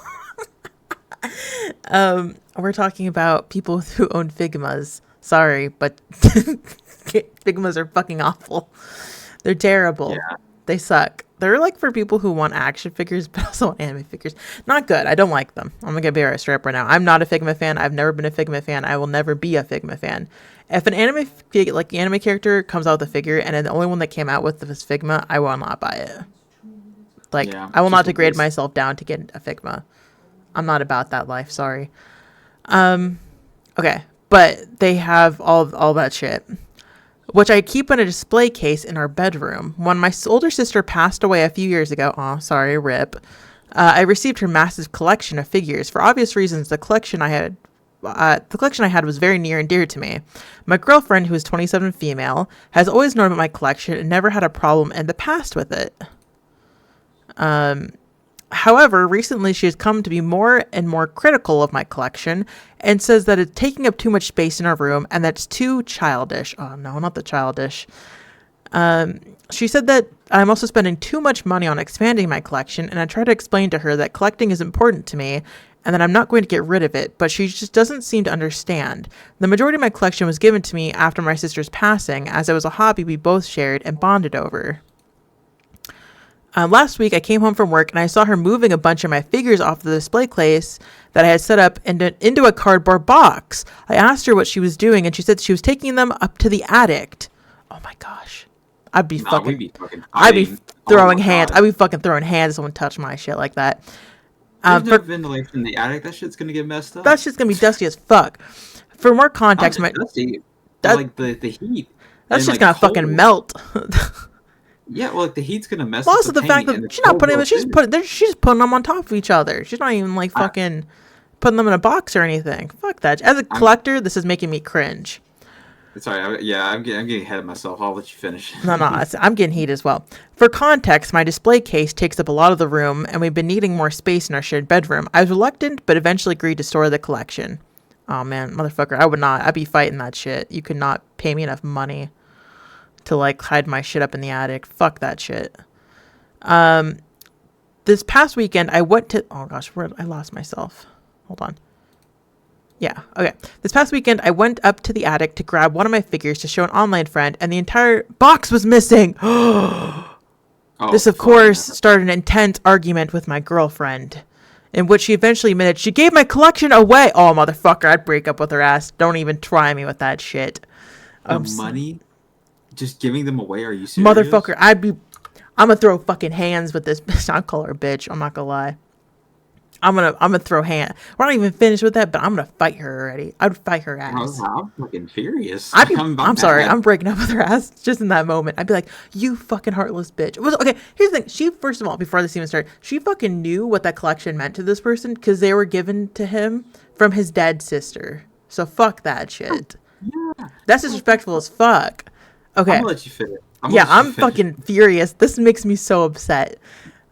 We're talking about people who own Figmas. Sorry, but Figmas are fucking awful. They're terrible. Yeah. They suck. They're like for people who want action figures, but also want anime figures. Not good. I don't like them. I'm gonna be straight up right now. I'm not a Figma fan. I've never been a Figma fan. I will never be a Figma fan. If an anime character comes out with a figure and then the only one that came out with is Figma, I will not buy it. Like, Yeah, I will not just degrade because. myself down to get a Figma. I'm not about that life. Sorry. Okay, but they have all that shit, which I keep in a display case in our bedroom. When my older sister passed away a few years ago, oh, sorry, rip, I received her massive collection of figures. For obvious reasons, the collection I had was very near and dear to me. My girlfriend, who is 27 female, has always known about my collection and never had a problem in the past with it. However, recently she has come to be more and more critical of my collection and says that it's taking up too much space in our room and that's too childish. Oh no, not the childish. She said that I'm also spending too much money on expanding my collection, and I tried to explain to her that collecting is important to me and that I'm not going to get rid of it, but she just doesn't seem to understand. The majority of my collection was given to me after my sister's passing, as it was a hobby we both shared and bonded over. Last week, I came home from work and I saw her moving a bunch of my figures off the display case that I had set up into a cardboard box. I asked her what she was doing, and she said she was taking them up to the attic. Oh my gosh. I'd be fucking throwing hands. I'd be fucking throwing hands if someone touched my shit like that. There's no ventilation in the attic. That shit's gonna get messed up. That shit's gonna be dusty as fuck. For more context, dusty, like the heat. That's just gonna fucking melt. Yeah, well, like the heat's gonna mess. Also, the fact that she's not putting them, she's putting them on top of each other. She's not even like fucking putting them in a box or anything. Fuck that. As a collector, this is making me cringe. Sorry, I'm getting ahead of myself. I'll let you finish. No, I'm getting heat as well. For context, my display case takes up a lot of the room, and we've been needing more space in our shared bedroom. I was reluctant, but eventually agreed to store the collection. Oh man, motherfucker, I would not. I'd be fighting that shit. You could not pay me enough money to like hide my shit up in the attic. Fuck that shit. This past weekend I went to I lost myself. Hold on. Yeah, okay. This past weekend I went up to the attic to grab one of my figures to show an online friend, and the entire box was missing. This of course started an intense argument with my girlfriend, in which she eventually admitted she gave my collection away. Oh motherfucker, I'd break up with her ass. Don't even try me with that shit. Money? Just giving them away? Are you serious? Motherfucker, I'm gonna throw fucking hands with this bitch. I'll call her a bitch. I'm not gonna lie. I'm gonna throw hands. We're not even finished with that, but I'm gonna fight her already. I'd fight her ass. I'm fucking furious. I'm sorry. I'm breaking up with her ass just in that moment. I'd be like, you fucking heartless bitch. Okay, here's the thing. She, first of all, before this even started, she fucking knew what that collection meant to this person because they were given to him from his dead sister. So fuck that shit. Yeah. That's disrespectful as fuck. Okay. I'm gonna let you finish. I'm fucking furious. This makes me so upset.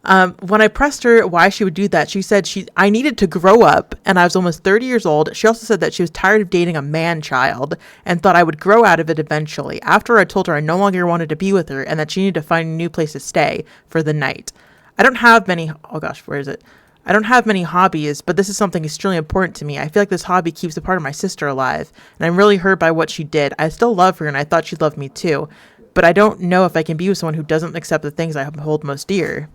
When I pressed her why she would do that, she said I needed to grow up, and I was almost 30 years old. She also said that she was tired of dating a man-child and thought I would grow out of it eventually. After I told her I no longer wanted to be with her and that she needed to find a new place to stay for the night. I don't have many... Oh gosh, where is it? I don't have many hobbies, but this is something extremely important to me. I feel like this hobby keeps a part of my sister alive, and I'm really hurt by what she did. I still love her, and I thought she loved me too, but I don't know if I can be with someone who doesn't accept the things I hold most dear.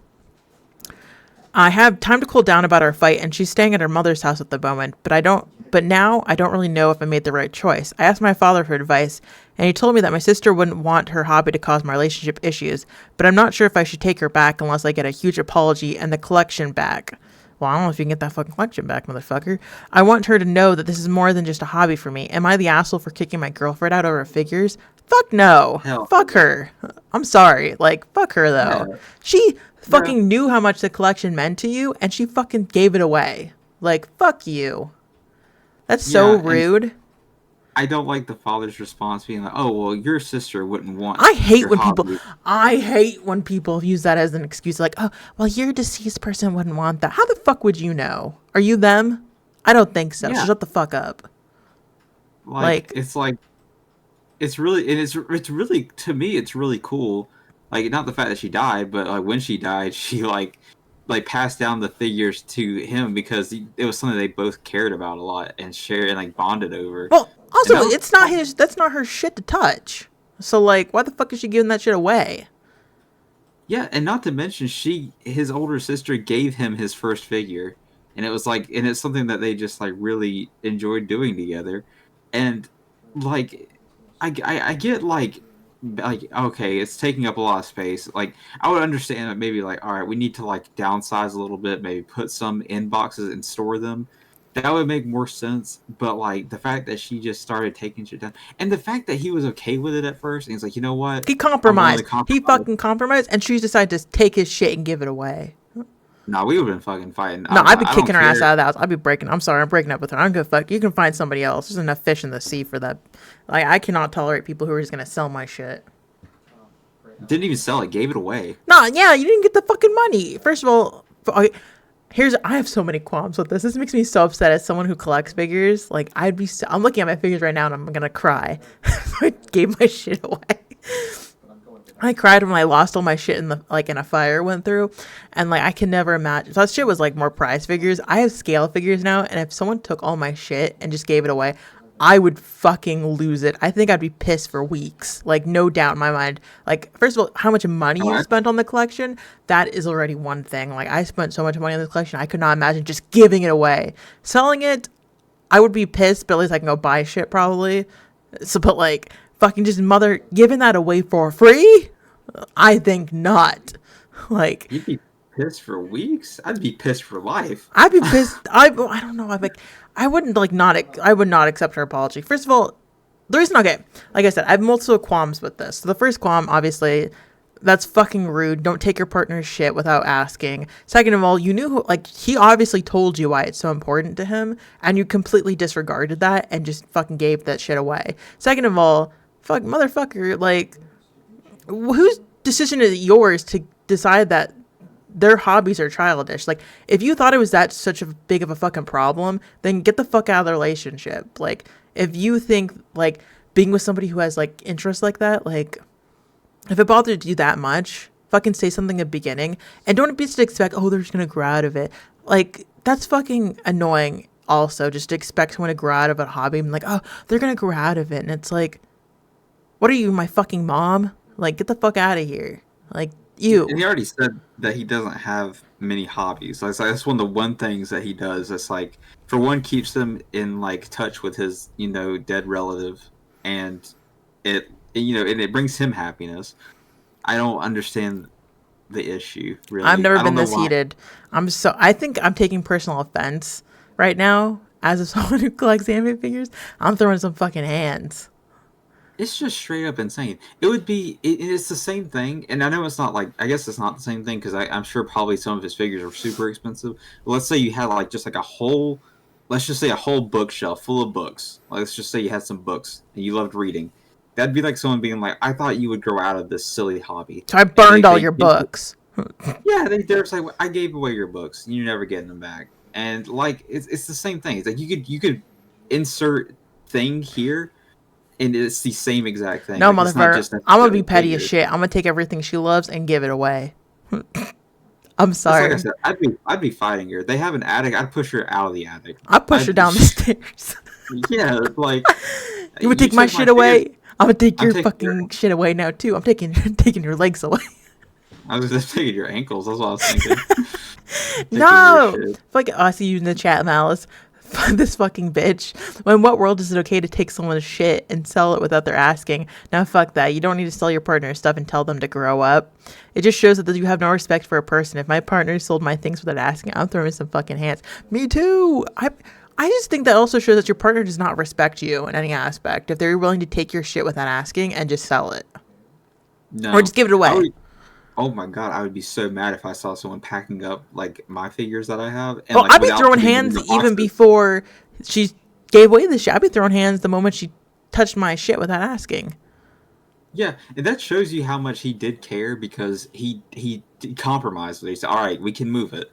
I have time to cool down about our fight, and she's staying at her mother's house at the moment, but now I don't really know if I made the right choice. I asked my father for advice, and he told me that my sister wouldn't want her hobby to cause my relationship issues, but I'm not sure if I should take her back unless I get a huge apology and the collection back. Well, I don't know if you can get that fucking collection back, motherfucker. I want her to know that this is more than just a hobby for me. Am I the asshole for kicking my girlfriend out over figures? Fuck no. Hell. Fuck her. I'm sorry. Like, fuck her, though. Yeah. She fucking knew how much the collection meant to you, and she fucking gave it away. Like, fuck you. That's so rude. I don't like the father's response being like, "Oh, well, your sister wouldn't want." I hate when people use that as an excuse, like, "Oh, well, your deceased person wouldn't want that." How the fuck would you know? Are you them? I don't think so. Yeah. Shut the fuck up. It's really to me it's really cool. Like, not the fact that she died, but like when she died, she like passed down the figures to him because it was something they both cared about a lot and shared and like bonded over. Well, also, that's not her shit to touch. So like, why the fuck is she giving that shit away? Yeah, and not to mention his older sister gave him his first figure. And it was like and it's something that they just like really enjoyed doing together. And like I get like okay, it's taking up a lot of space. Like I would understand that maybe like all right, we need to like downsize a little bit, maybe put some in boxes and store them. That would make more sense. But like the fact that she just started taking shit down, and the fact that he was okay with it at first, and he's like, you know what, He I'm willing to compromised. He compromise. fucking compromised, and she decided to take his shit and give it away. Nah, we would have been fucking fighting. No, I'd be I don't kicking her ass care. out of the house. I'd be breaking. I'm sorry, I'm breaking up with her. I'm gonna fuck. You can find somebody else. There's enough fish in the sea for that. Like, I cannot tolerate people who are just gonna sell my shit. Didn't even sell it. Gave it away. Nah, yeah, you didn't get the fucking money. First of all, I have so many qualms with this. This makes me so upset as someone who collects figures. Like, I'm looking at my figures right now and I'm gonna cry. I gave my shit away. I cried when I lost all my shit in a fire went through, and like I can never imagine. So that shit was like more prize figures. I have scale figures now, and if someone took all my shit and just gave it away, I would fucking lose it. I think I'd be pissed for weeks. Like, no doubt in my mind. Like, first of all, how much money Oh, you I, spent on the collection, that is already one thing. Like, I spent so much money on the collection, I could not imagine just giving it away. Selling it, I would be pissed, but at least I can go buy shit probably. So, but like, fucking just giving that away for free? I think not. Like, you'd be pissed for weeks. I'd be pissed for life. I'd be pissed. I don't know. I wouldn't like not. I would not accept her apology. First of all, the reason, okay, like I said, I have multiple qualms with this. So the first qualm, obviously, that's fucking rude. Don't take your partner's shit without asking. Second of all, you knew like he obviously told you why it's so important to him, and you completely disregarded that and just fucking gave that shit away. Second of all, fuck motherfucker, like whose decision is it yours to decide that their hobbies are childish? Like, if you thought it was that such a big of a fucking problem, then get the fuck out of the relationship. Like, if you think like being with somebody who has like interests like that, like if it bothered you that much, fucking say something at the beginning, and don't be just expect, oh, they're just gonna grow out of it. Like, that's fucking annoying. Also, just to expect someone to grow out of a hobby and like, oh, they're gonna grow out of it, and it's like, what are you, my fucking mom? Like, get the fuck out of here. Like, And you. he already said that he doesn't have many hobbies. That's one of the one things that he does. That's like, for one, keeps him in like touch with his dead relative, and and it brings him happiness. I don't understand the issue I've really. never I don't been know this why. heated. I think I'm taking personal offense right now as of someone who collects anime figures. I'm throwing some fucking hands. It's just straight up insane. It would be. It's the same thing, and I know it's not like. I guess it's not the same thing because I'm sure probably some of his figures are super expensive. But let's say you had like just like a whole, let's just say a whole bookshelf full of books. Like, let's just say you had some books and you loved reading. That'd be like someone being like, "I thought you would grow out of this silly hobby," So I and burned all your books. yeah, they're just like, "I gave away your books. You're never getting them back." And like, it's the same thing. It's like you could insert thing here and it's the same exact thing. No, Like it's not motherfucker. just I'm gonna be necessarily petty as figures. shit. I'm gonna take everything she loves and give it away. I'm It's like I sorry. said, I'd be fighting her. They have an attic. I'd push her out of the attic. I push her I'd down the stairs. yeah, like You would you take my took my shit figures. away. I'm gonna take I'm your taking your. fucking shit away now too. I'm taking taking your legs away. I was just taking your ankles. That's what I was thinking. Taking your No! shit. Fuck it. Oh, I see you in the chat, Malice. This fucking bitch. In what world is it okay to take someone's shit and sell it without their asking? Now, fuck that. You don't need to sell your partner's stuff and tell them to grow up. It just shows that you have no respect for a person. If my partner sold my things without asking, I'm throwing some fucking hands. Me too. I just think that also shows that your partner does not respect you in any aspect. If they're willing to take your shit without asking and just sell it. Or No, just give it I away. would. Oh my god, I would be so mad if I saw someone packing up like my figures that I have and Oh, like I'd be without throwing putting them in hands the even boxes. before she gave away the shit. I'd be throwing hands the moment she touched my shit without asking. Yeah, and that shows you how much he did care because he compromised with it. He said, "All right, we can move it.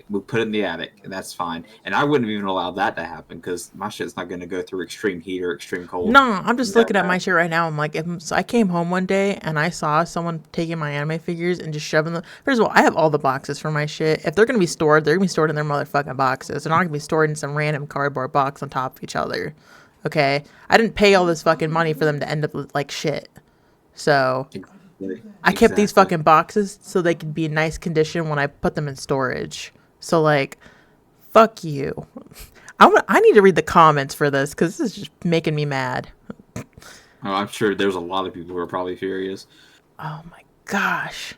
We'll put it in the attic, and that's fine." And I wouldn't have even allowed that to happen because my shit's not going to go through extreme heat or extreme cold. No, I'm just That looking at my bad. shit right now. I'm like, if so I came home one day and I saw someone taking my anime figures and just shoving them. First of all, I have all the boxes for my shit. If they're gonna be stored, they're gonna be stored in their motherfucking boxes. They're not gonna be stored in some random cardboard box on top of each other. Okay, I didn't pay all this fucking money for them to end up like shit. So I kept these Exactly. fucking boxes so they could be in nice condition when I put them in storage. So like, fuck you. I need to read the comments for this because this is just making me mad. Oh, I'm sure there's a lot of people who are probably furious. Oh my gosh.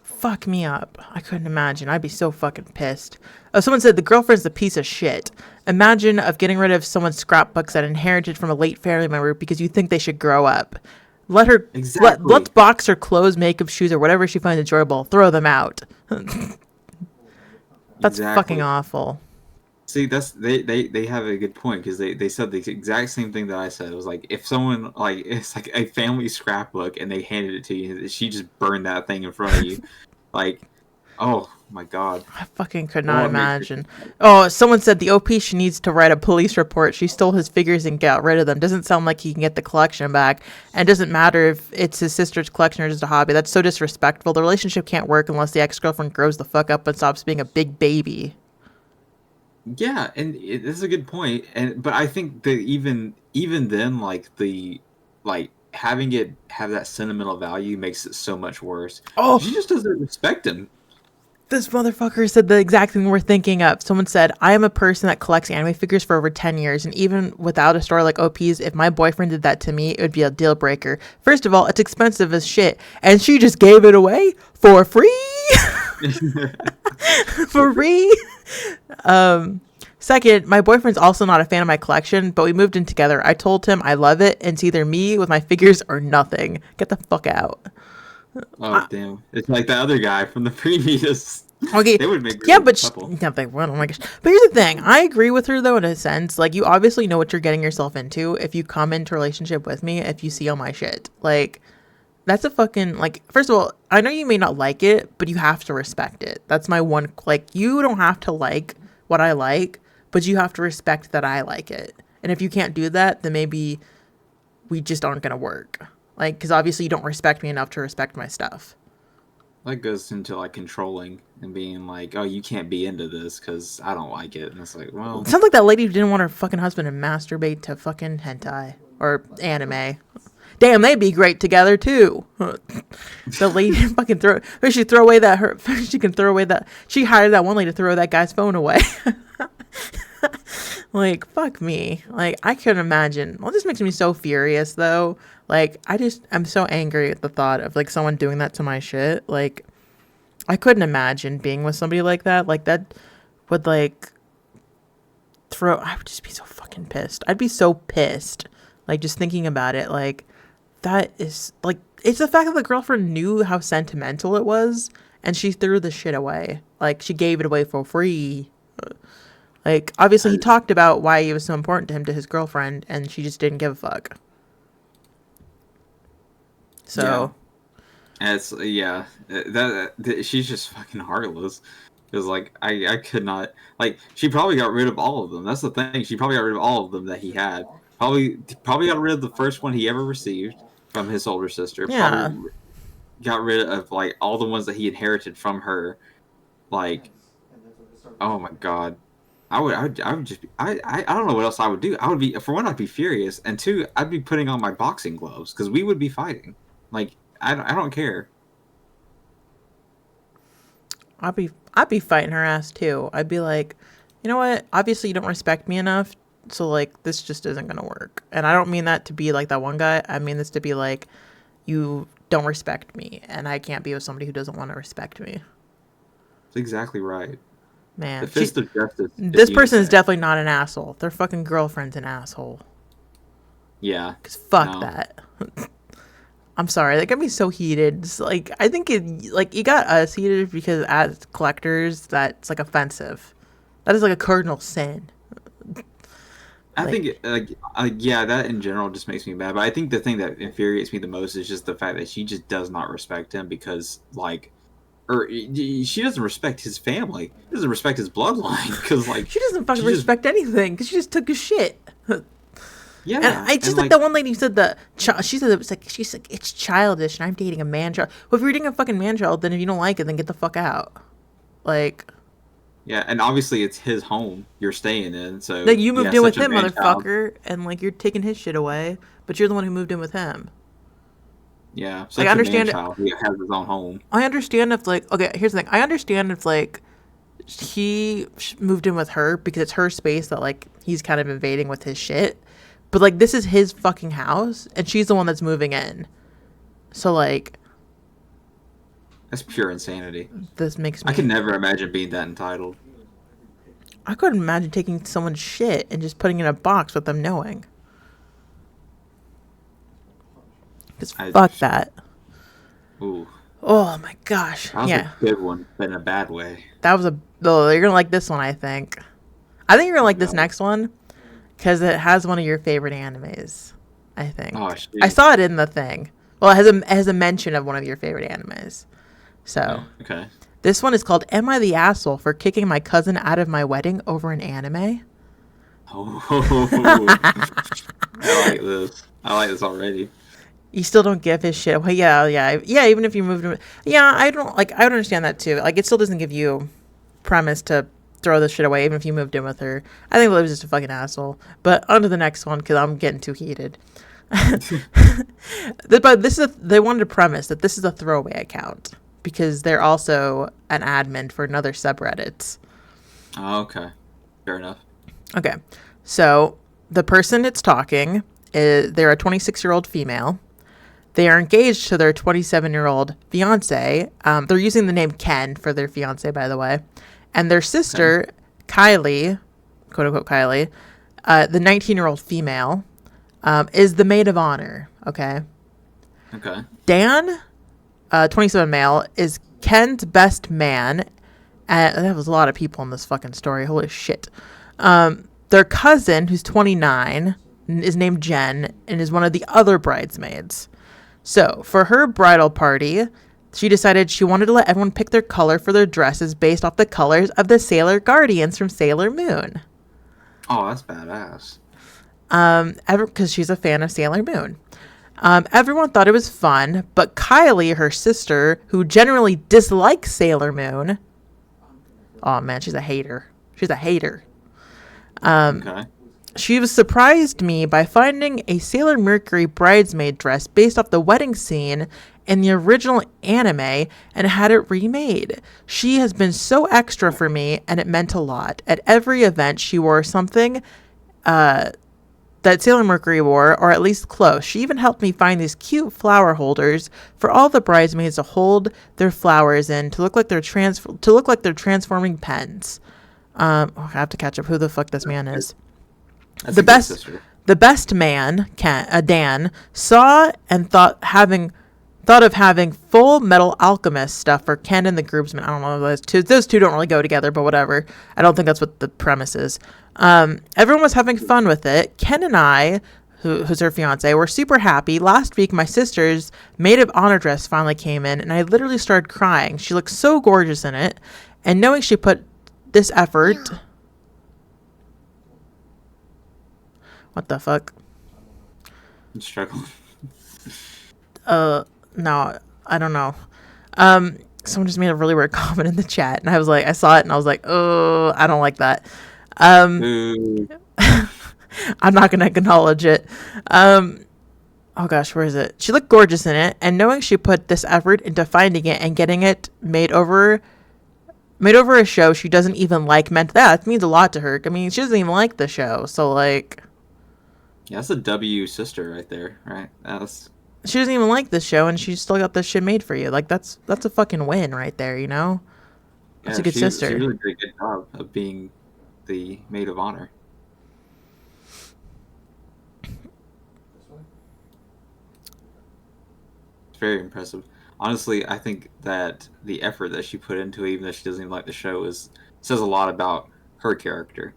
Fuck me up. I couldn't imagine. I'd be so fucking pissed. Oh, someone said the girlfriend's a piece of shit. Imagine of getting rid of someone's scrapbooks that inherited from a late family member because you think they should grow up. Let her let's Exactly. box her clothes, makeup, shoes, or whatever she finds enjoyable. Throw them out. That's fucking Exactly. awful. See, that's they have a good point because they said the exact same thing that I said. It was like if someone like it's like a family scrapbook and they handed it to you, she just burned that thing in front of you. Like, oh my god, I fucking could not what makes imagine. Oh, someone said the OP she needs to write a police report. She stole his figures and got rid of them. Doesn't sound like he can get the collection back. And doesn't matter if it's his sister's collection or just a hobby. That's so disrespectful. The relationship can't work unless the ex-girlfriend grows the fuck up and stops being a big baby. Yeah, and this is a good point. And but I think that even then, like the like having it have that sentimental value makes it so much worse. Oh, She just doesn't respect him. this motherfucker said the exact thing we're thinking of. Someone said, I am a person that collects anime figures for over 10 years, and even without a store like OP's, if my boyfriend did that to me, it would be a deal breaker. First of all, it's expensive as shit, and she just gave it away for free. For free. Second, my boyfriend's also not a fan of my collection, but we moved in together. I told him I love it, and it's either me with my figures or nothing. Get the fuck out. Oh damn! It's like the other guy from the previous. Okay, They would make a yeah, good but couple. yeah, they would. Oh my gosh. But here's the thing. I agree with her though, in a sense. Like, you obviously know what you're getting yourself into if you come into a relationship with me. If you see all my shit, like, that's a fucking like. First of all, I know you may not like it, but you have to respect it. That's my one. Like, you don't have to like what I like, but you have to respect that I like it. And if you can't do that, then maybe we just aren't gonna work. Like, because obviously you don't respect me enough to respect my stuff. That goes into like controlling and being like, "Oh, you can't be into this because I don't like it." And it's like, It well, sounds like that lady who didn't want her fucking husband to masturbate to fucking hentai or anime. Damn, they'd be great together too. The lady fucking throw. Maybe she throw away that her. She can throw away that. She hired that one lady to throw that guy's phone away. Like, fuck me. Like, I couldn't imagine. Well, this makes me so furious though. Like, I'm so angry at the thought of like someone doing that to my shit. Like, I couldn't imagine being with somebody like that. Like, that would like I would just be so fucking pissed. I'd be so pissed. Like, just thinking about it. Like, that is like, it's the fact that the girlfriend knew how sentimental it was and she threw the shit away. Like, she gave it away for free. Like, obviously he I, talked about why it was so important to him to his girlfriend and she just didn't give a fuck. yeah, So, it's yeah. That she's just fucking heartless. Because like I could not like she probably got rid of all of them. That's the thing. She probably got rid of all of them that he had. Probably got rid of the first one he ever received from his older sister. yeah. Probably got rid of like all the ones that he inherited from her. Like, oh my god. I would just be, I don't know what else I would do. I would be for one I'd be furious and two I'd be putting on my boxing gloves because we would be fighting. Like I don't care. I'd be fighting her ass too. I'd be like, you know what? Obviously you don't respect me enough, so like this just isn't gonna work. And I don't mean that to be like that one guy. I mean this to be like, you don't respect me, and I can't be with somebody who doesn't want to respect me. It's exactly right. The Man, fist of justice is this person is unisex. definitely not an asshole. Their fucking girlfriend's an asshole. Yeah. Cause fuck No. that. I'm sorry, that got me so heated. It's like, I think it like it got us heated because as collectors, that's like offensive. That is like a cardinal sin. I Like, think yeah, that in general just makes me mad. But I think the thing that infuriates me the most is just the fact that she just does not respect him because like, or she doesn't respect his family. She doesn't respect his bloodline because like she doesn't fucking she just respect anything because she just took his shit. And yeah, it's and just like like that one lady who said she said it was like, she's like, it's childish and I'm dating a man child. Well, if you're dating a fucking man child, then if you don't like it, then get the fuck out. Like, yeah, and obviously it's his home you're staying in, so you moved yeah, in with such a him, man child. motherfucker, and like you're taking his shit away, but you're the one who moved in with him. Yeah, Like, I such a man understand it. child. He has his own home. I understand if, like, okay, here's the thing. I understand if, like, he moved in with her because it's her space that, like, he's kind of invading with his shit. But, like, this is his fucking house, and she's the one that's moving in. So, like, That's pure insanity. this makes I could me. never imagine being that entitled. I couldn't imagine taking someone's shit and just putting it in a box with them knowing. Because I, fuck that. ooh, Oh my gosh. that was a Yeah. good one, but in a bad way. That was a. Oh, you're gonna like this one, I think. I think you're gonna like this No. next one because it has one of your favorite animes. I Oh, think I shit. saw it in the thing. Well, it has a mention of one of your favorite animes. So Okay. this one is called "Am I the Asshole for Kicking My Cousin Out of My Wedding Over an Anime?" Oh, I like this. I like this already. You still don't give his shit away. Yeah, yeah, yeah. Even if you moved him, yeah, I don't like. I would understand that too. Like, it still doesn't give you premise to throw this shit away, even if you moved in with her. I think Liv's just a fucking asshole. But on to the next one because I'm getting too heated. But this is they wanted to premise that this is a throwaway account because they're also an admin for another subreddit. Oh, okay. Fair enough. Okay, so the person it's talking is they're a 26-year-old female. They are engaged to their 27-year-old fiance. They're using the name Ken for their fiance, by the way. And their sister, Okay. Kylie, quote unquote Kylie, the 19-year-old female, is the maid of honor. Okay. Okay. Dan, 27 male, is Ken's best man. And that was a lot of people in this fucking story. Holy shit. Their cousin, who's 29, is named Jen and is one of the other bridesmaids. So, for her bridal party, she decided she wanted to let everyone pick their color for their dresses based off the colors of the Sailor Guardians from Sailor Moon. Oh, that's badass. Because she's a fan of Sailor Moon. Everyone thought it was fun, but Kylie, her sister, who generally dislikes Sailor Moon, oh man, she's a hater. She's a hater. Okay. She was surprised me by finding a Sailor Mercury bridesmaid dress based off the wedding scene in the original anime and had it remade. She has been so extra for me, and it meant a lot. At every event, she wore something that Sailor Mercury wore, or at least close. She even helped me find these cute flower holders for all the bridesmaids to hold their flowers in to look like they're transforming pens. I have to catch up who the fuck this man is. That's The a good best sister. the best man, Dan, saw and thought of having full metal alchemist stuff for Ken and the groupsmen. I don't know those two. Those two don't really go together, but whatever. I don't think that's what the premise is. Everyone was having fun with it. Ken and I, who's her fiance, were super happy. Last week, my sister's maid of honor dress finally came in, and I literally started crying. She looked so gorgeous in it, and knowing she put this effort. What the fuck? I'm struggling. No, I don't know. Someone just made a really weird comment in the chat, and I saw it, and I was like, oh, I don't like that. Ooh. I'm not gonna acknowledge it. Oh gosh, where is it? She looked gorgeous in it, and knowing she put this effort into finding it and getting it made over a show she doesn't even like meant that means a lot to her. I mean, she doesn't even like the show, so like, Yeah, that's a W sister right there, right? That's she doesn't even like this show, and she still got this shit made for you. Like, that's a fucking win right there, you know? That's yeah. a good She sister. really did a good job of being the maid of honor. It's very impressive. Honestly, I think that the effort that she put into it, even though she doesn't even like the show, says a lot about her character.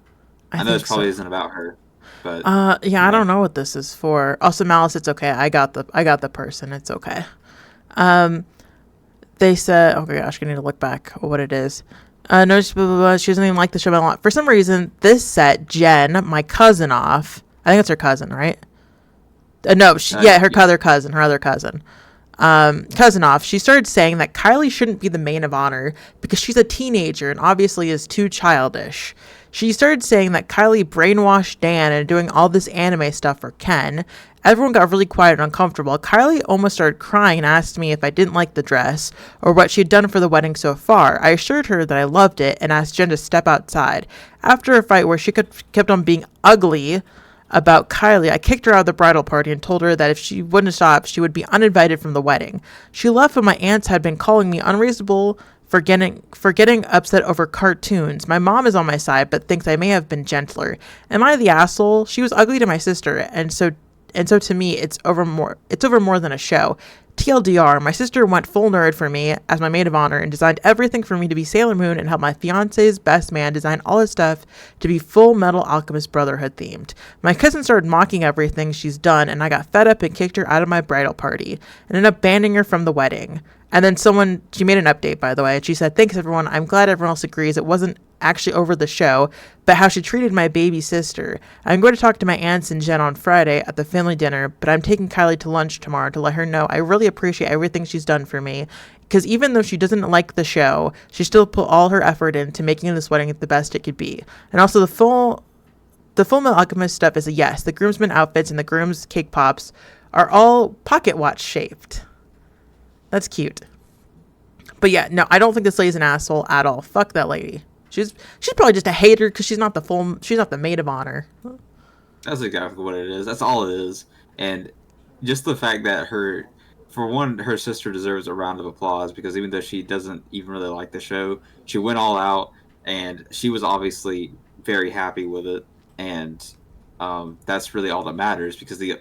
I know think this probably so. isn't about her, but Yeah, you I know, don't know what this is for. Also, Malice, it's okay. I got the person. It's okay. Um, they said, oh my gosh, I need to look back what it is. No, she, blah, blah, blah. She doesn't even like the show a lot. For some reason, this set Jen, my cousin, off. I think it's her cousin, right? No, yeah. her other cousin. Cousin off. She started saying that Kylie shouldn't be the maid of honor because she's a teenager and obviously is too childish. She started saying that Kylie brainwashed Dan and doing all this anime stuff for Ken. Everyone got really quiet and uncomfortable. Kylie almost started crying and asked me if I didn't like the dress or what she had done for the wedding so far. I assured her that I loved it and asked Jen to step outside. After a fight where she kept on being ugly about Kylie, I kicked her out of the bridal party and told her that if she wouldn't stop, she would be uninvited from the wedding. She left, but my aunts had been calling me unreasonable for getting upset over cartoons. My mom is on my side, but thinks I may have been gentler. Am I the asshole? She was ugly to my sister, and so to me, it's over more than a show. TLDR, my sister went full nerd for me as my maid of honor and designed everything for me to be Sailor Moon and helped my fiance's best man design all his stuff to be Full Metal Alchemist Brotherhood themed. My cousin started mocking everything she's done and I got fed up and kicked her out of my bridal party and ended up banning her from the wedding. And then she made an update, by the way, and she said, "Thanks everyone, I'm glad everyone else agrees it wasn't actually over the show, but how she treated my baby sister. I'm going to talk to my aunts and Jen on Friday at the family dinner, but I'm taking Kylie to lunch tomorrow to let her know I really appreciate everything she's done for me, because even though she doesn't like the show, she still put all her effort into making this wedding the best it could be." And also the Full Metal Alchemist stuff is a yes. The groomsmen outfits and the groom's cake pops are all pocket watch shaped. That's cute. But yeah, no, I don't think this lady's an asshole at all. Fuck that lady. She's probably just a hater because she's not the maid of honor. That's exactly what it is. That's all it is. And just the fact that her sister deserves a round of applause because even though she doesn't even really like the show, she went all out and she was obviously very happy with it. And that's really all that matters because the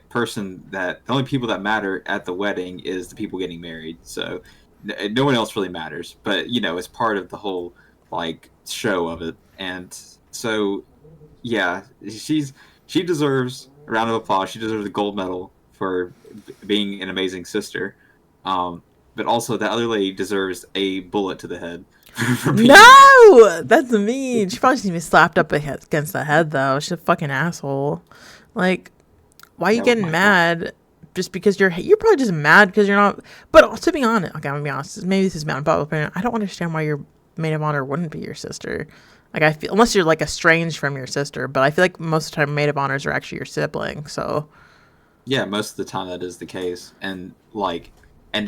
only people that matter at the wedding is the people getting married. So no one else really matters. But, it's part of the whole, show of it. And so, yeah, she deserves a round of applause. She deserves a gold medal for being an amazing sister. But also, that other lady deserves a bullet to the head. No! That's mean. She probably needs to be slapped up against the head, though. She's a fucking asshole. Why are you getting mad? Just because you're probably just mad because you're not. But to be honest, okay, I'm gonna be honest. Maybe this is my unpopular opinion. I don't understand why your maid of honor wouldn't be your sister. I feel unless you're estranged from your sister. But I feel like most of the time maid of honors are actually your sibling. So yeah, most of the time that is the case, and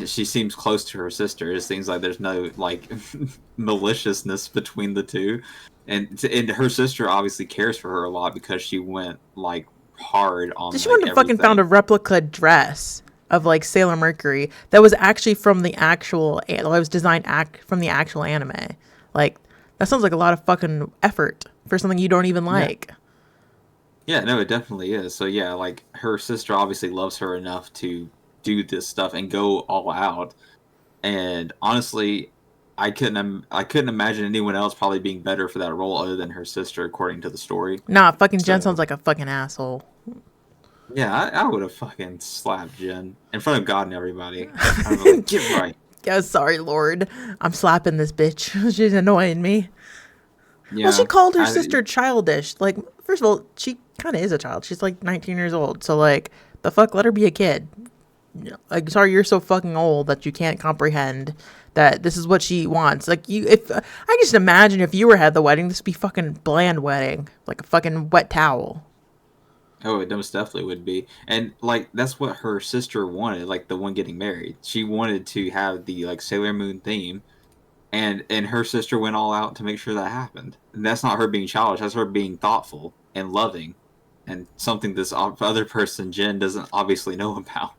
she seems close to her sister. It seems like there's no maliciousness between the two, and her sister obviously cares for her a lot because she went hard on. She went and fucking found a replica dress of Sailor Mercury that was actually from the actual. It was designed from the actual anime. That sounds like a lot of fucking effort for something you don't even like. Yeah, no, it definitely is. So yeah, her sister obviously loves her enough to do this stuff and go all out. And honestly, I couldn't imagine anyone else probably being better for that role other than her sister, according to the story. Nah, fucking Jen sounds like a fucking asshole. Yeah, I would have fucking slapped Jen in front of God and everybody. I'm like, get right. Yeah, sorry, Lord. I'm slapping this bitch. She's annoying me. Yeah, well, she called her sister childish. First of all, she kind of is a child. She's 19 years old. So, the fuck? Let her be a kid. Sorry, you're so fucking old that you can't comprehend that this is what she wants. I just imagine if you had the wedding, this would be fucking bland wedding. Like a fucking wet towel. Oh, it most definitely would be. And, that's what her sister wanted, the one getting married. She wanted to have the, Sailor Moon theme, and her sister went all out to make sure that happened. And that's not her being childish, that's her being thoughtful and loving, and something this other person, Jen, doesn't obviously know about.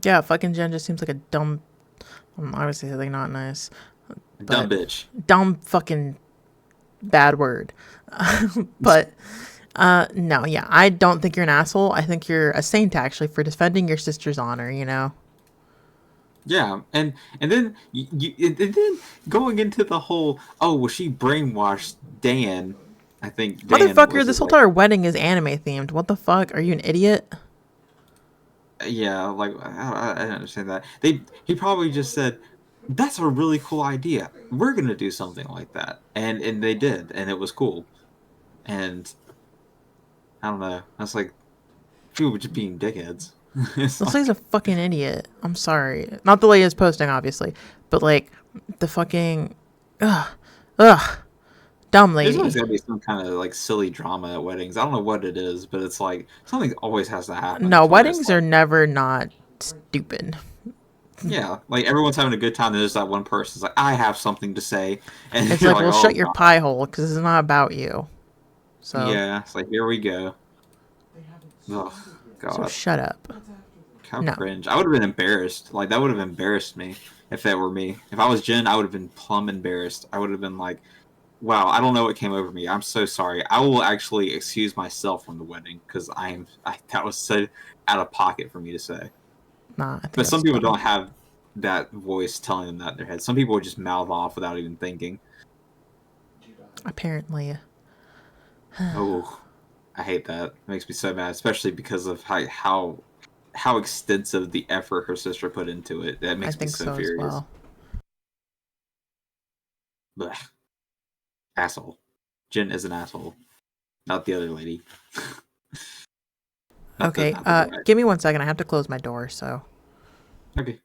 Yeah, fucking Jen just seems like a dumb, I would say something not nice. Dumb bitch. Dumb fucking bad word. But... no, yeah, I don't think you're an asshole. I think you're a saint, actually, for defending your sister's honor, Yeah, and then and then going into the whole, she brainwashed Dan. I think Dan motherfucker, this whole entire wedding is anime themed. What the fuck? Are you an idiot? Yeah, I don't understand that. He probably just said, "That's a really cool idea. We're gonna do something like that," and they did, and it was cool, and. I don't know. That's people just being dickheads. This lady's a fucking idiot. I'm sorry. Not the lady is posting, obviously. But, the fucking... Ugh. Dumb There's always lady. got to be some kind of like silly drama at weddings. I don't know what it is, but it's like something always has to happen No, to where it's weddings are like, never not stupid. yeah, like everyone's having a good time. And there's that one person's like, I have something to say, and It's you're like, like, well, shut oh your god, pie hole because it's not about you. So, yeah. It's like here we go. Oh so god, shut up. how No, cringe. I would have been embarrassed. Like that would have embarrassed me if that were me. If I was Jen, I would have been plumb embarrassed. I would have been like, wow, I don't know what came over me. I'm so sorry. I will actually excuse myself from the wedding because that was so out of pocket for me to say. nah, I think But some that's people funny. don't have that voice telling them that in their head. Some people would just mouth off without even thinking. Apparently. Oh, I hate that. It makes me so mad, especially because of how extensive the effort her sister put into it. That I makes me think so so as furious. well. Blech. Asshole. Jen is an asshole, not the other lady. Okay, not the bride. give me 1 second. I have to close my door, so. Okay.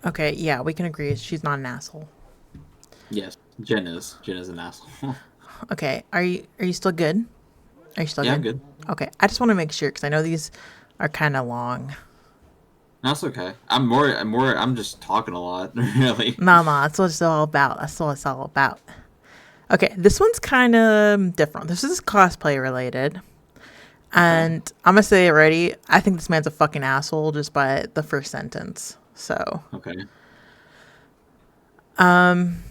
Okay, yeah, we can agree. She's not an asshole. Yes, Jen is. Jen is an asshole. Okay, are you still good? Are you still Yeah, I'm good? good. Okay, I just want to make sure because I know these are kind of long. That's okay. I'm just talking a lot, really. Nah, that's what it's all about. That's what it's all about. Okay, this one's kind of different. This is cosplay related. Okay. And I'm going to say it already. I think this man's a fucking asshole just by the first sentence. So, Okay. am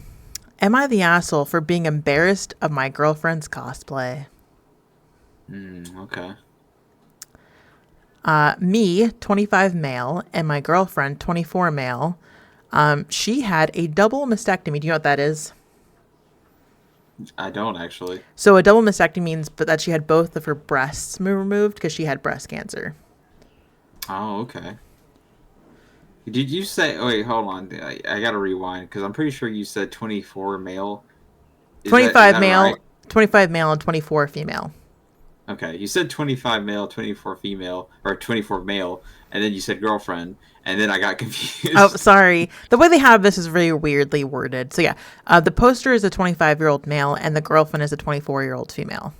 I the asshole for being embarrassed of my girlfriend's cosplay? Okay. Me, 25 male, and my girlfriend, 24 male. She had a double mastectomy. Do you know what that is? I don't actually. So a double mastectomy means but that she had both of her breasts removed because she had breast cancer. Oh, okay. Did you say? Oh, wait, hold on. I gotta rewind because I'm pretty sure you said 24 male. Is 25 that right? male, 25 male, and 24 female. Okay, you said 25 male, 24 female, or 24 male, and then you said girlfriend, and then I got Oh, confused. sorry. The way they have this is very weirdly worded. So yeah, the poster is a 25-year-old male, and the girlfriend is a 24-year-old female.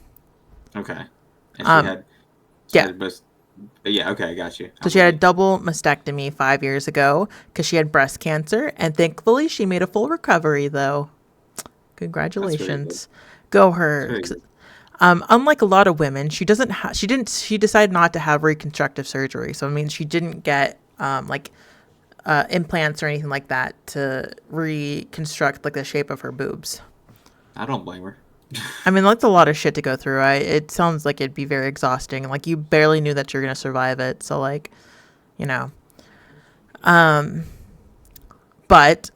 Okay, and Um, she yeah. had both. Yeah, okay, I got you. So I'm she with had a you. double mastectomy 5 years ago because she had breast cancer, and thankfully she made a full recovery. Though, That's very good. congratulations, go That's her. very good. Unlike a lot of women, she doesn't. She didn't. She decided not to have reconstructive surgery. So I mean, she didn't get like implants or anything like that to reconstruct like the shape of her boobs. I don't blame her. I mean, that's a lot of shit to go through. It sounds like it'd be very exhausting. Like you barely knew that you're gonna survive it. So like, you know. But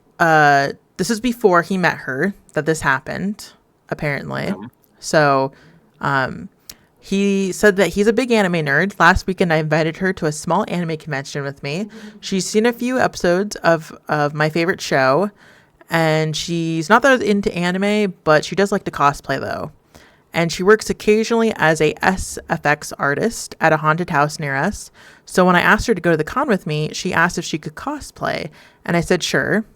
this is before he met her that this happened, apparently. Okay. So he said that he's a big anime nerd. Last weekend, I invited her to a small anime convention with me. She's seen a few episodes of my favorite show, and she's not that into anime, but she does like to cosplay, though. And she works occasionally as a SFX artist at a haunted house near us. So when I asked her to go to the con with me, she asked if she could cosplay. And I said, sure.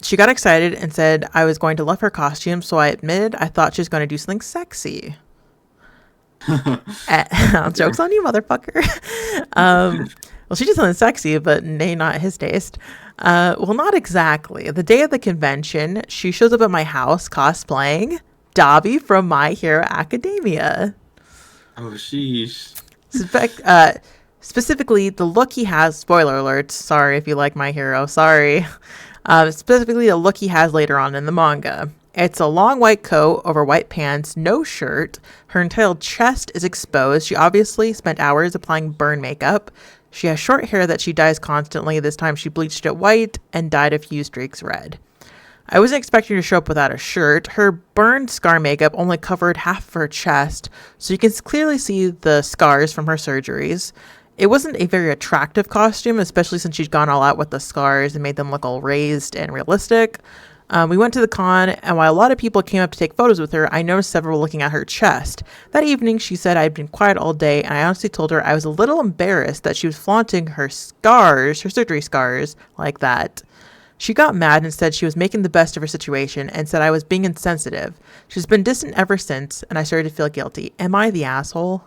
She got excited and said I was going to love her costume, so I admitted I thought she was going to do something sexy. Okay. Joke's on you, motherfucker. Well, she did something sexy, but nay, not his taste. Well, not exactly. The day of the convention, she shows up at my house cosplaying Dobby from My Hero Academia. Oh, sheesh. Suspect, specifically, the look he has, spoiler alert, sorry if you like My Hero, sorry. Specifically, the look he has later on in the manga. It's a long white coat over white pants, no shirt. Her entire chest is exposed. She obviously spent hours applying burn makeup. She has short hair that she dyes constantly. This time she bleached it white and dyed a few streaks red. I wasn't expecting her to show up without a shirt. Her burned scar makeup only covered half of her chest, so you can clearly see the scars from her surgeries. It wasn't a very attractive costume, especially since she'd gone all out with the scars and made them look all raised and realistic. We went to the con, and while a lot of people came up to take photos with her, I noticed several looking at her chest. That evening, she said I'd been quiet all day, and I honestly told her I was a little embarrassed that she was flaunting her scars, her surgery scars, like that. She got mad and said she was making the best of her situation and said I was being insensitive. She's been distant ever since, and I started to feel guilty. Am I the asshole?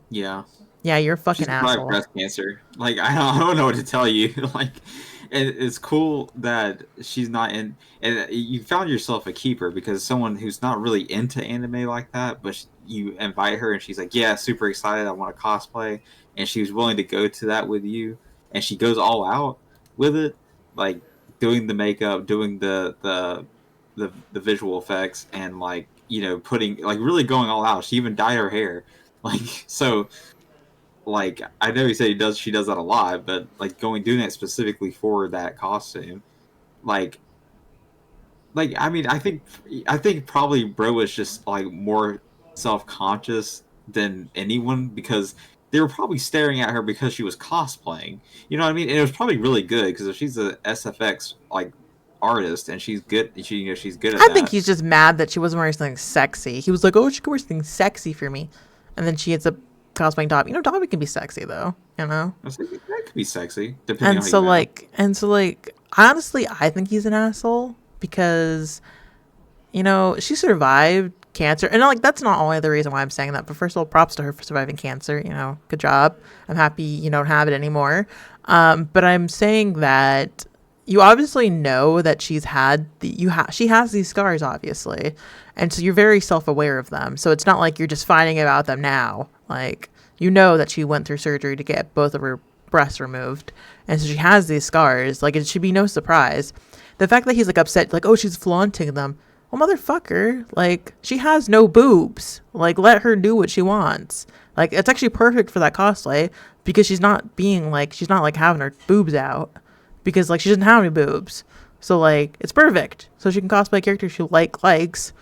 Yeah. Yeah, you're a She's fucking probably asshole. breast cancer. Like I don't know what to tell you. Like it's cool that she's not in, and you found yourself a keeper because someone who's not really into anime like that, but you invite her and she's like, yeah, super excited. I want to cosplay, and she was willing to go to that with you, and she goes all out with it, like doing the makeup, doing the visual effects, and like putting like really going all out. She even dyed her hair, like so like I know he said she does that a lot, but like doing that specifically for that costume, like I mean I think probably bro is just like more self conscious than anyone because they were probably staring at her because she was cosplaying. You know what I mean? And it was probably really good because if she's a SFX like artist and she's good, she's good at I think that. he's just mad that she wasn't wearing something sexy. He was like, oh, she could wear something sexy for me. And then she ends up cosplaying Dobby. You know, Dobby can be sexy, though, you know? I was like, that could be sexy depending And on how you so, act. like, honestly, I think he's an asshole because, she survived cancer. And, like, that's not only the reason why I'm saying that, but first of all, props to her for surviving cancer. Good job. I'm happy you don't have it anymore. But I'm saying that you obviously know that she has these scars, obviously. And so you're very self-aware of them. So it's not like you're just finding about them now. Like, you know that she went through surgery to get both of her breasts removed. And so she has these scars. Like, it should be no surprise. The fact that he's like upset, like, oh, she's flaunting them. Well, motherfucker, like, she has no boobs. Like, let her do what she wants. Like, it's actually perfect for that cosplay because she's not like having her boobs out because like she doesn't have any boobs. So like it's perfect. So she can cosplay a character she likes.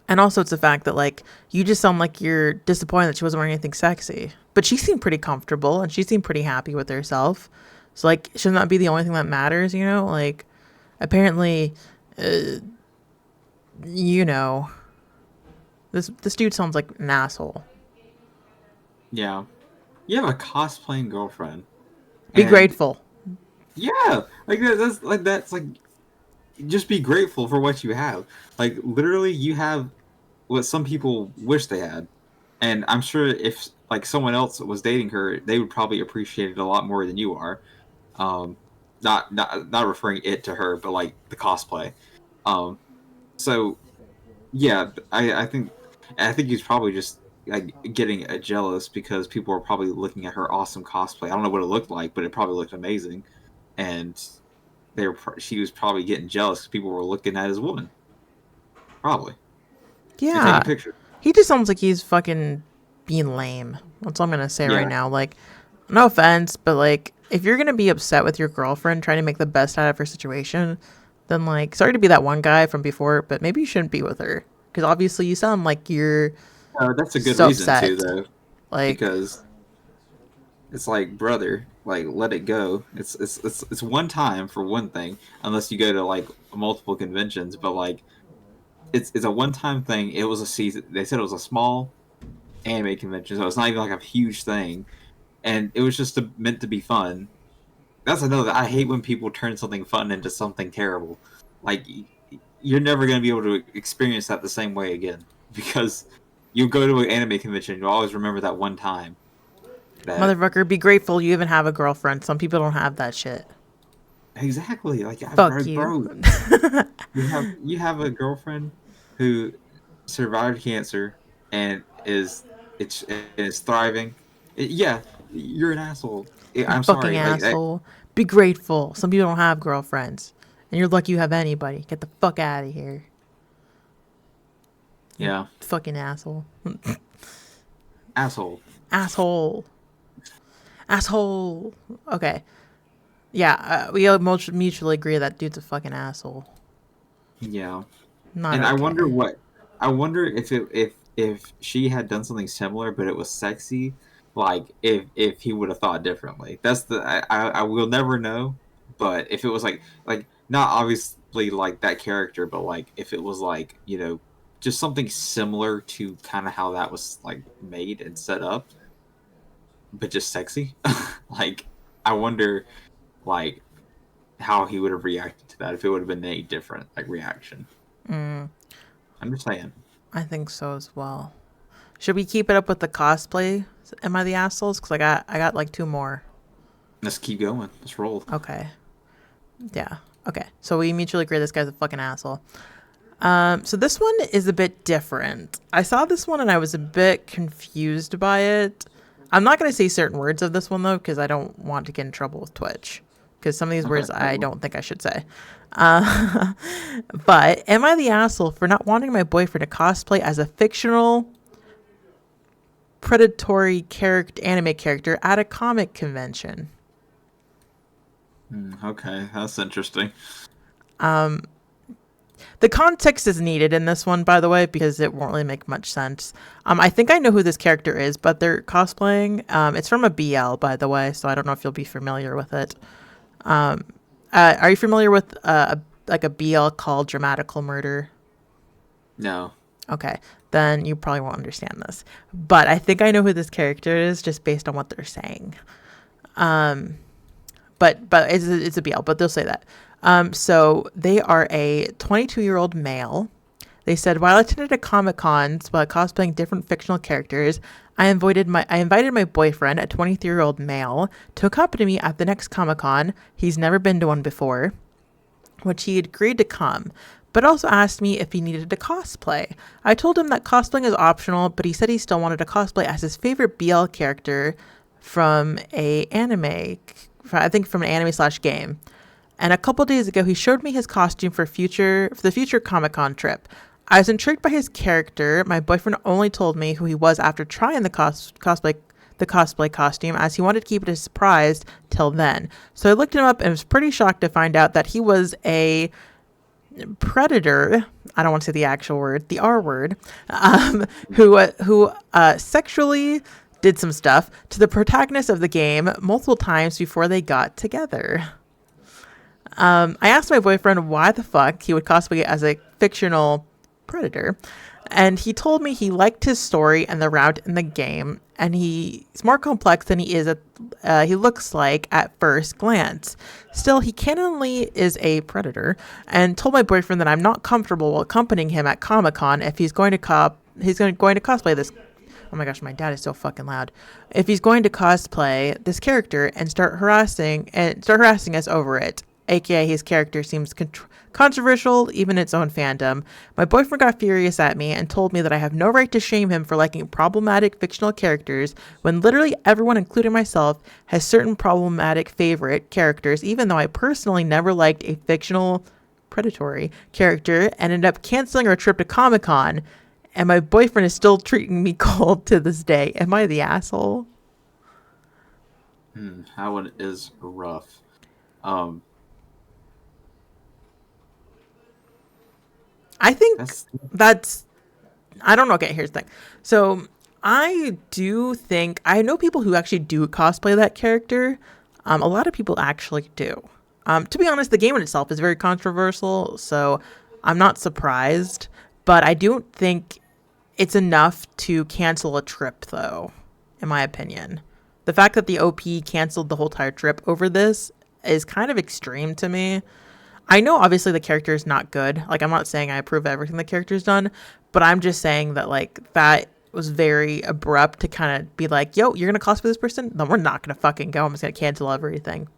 And also it's the fact that like you just sound like you're disappointed that she wasn't wearing anything sexy. But she seemed pretty comfortable and she seemed pretty happy with herself. So like shouldn't that be the only thing that matters, you know? Like apparently you know, this dude sounds like an asshole. Yeah, you have a cosplaying girlfriend, Be and grateful. yeah, like that's like just be grateful for what you have. Like literally, you have what some people wish they had, and I'm sure if like someone else was dating her, they would probably appreciate it a lot more than you are. Um, not referring it to her, but like the cosplay. Um, so yeah, I think he's probably just like getting jealous because people are probably looking at her awesome cosplay. I don't know what it looked like, but it probably looked amazing, and she was probably getting jealous because people were looking at his woman, probably, and Yeah. taking pictures. He just sounds like he's fucking being lame. That's all I'm gonna say right Yeah, now. Like, no offense, but like, if you're gonna be upset with your girlfriend trying to make the best out of her situation, then like, sorry to be that one guy from before, but maybe you shouldn't be with her because obviously you sound like you're that's a good so reason too, upset. though, Like, because it's like brother, like let it go. It's one time for one thing, unless you go to like multiple conventions, but like it's a one time thing. It was a season. They said it was a small anime convention, so it's not even like a huge thing, and it was just meant to be fun. That's another. I hate when people turn something fun into something terrible. Like you're never gonna be able to experience that the same way again because you go to an anime convention, you always remember that one time. That motherfucker, be grateful you even have a girlfriend. Some people don't have that shit. exactly like Fuck you. bro, you have a girlfriend who survived cancer and is thriving. Yeah, you're an asshole. You I'm fucking sorry. asshole. Be grateful. Some people don't have girlfriends. And you're lucky you have anybody. Get the fuck out of here. You Yeah, fucking asshole. asshole. Asshole. Asshole. Okay. Yeah, we all mutually agree that dude's a fucking asshole. Yeah. Not And okay. I wonder if she had done something similar, but it was sexy, like if he would have thought differently. That's the I will never know. But if it was like not obviously like that character, but like if it was like just something similar to kind of how that was like made and set up, but just sexy, like I wonder like how he would have reacted to that if it would have been any different like reaction. Mm, I'm just saying. I think so as well. Should we keep it up with the cosplay? Am I the assholes? Because I got like two more. Let's keep going. Let's roll. Okay. Yeah. Okay. So we mutually agree this guy's a fucking asshole. So this one is a bit different. I saw this one and I was a bit confused by it. I'm not going to say certain words of this one though, because I don't want to get in trouble with Twitch. Because some of these Okay. words I don't think I should say. Uh, but am I the asshole for not wanting my boyfriend to cosplay as a fictional predatory character, anime character at a comic convention? Okay, that's interesting. The context is needed in this one, by the way, because it won't really make much sense. I think I know who this character is, but they're cosplaying. It's from a BL, by the way, so I don't know if you'll be familiar with it. Are you familiar with like a BL called Dramatical Murder? No. Okay, then you probably won't understand this. But I think I know who this character is just based on what they're saying. But it's a BL, but they'll say that. So they are a 22-year-old male. They said while I attended a Comic Con while cosplaying different fictional characters, I invited my boyfriend, a 23-year-old male, to accompany me at the next Comic Con. He's never been to one before, which he agreed to come, but also asked me if he needed to cosplay. I told him that cosplaying is optional, but he said he still wanted to cosplay as his favorite BL character from a anime, I think from an anime slash game. And a couple days ago, he showed me his costume for the future Comic Con trip. I was intrigued by his character. My boyfriend only told me who he was after trying the cosplay costume, as he wanted to keep it a surprise till then. So I looked him up and was pretty shocked to find out that he was a predator. I don't want to say the actual word, the R word, who sexually did some stuff to the protagonist of the game multiple times before they got together. I asked my boyfriend why the fuck he would cosplay as a fictional predator, and he told me he liked his story and the route in the game, and he's more complex than he looks like at first glance. Still, he canonically is a predator, and told my boyfriend that I'm not comfortable accompanying him at Comic Con if he's going to cosplay this. Oh my gosh, my dad is so fucking loud. If he's going to cosplay this character and start harassing us over it, aka his character seems controversial even in its own fandom. My boyfriend got furious at me and told me that I have no right to shame him for liking problematic fictional characters when literally everyone, including myself, has certain problematic favorite characters, even though I personally never liked a fictional predatory character and ended up canceling our trip to Comic-Con, and my boyfriend is still treating me cold to this day. Am I the asshole? That one is rough. Um, I think that's that's I don't know. Okay, here's the thing. So I do think I know people who actually do cosplay that character. A lot of people actually do. To be honest, the game in itself is very controversial, so I'm not surprised. But I don't think it's enough to cancel a trip, though, in my opinion. The fact that the OP canceled the whole entire trip over this is kind of extreme to me. I know obviously the character is not good. Like, I'm not saying I approve of everything the character's done, but I'm just saying that like that was very abrupt to kind of be like, yo, you're gonna cosplay this person? Then we're not gonna fucking go. I'm just gonna cancel everything.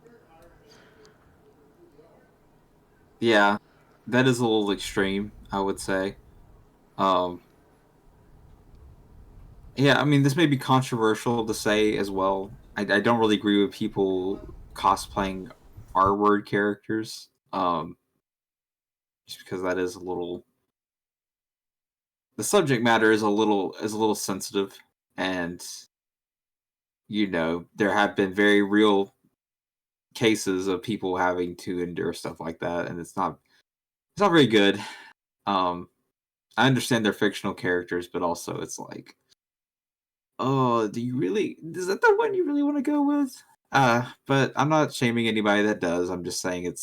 yeah, that is a little extreme, I would say. Um, yeah, I mean, this may be controversial to say as well. I don't really agree with people cosplaying R word characters. Just because that is a little the subject matter is a little sensitive, and there have been very real cases of people having to endure stuff like that, and it's not very good. I understand they're fictional characters, but also it's like, oh, do you really? Is that the one you really want to go with? But I'm not shaming anybody that does. I'm just saying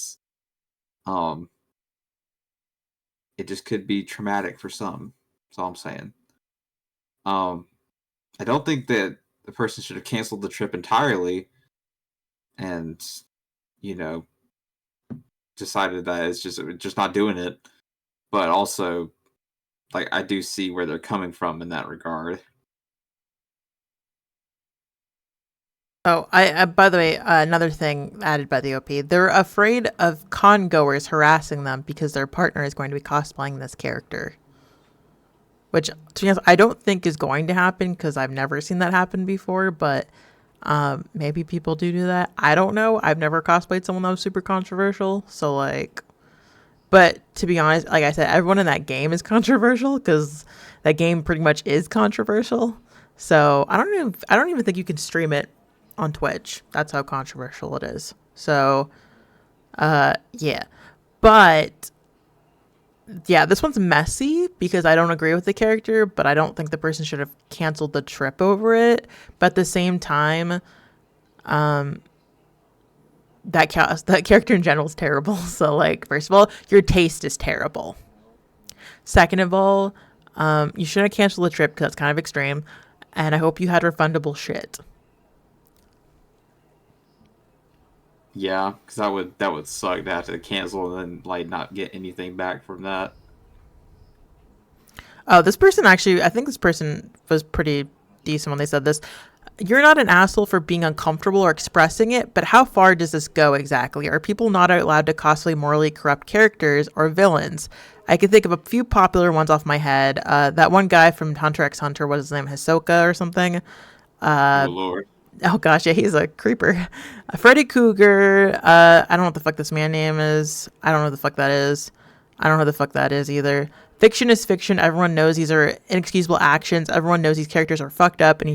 um, it just could be traumatic for some. That's all I'm saying. Um, I don't think that the person should have canceled the trip entirely, and you know, decided that it's just not doing it. But also, like, I do see where they're coming from in that regard. Oh, I by the way, another thing added by the OP. They're afraid of con goers harassing them because their partner is going to be cosplaying this character. Which, to be honest, I don't think is going to happen because I've never seen that happen before, but maybe people do that. I don't know. I've never cosplayed someone that was super controversial. So, like, but to be honest, like I said, everyone in that game is controversial because that game pretty much is controversial. So I don't even think you can stream it on Twitch. That's how controversial it is. So, yeah. But yeah, this one's messy because I don't agree with the character, but I don't think the person should have canceled the trip over it. But at the same time, that character in general is terrible. So, like, first of all, your taste is terrible. Second of all, you shouldn't have canceled the trip because that's kind of extreme. And I hope you had refundable shit. Yeah, because that would suck to have to cancel and then like not get anything back from that. Oh, this person actually, I think this person was pretty decent when they said this. You're not an asshole for being uncomfortable or expressing it, but how far does this go exactly? Are people not allowed to cosplay morally corrupt characters or villains? I can think of a few popular ones off my head. That one guy from Hunter x Hunter, what's his name? Hisoka or something? Oh Lord. Oh gosh, yeah, he's a creeper. Freddy Cougar. I don't know what the fuck this man name is. I don't know what the fuck that is. I don't know who the fuck that is either. Fiction is fiction. Everyone knows these are inexcusable actions. Everyone knows these characters are fucked up and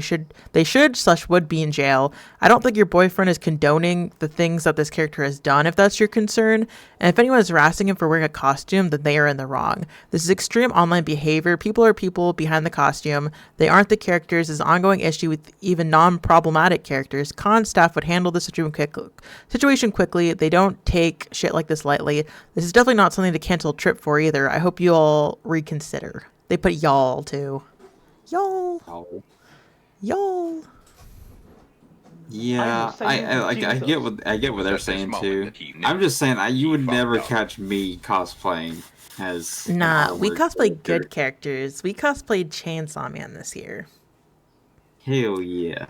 they should/would be in jail. I don't think your boyfriend is condoning the things that this character has done, if that's your concern. And if anyone is harassing him for wearing a costume, then they are in the wrong. This is extreme online behavior. People are people behind the costume. They aren't the characters. This is an ongoing issue with even non-problematic characters. Con staff would handle the situation quickly. They don't take shit like this lightly. This is definitely not something to cancel a trip for either. I hope you all reconsider. They put y'all too. Y'all. Yeah, I get what they're saying too. I'm just saying, you would never catch me cosplaying as Nah, we cosplay good characters. We cosplayed Chainsaw Man this year. Hell yeah.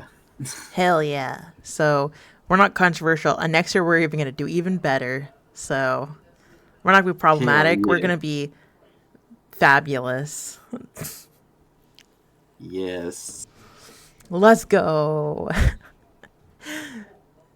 Hell yeah. So we're not controversial. And next year we're even gonna do even better. So we're not gonna be problematic. Yeah. We're gonna be fabulous. Yes. Let's go.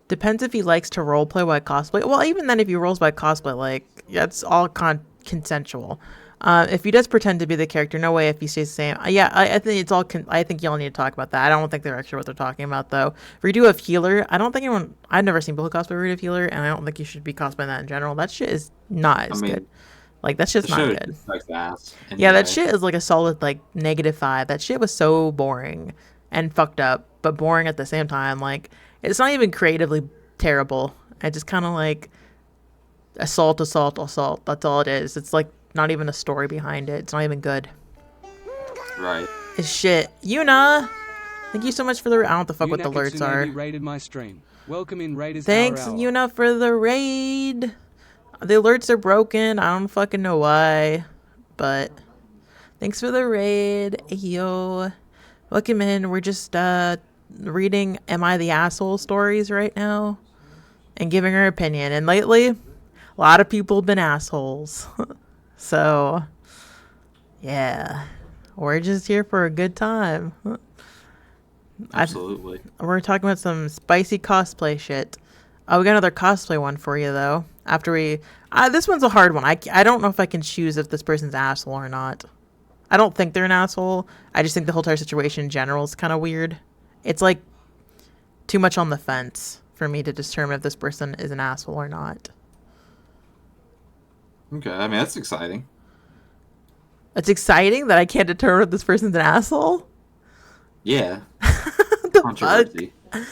Depends if he likes to roleplay while cosplay. Well, even then, if he roles by cosplay, like, that's all consensual. If he does pretend to be the character, no way if he stays the same. Yeah, I think it's all. I think y'all need to talk about that. I don't think they're actually what they're talking about, though. Redo of Healer. I don't think anyone. I've never seen people cosplay Redo of Healer, and I don't think you should be cosplaying that in general. That shit is not as good. Like, that shit's not good. Ass, anyway. Yeah, that shit is like a solid, like, -5. That shit was so boring and fucked up, but boring at the same time. Like, it's not even creatively terrible. It's just kind of like assault. That's all it is. It's like not even a story behind it. It's not even good. Right. It's shit. Yuna, thank you so much for the. I don't know what the fuck what the alerts are. Raided my stream. Welcome in Raiders. Thanks, Yuna, for the raid. The alerts are broken. I don't fucking know why, but thanks for the raid. Yo, welcome in. We're just reading "Am I the Asshole" stories right now and giving our opinion. And lately, a lot of people have been assholes. So, yeah, we're just here for a good time. Absolutely. We're talking about some spicy cosplay shit. Oh, we got another cosplay one for you, though. After we... this one's a hard one. I don't know if I can choose if this person's an asshole or not. I don't think they're an asshole. I just think the whole entire situation in general is kind of weird. It's, like, too much on the fence. for me to determine if this person is an asshole or not. Okay, I mean, that's exciting. It's exciting that I can't determine if this person's an asshole? Yeah. The Controversy. fuck?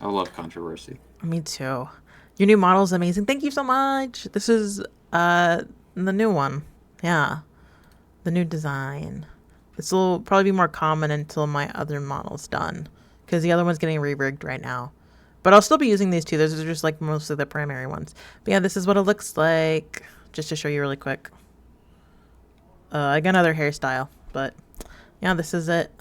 I love controversy. Me too. Your new model is amazing. Thank you so much. This is the new one. Yeah. The new design. This will probably be more common until my other model's done. Because the other one's getting re-rigged right now. But I'll still be using these two. Those are just like mostly the primary ones. But yeah, this is what it looks like. Just to show you really quick. I got another hairstyle. But yeah, this is it.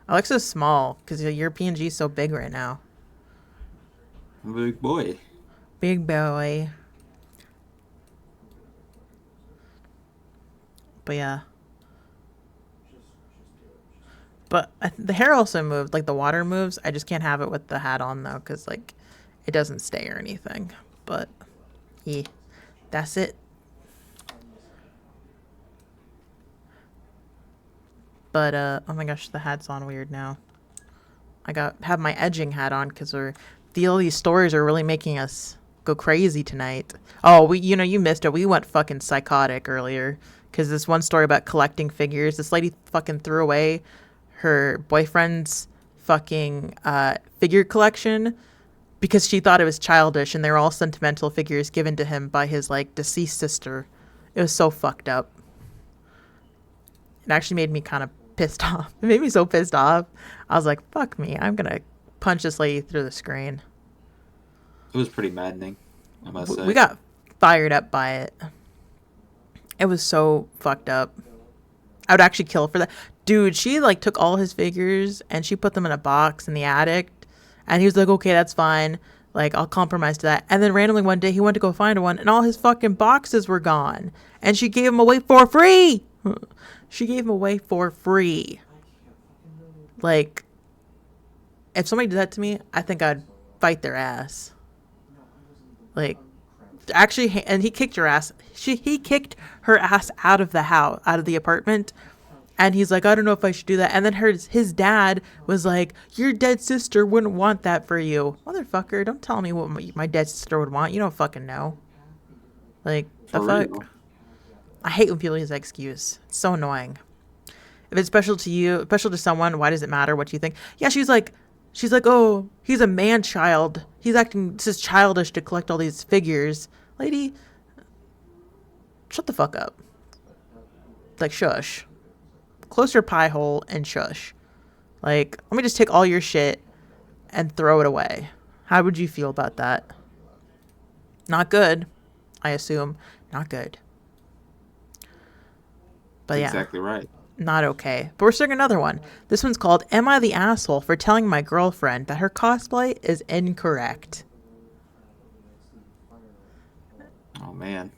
Alexa's small because your PNG is so big right now. Big boy. Big boy. But yeah. But the hair also moved. Like the water moves. I just can't have it with the hat on though because like it doesn't stay or anything. But yeah. That's it. But oh my gosh, the hat's on weird now. I have my edging hat on because all these stories are really making us go crazy tonight. Oh, you missed it. We went fucking psychotic earlier because this one story about collecting figures. This lady fucking threw away her boyfriend's fucking figure collection because she thought it was childish, and they were all sentimental figures given to him by his like deceased sister. It was so fucked up. It actually made me kind of pissed off. It made me so pissed off. I was like, fuck me. I'm going to punch this lady through the screen. It was pretty maddening, I must say. We got fired up by it. It was so fucked up. I would actually kill for that. Dude, she like took all his figures and she put them in a box in the attic. And he was like, okay, that's fine. Like, I'll compromise to that. And then randomly one day he went to go find one and all his fucking boxes were gone. And she gave him away for free. She gave him away for free. Like, if somebody did that to me, I think I'd fight their ass. Like, actually, and he kicked her ass. He kicked her ass out of the house, out of the apartment. And he's like, I don't know if I should do that. And then his dad was like, your dead sister wouldn't want that for you. Motherfucker, don't tell me what my dead sister would want. You don't fucking know. Like, the fuck? Real. I hate when people use that excuse. It's so annoying. If it's special to you, special to someone, why does it matter? What do you think? Yeah, she's like, oh, he's a man-child. He's acting just childish to collect all these figures. Lady, shut the fuck up. Like, shush. Close your pie hole and shush. Like, let me just take all your shit and throw it away. How would you feel about that? Not good, I assume. Not good. But yeah. Exactly right. Not okay. But we're starting another one. This one's called, Am I the Asshole for Telling My Girlfriend That Her Cosplay is Incorrect? Oh, man.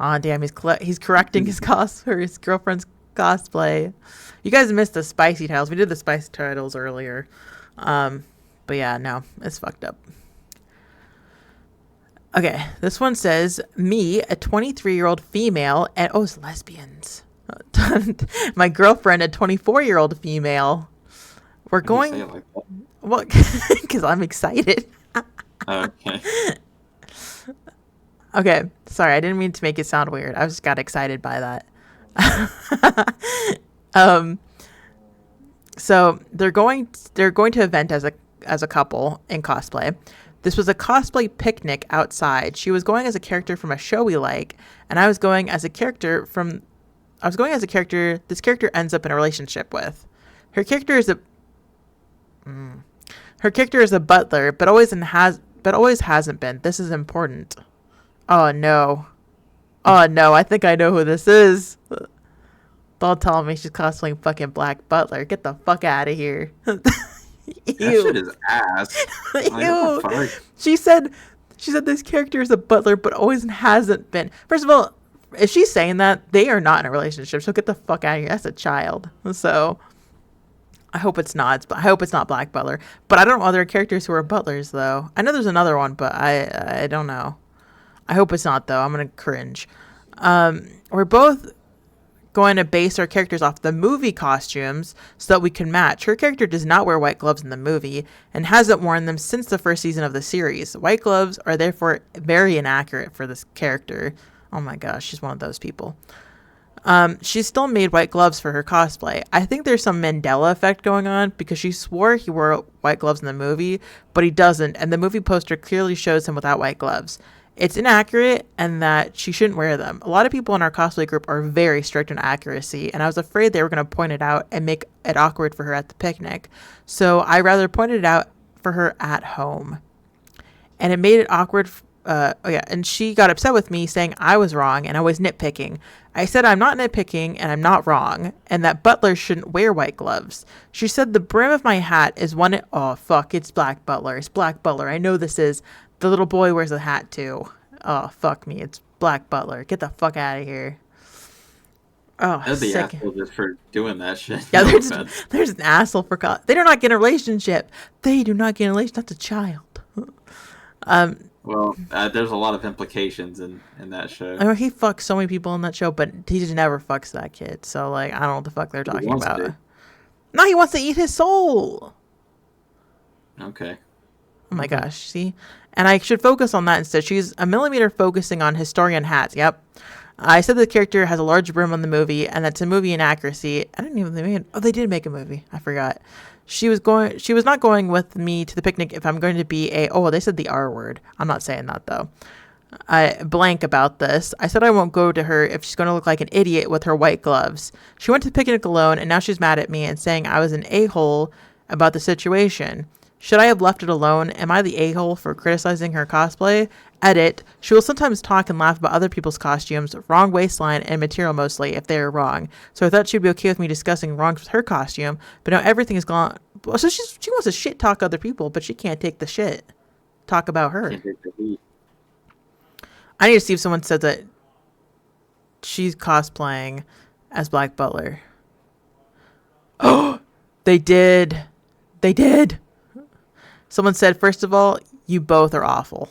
Aw, damn, he's correcting his girlfriend's cosplay. You guys missed the spicy titles. We did the spicy titles earlier. But yeah, no, it's fucked up. Okay, this one says, me, a 23-year-old female, and oh, it's lesbians. My girlfriend, a 24-year-old female. We're going. Say it like that? Well, because I'm excited. Okay. Okay, sorry, I didn't mean to make it sound weird. I just got excited by that. So they're going to event as a couple in cosplay. This was a cosplay picnic outside. She was going as a character from a show we like, and I was going as a character this character ends up in a relationship with. Her character is a butler, but always hasn't been. This is important. Oh no, I think I know who this is. Don't tell me she's cosplaying fucking Black Butler. Get the fuck out of here. That shit is ass. Ew. Like, She said this character is a butler, but always hasn't been. First of all, if she's saying that, they are not in a relationship, so get the fuck out of here. That's a child. So I hope it's not. I hope it's not Black Butler. But I don't know other characters who are butlers, though. I know there's another one, but I don't know. I hope it's not, though. I'm going to cringe. We're both going to base our characters off the movie costumes so that we can match. Her character does not wear white gloves in the movie and hasn't worn them since the first season of the series. White gloves are therefore very inaccurate for this character. Oh my gosh, she's one of those people. She still made white gloves for her cosplay. I think there's some Mandela effect going on because she swore he wore white gloves in the movie, but he doesn't, and the movie poster clearly shows him without white gloves. It's inaccurate and that she shouldn't wear them. A lot of people in our cosplay group are very strict on accuracy, and I was afraid they were going to point it out and make it awkward for her at the picnic. So I rather pointed it out for her at home. And it made it awkward. And she got upset with me saying I was wrong and I was nitpicking. I said I'm not nitpicking and I'm not wrong, and that butlers shouldn't wear white gloves. She said the brim of my hat is one. Oh fuck! It's Black Butler. It's Black Butler. I know this is. The little boy wears a hat too. Oh fuck me! It's Black Butler. Get the fuck out of here. Oh, That'd be sick. asshole just for doing that shit. Yeah, No there's offense. there's an asshole for they do not get a relationship. They do not get a relationship. That's a child. Well, there's a lot of implications in that show. I know he fucks so many people in that show, but he just never fucks that kid. So like, I don't know what the fuck they're He talking wants about. to. No, he wants to eat his soul. Okay. Oh my gosh, see? And I should focus on that instead. She's a millimeter focusing on historian hats. Yep. I said the character has a large brim on the movie, and that's a movie inaccuracy. I didn't even think they did make a movie. I forgot. She was not going with me to the picnic if I'm going to be they said the R word. I'm not saying that though. I blank about this. I said I won't go to her if she's going to look like an idiot with her white gloves. She went to the picnic alone, and now she's mad at me and saying I was an a-hole about the situation. Should I have left it alone? Am I the a-hole for criticizing her cosplay? Edit. She will sometimes talk and laugh about other people's costumes, wrong waistline and material mostly, if they are wrong. So I thought she'd be okay with me discussing wrongs with her costume, but now everything is gone. So she wants to shit talk other people, but she can't take the shit. Talk about her. Can't take the heat. I need to see if someone said that she's cosplaying as Black Butler. Oh, they did. They did. Someone said, first of all, you both are awful.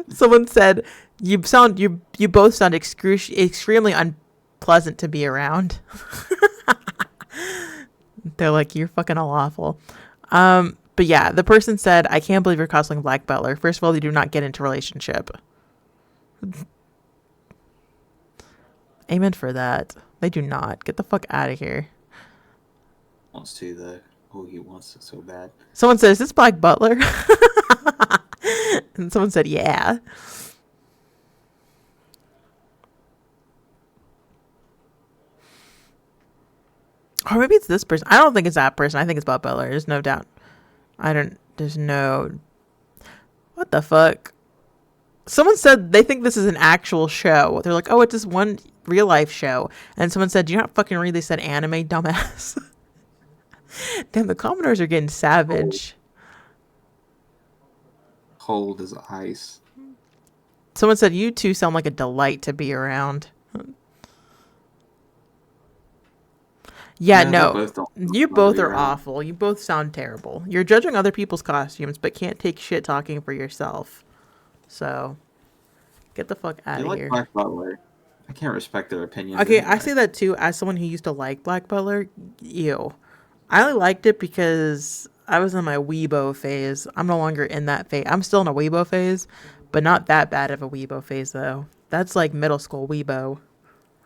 Someone said, you both sound extremely unpleasant to be around. They're like, you're fucking all awful. But yeah, the person said, I can't believe you're cosplaying Black Butler. First of all, they do not get into relationship. Amen for that. They do not. Get the fuck out of here. Wants to though. Oh, he wants it so bad. Someone said, is this Black Butler? And someone said, yeah. Or maybe it's this person. I don't think it's that person. I think it's Black Butler. There's no doubt. What the fuck? Someone said they think this is an actual show. They're like, oh, it's this one real life show. And someone said, do you not fucking read? They said anime, dumbass. Damn, the Commodores are getting savage. Cold as ice. Someone said, you two sound like a delight to be around. Yeah, no. You both are awful. You both sound terrible. You're judging other people's costumes, but can't take shit talking for yourself. So, get the fuck out of here. Black Butler. I can't respect their opinions. Okay, anyway. I say that too as someone who used to like Black Butler. Ew. I only liked it because I was in my Weibo phase. I'm no longer in that phase. I'm still in a Weibo phase, but not that bad of a Weibo phase, though. That's like middle school Weibo.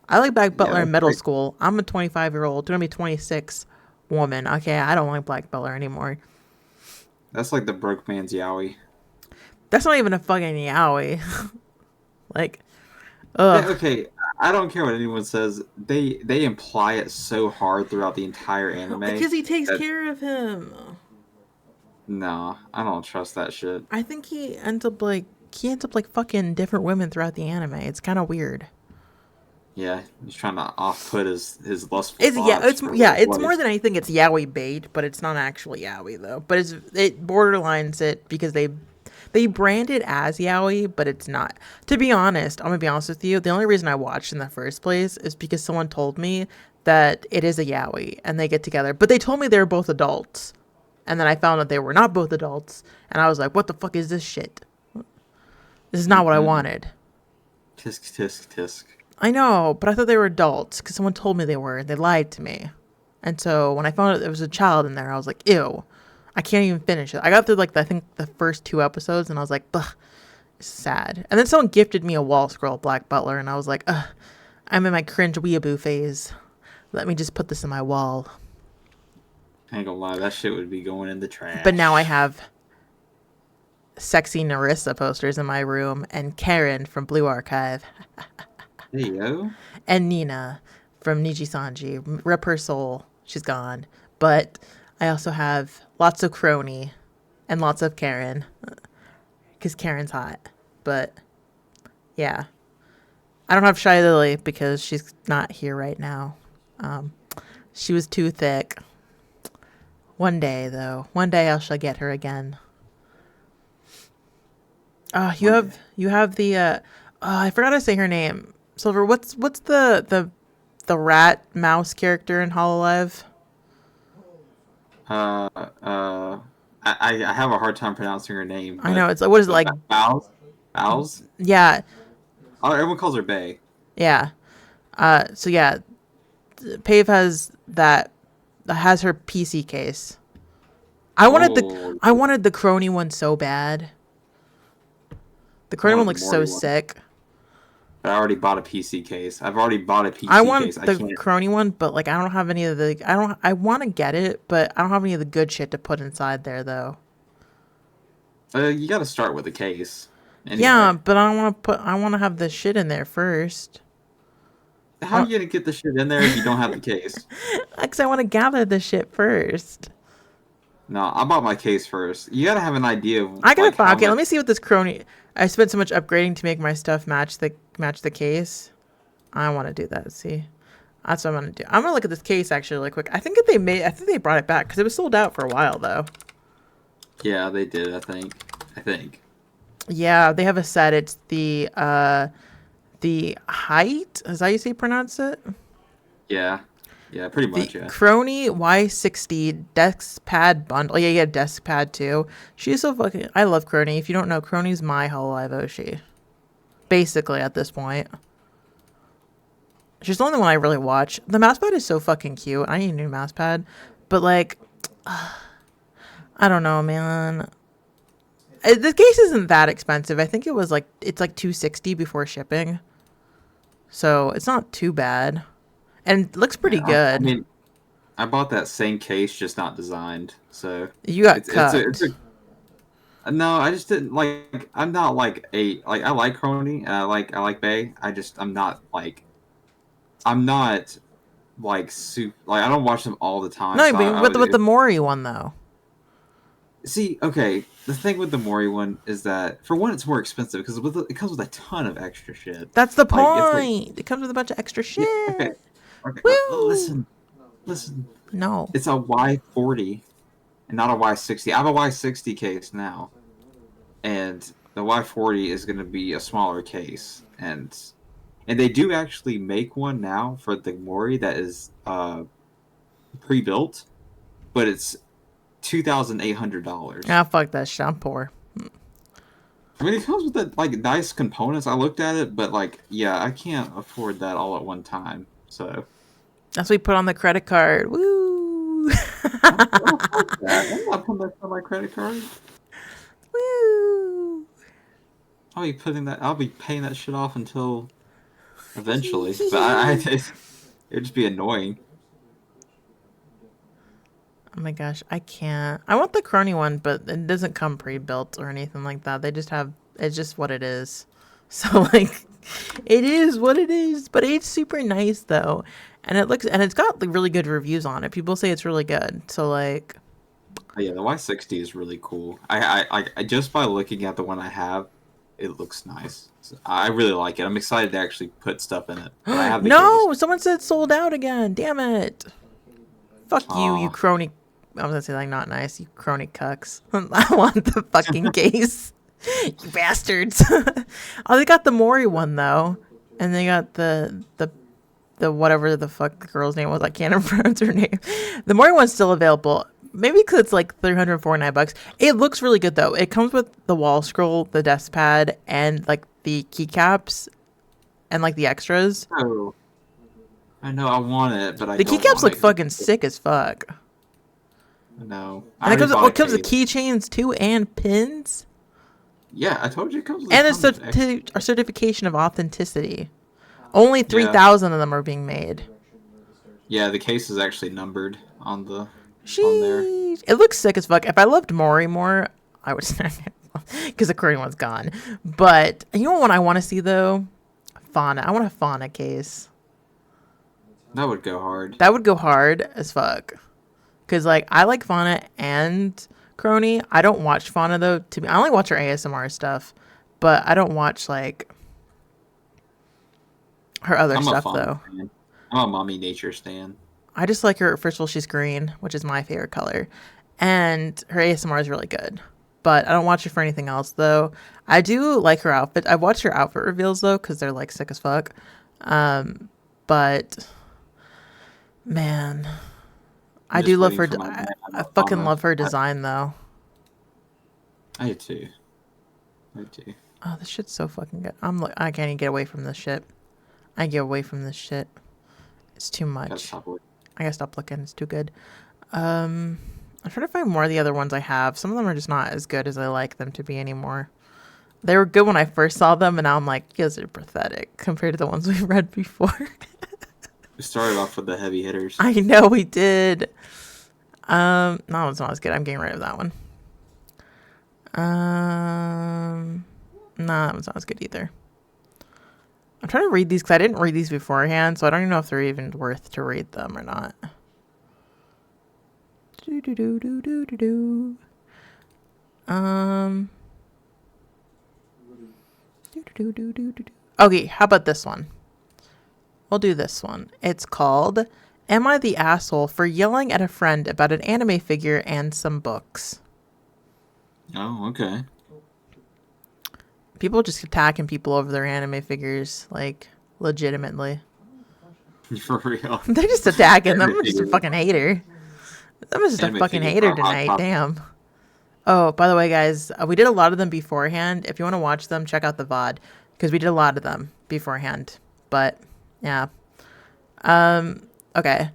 I like Black Butler in middle school. I'm a 25-year-old, going to be 26 woman. Okay, I don't like Black Butler anymore. That's like the broke man's yaoi. That's not even a fucking yaoi. Like, ugh. Okay, I don't care what anyone says. They imply it so hard throughout the entire anime. Because he takes care of him. Nah, I don't trust that shit. I think he ends up like fucking different women throughout the anime. It's kind of weird. Yeah, he's trying to off-put his lustful It's thoughts more than anything. It's yaoi bait, but it's not actually yaoi though. But it borderlines it because they brand it as yaoi, but it's not. To be honest, I'm gonna be honest with you. The only reason I watched in the first place is because someone told me that it is a yaoi and they get together. But they told me they were both adults, and then I found out they were not both adults, and I was like, "What the fuck is this shit? This is not what I wanted." Tisk tisk tisk. I know, but I thought they were adults because someone told me they were. They lied to me. And so when I found out there was a child in there, I was like, ew. I can't even finish it. I got through like I think the first 2 episodes and I was like, ugh, it's sad. And then someone gifted me a wall scroll, Black Butler, and I was like, ugh, I'm in my cringe weeaboo phase. Let me just put this in my wall. I ain't gonna lie, that shit would be going in the trash. But now I have sexy Narissa posters in my room and Karen from Blue Archive. There you go. And Nina from Niji Sanji. Rip her soul. She's gone. But I also have lots of Crony and lots of Karen. Because Karen's hot. But, yeah. I don't have Shy Lily because she's not here right now. She was too thick. One day, though. One day I shall get her again. You have the I forgot to say her name. Silver, what's the rat mouse character in Hololive? I have a hard time pronouncing her name. I know, it's like, what is it, like? Bowles? Yeah. Oh, everyone calls her Bay. Yeah. So yeah, Pave has her PC case. I wanted the Crony one so bad. The Crony one looks so sick. But I already bought a PC case. I've already bought a PC case. I want the Crony one, but like I don't have any of the. I want to get it, but I don't have any of the good shit to put inside there though. You got to start with a case. Anyway. Yeah, but I want to have the shit in there first. How are you gonna get the shit in there if you don't have the case? Because I want to gather the shit first. No, I bought my case first. You gotta have an idea of. I gotta buy. Okay, let me see what this Crony. I spent so much upgrading to make my stuff match the case. I want to do that. See, that's what I'm gonna do. I'm gonna look at this case actually really quick. I think they brought it back because it was sold out for a while though. Yeah, they did. I think. Yeah, they have a set. It's the height. Is that how you pronounce it? Yeah. Yeah, pretty much, yeah. Crony Y60 desk pad bundle. Yeah, desk pad too. She's so fucking... I love Crony. If you don't know, Crony's my Hololive Oshi. Basically, at this point. She's the only one I really watch. The mouse pad is so fucking cute. I need a new mouse pad. But, like... I don't know, man. The case isn't that expensive. I think it's like $260 before shipping. So, it's not too bad. And it looks pretty good. I mean, I bought that same case, just not designed. So you got cut. No, I just didn't like. I'm not like I like Crony and I like Bay. I'm not like super like I don't watch them all the time. No, but with the Mori one though. See, okay, the thing with the Mori one is that for one, it's more expensive because it comes with a ton of extra shit. That's the point. It comes with a bunch of extra shit. Yeah, okay. Listen. No. It's a Y40 and not a Y60. I have a Y60 case now. And the Y40 is going to be a smaller case. And they do actually make one now for the Mori that is pre-built. But it's $2,800. Ah, fuck that shit. I'm poor. I mean, it comes with nice components. I looked at it, but I can't afford that all at one time. So that's what we put on the credit card. Woo! I'm not putting that on my credit card. Woo! I'll be paying that shit off until eventually. But it'd just be annoying. Oh my gosh, I can't. I want the Crony one, but it doesn't come pre-built or anything like that. It's just what it is. So it is what it is, but it's super nice though. And it's got really good reviews on it. People say it's really good. So yeah, the Y60 is really cool. I just by looking at the one I have, it looks nice. So I really like it. I'm excited to actually put stuff in it. But I have the case. Someone said sold out again. Damn it. Fuck you Crony. I was gonna say not nice, you Crony cucks. I want the fucking case. You bastards. Oh, they got the Mori one though. And they got the whatever the fuck the girl's name was. I can't pronounce her name. The Mori one's still available. Maybe because it's $349. It looks really good though. It comes with the wall scroll, the desk pad, and the keycaps. and like the extras. Oh, I know I want it, but I The don't keycaps want look it. fucking sick as fuck. No. And it comes with keychains too and pins. Yeah, I told you it comes with And a a, ton of extra. a certification of authenticity. Only Yeah. 3,000 of them are being made. Yeah, the case is actually numbered on the on there. Sheesh. It looks sick as fuck. If I loved Mori more, I would because the Korean one's gone. But you know what I want to see though? Fauna. I want a Fauna case. That would go hard. That would go hard as fuck. Because like I like Fauna and Crony. I don't watch Fauna though. I only watch her ASMR stuff, but I don't watch like her other I'm stuff a Fauna though. fan. I'm a Mommy Nature stan. I just like her. First of all, she's green, which is my favorite color, and her ASMR is really good. But I don't watch her for anything else though. I do like her outfit. I've watched her outfit reveals though because they're like sick as fuck. But man, I do love her. I fucking love her design though. I do too. I do. Oh, this shit's so fucking good. I can't even get away from this shit. I get away from this shit. It's too much. I gotta stop looking. It's too good. I'm trying to find more of the other ones I have. Some of them are just not as good as I like them to be anymore. They were good when I first saw them, and now I'm like, you guys are pathetic compared to the ones we've read before. We started off with the heavy hitters. I know we did. No, it's not as good. I'm getting rid of that one. No, that one's not as good either. I'm trying to read these because I didn't read these beforehand, so I don't even know if they're even worth to read them or not. Okay, how about this one? We'll do this one. It's called Am I the Asshole for Yelling at a Friend About an Anime Figure and Some Books? Oh, okay. People just attacking people over their anime figures, like, legitimately. For real. They're just attacking them. I'm just a fucking hater. I'm just a fucking hater tonight. Damn. Oh, by the way, guys, we did a lot of them beforehand. If you want to watch them, check out the VOD, because we did a lot of them beforehand. But, yeah. Okay.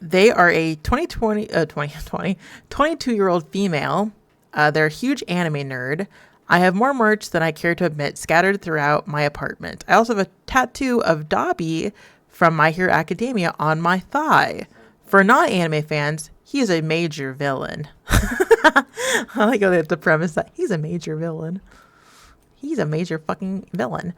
They are a 22-year-old female. They're a huge anime nerd. I have more merch than I care to admit scattered throughout my apartment. I also have a tattoo of Dobby from My Hero Academia on my thigh. For non-anime fans, he is a major villain. I like how they have to premise that he's a major villain. He's a major fucking villain.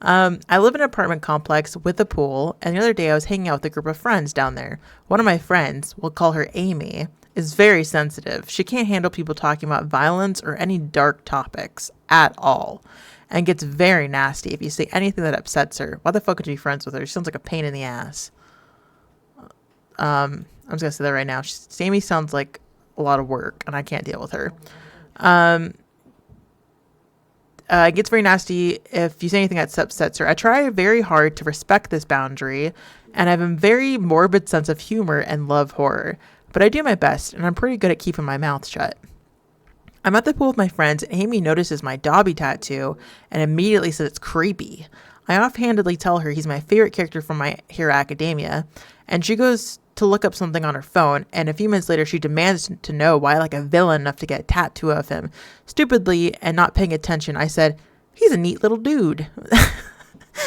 I live in an apartment complex with a pool, and the other day I was hanging out with a group of friends down there. One of my friends, we'll call her Amy, is very sensitive. She can't handle people talking about violence or any dark topics at all, and gets very nasty if you say anything that upsets her. Why the fuck would you be friends with her? She sounds like a pain in the ass. I'm just gonna say that right now. Amy sounds like a lot of work, and I can't deal with her. It gets very nasty if you say anything that upsets her. I try very hard to respect this boundary, and I have a very morbid sense of humor and love horror. But I do my best, and I'm pretty good at keeping my mouth shut. I'm at the pool with my friends, and Amy notices my Dobby tattoo and immediately says it's creepy. I offhandedly tell her he's my favorite character from My Hero Academia, and she goes to look up something on her phone, and a few minutes later she demands to know why I like a villain enough to get a tattoo of him. Stupidly, and not paying attention, I said, he's a neat little dude.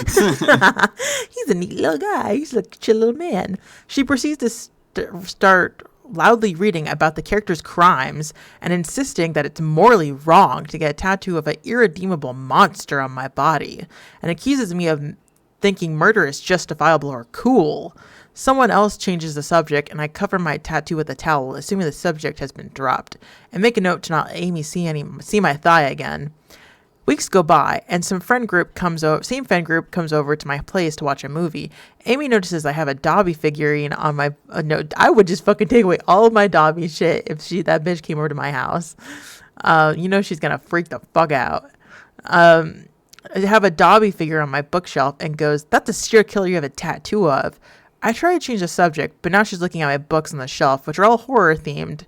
He's a neat little guy. He's a chill little man. She proceeds to start loudly reading about the character's crimes and insisting that it's morally wrong to get a tattoo of an irredeemable monster on my body, and accuses me of thinking murder is justifiable or cool. Someone else changes the subject, and I cover my tattoo with a towel, assuming the subject has been dropped, and make a note to not let Amy see my thigh again. Weeks go by, and same friend group comes over to my place to watch a movie. Amy notices I have a Dobby figurine on my note. I would just fucking take away all of my Dobby shit if that bitch came over to my house. She's gonna freak the fuck out. I have a Dobby figure on my bookshelf and goes, "That's a serial killer you have a tattoo of." I try to change the subject, but now she's looking at my books on the shelf, which are all horror themed.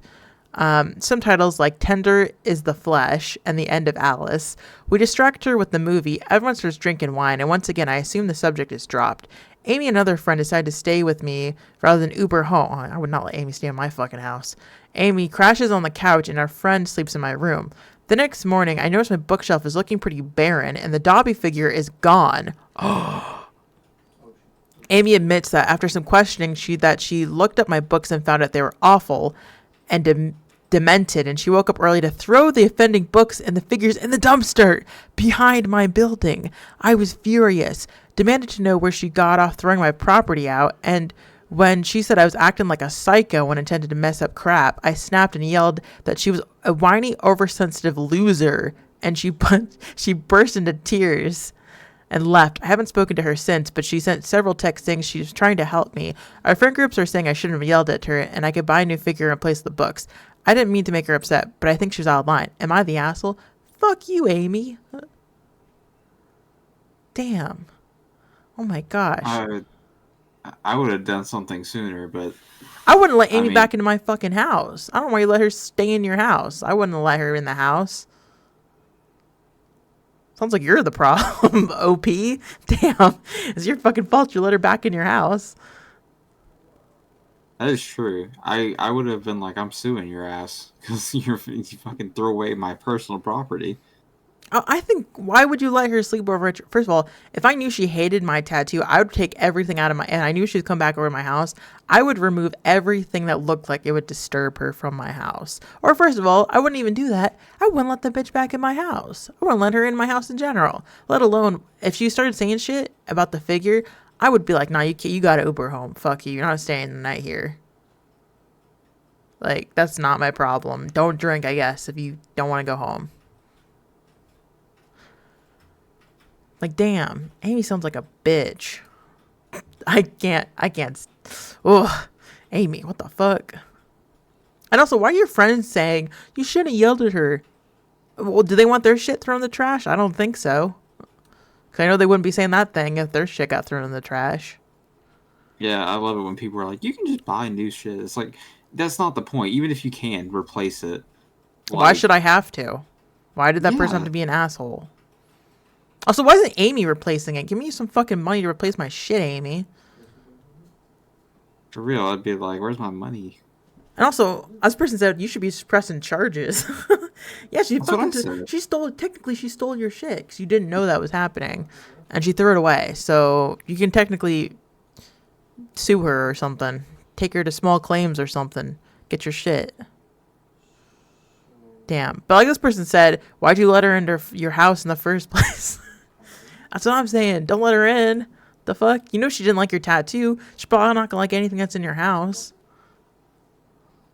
Some titles like Tender is the Flesh and The End of Alice. We distract her with the movie. Everyone starts drinking wine, and once again, I assume the subject is dropped. Amy and another friend decide to stay with me rather than Uber home. Oh, I would not let Amy stay in my fucking house. Amy crashes on the couch, and our friend sleeps in my room. The next morning, I notice my bookshelf is looking pretty barren, and the Dobby figure is gone. Amy admits that after some questioning, she looked up my books and found out they were awful and demented, and she woke up early to throw the offending books and the figures in the dumpster behind my building. I was furious, demanded to know where she got off throwing my property out, and when she said I was acting like a psycho and intended to mess up crap, I snapped and yelled that she was a whiny, oversensitive loser, and she burst into tears and left. I haven't spoken to her since, but she sent several texts saying she was trying to help me. Our friend groups are saying I shouldn't have yelled at her and I could buy a new figure and replace the books. I didn't mean to make her upset, but I think she's out of line. Am I the asshole? Fuck you, Amy. Damn. Oh my gosh. I would have done something sooner, but I wouldn't let Amy back into my fucking house. I don't want you to let her stay in your house. I wouldn't let her in the house. Sounds like you're the problem, OP. Damn. It's your fucking fault you let her back in your house. that is true. I would have been like, I'm suing your ass because you fucking threw away my personal property. I think, why would you let her sleep over at your, first of all, if I knew she hated my tattoo, I would take everything out of my, and I knew she'd come back over to my house, I would remove everything that looked like it would disturb her from my house. Or first of all, I wouldn't even do that. I wouldn't let the bitch back in my house. I wouldn't let her in my house in general. Let alone, if she started saying shit about the figure, I would be like, nah, you gotta Uber home. Fuck you. You're not staying the night here. Like, that's not my problem. Don't drink, I guess, if you don't want to go home. Like, damn, Amy sounds like a bitch. I can't. Ugh, Amy, what the fuck? And also, why are your friends saying you shouldn't have yelled at her? Well, do they want their shit thrown in the trash? I don't think so. Because I know they wouldn't be saying that thing if their shit got thrown in the trash. Yeah, I love it when people are like, you can just buy new shit. It's like, that's not the point. Even if you can, replace it. Why should I have to? Why did that person have to be an asshole? Also, why isn't Amy replacing it? Give me some fucking money to replace my shit, Amy. For real, I'd be like, where's my money? And also, as person said, you should be pressing charges. Yeah, she stole your shit because you didn't know that was happening, and she threw it away. So you can technically sue her or something, take her to small claims or something, get your shit. Damn. But like this person said, why'd you let her into your house in the first place? That's what I'm saying. Don't let her in. The fuck? You know she didn't like your tattoo. She's probably not gonna like anything that's in your house.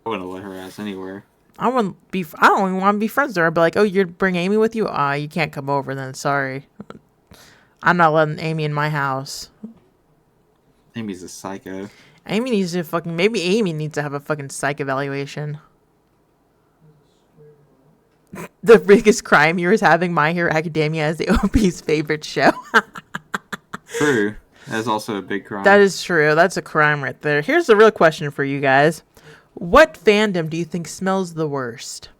I wouldn't let her ass anywhere. I don't even want to be friends with her. I'd be like, oh, you'd bring Amy with you? You can't come over then. Sorry. I'm not letting Amy in my house. Amy's a psycho. Maybe Amy needs to have a fucking psych evaluation. The biggest crime here is having My Hero Academia as the OP's favorite show. True. That's also a big crime. That is true. That's a crime right there. Here's the real question for you guys. What fandom do you think smells the worst?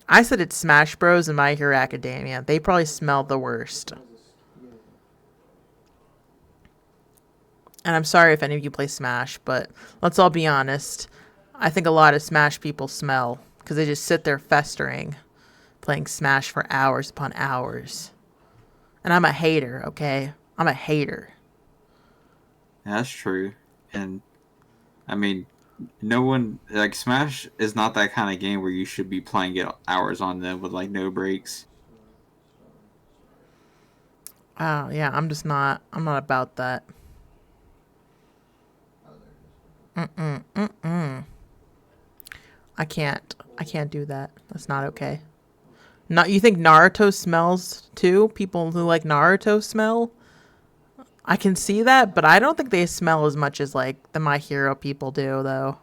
I said it's Smash Bros. And My Hero Academia. They probably smell the worst. And I'm sorry if any of you play Smash, but let's all be honest. I think a lot of Smash people smell because they just sit there festering, playing Smash for hours upon hours. And I'm a hater, okay? I'm a hater. Yeah, that's true. And, I mean, no one... Like, Smash is not that kind of game where you should be playing it hours on them with, like, no breaks. Oh, yeah, I'm not about that. I can't do that. That's not okay. You think Naruto smells too? People who like Naruto smell? I can see that, but I don't think they smell as much as like the My Hero people do, though.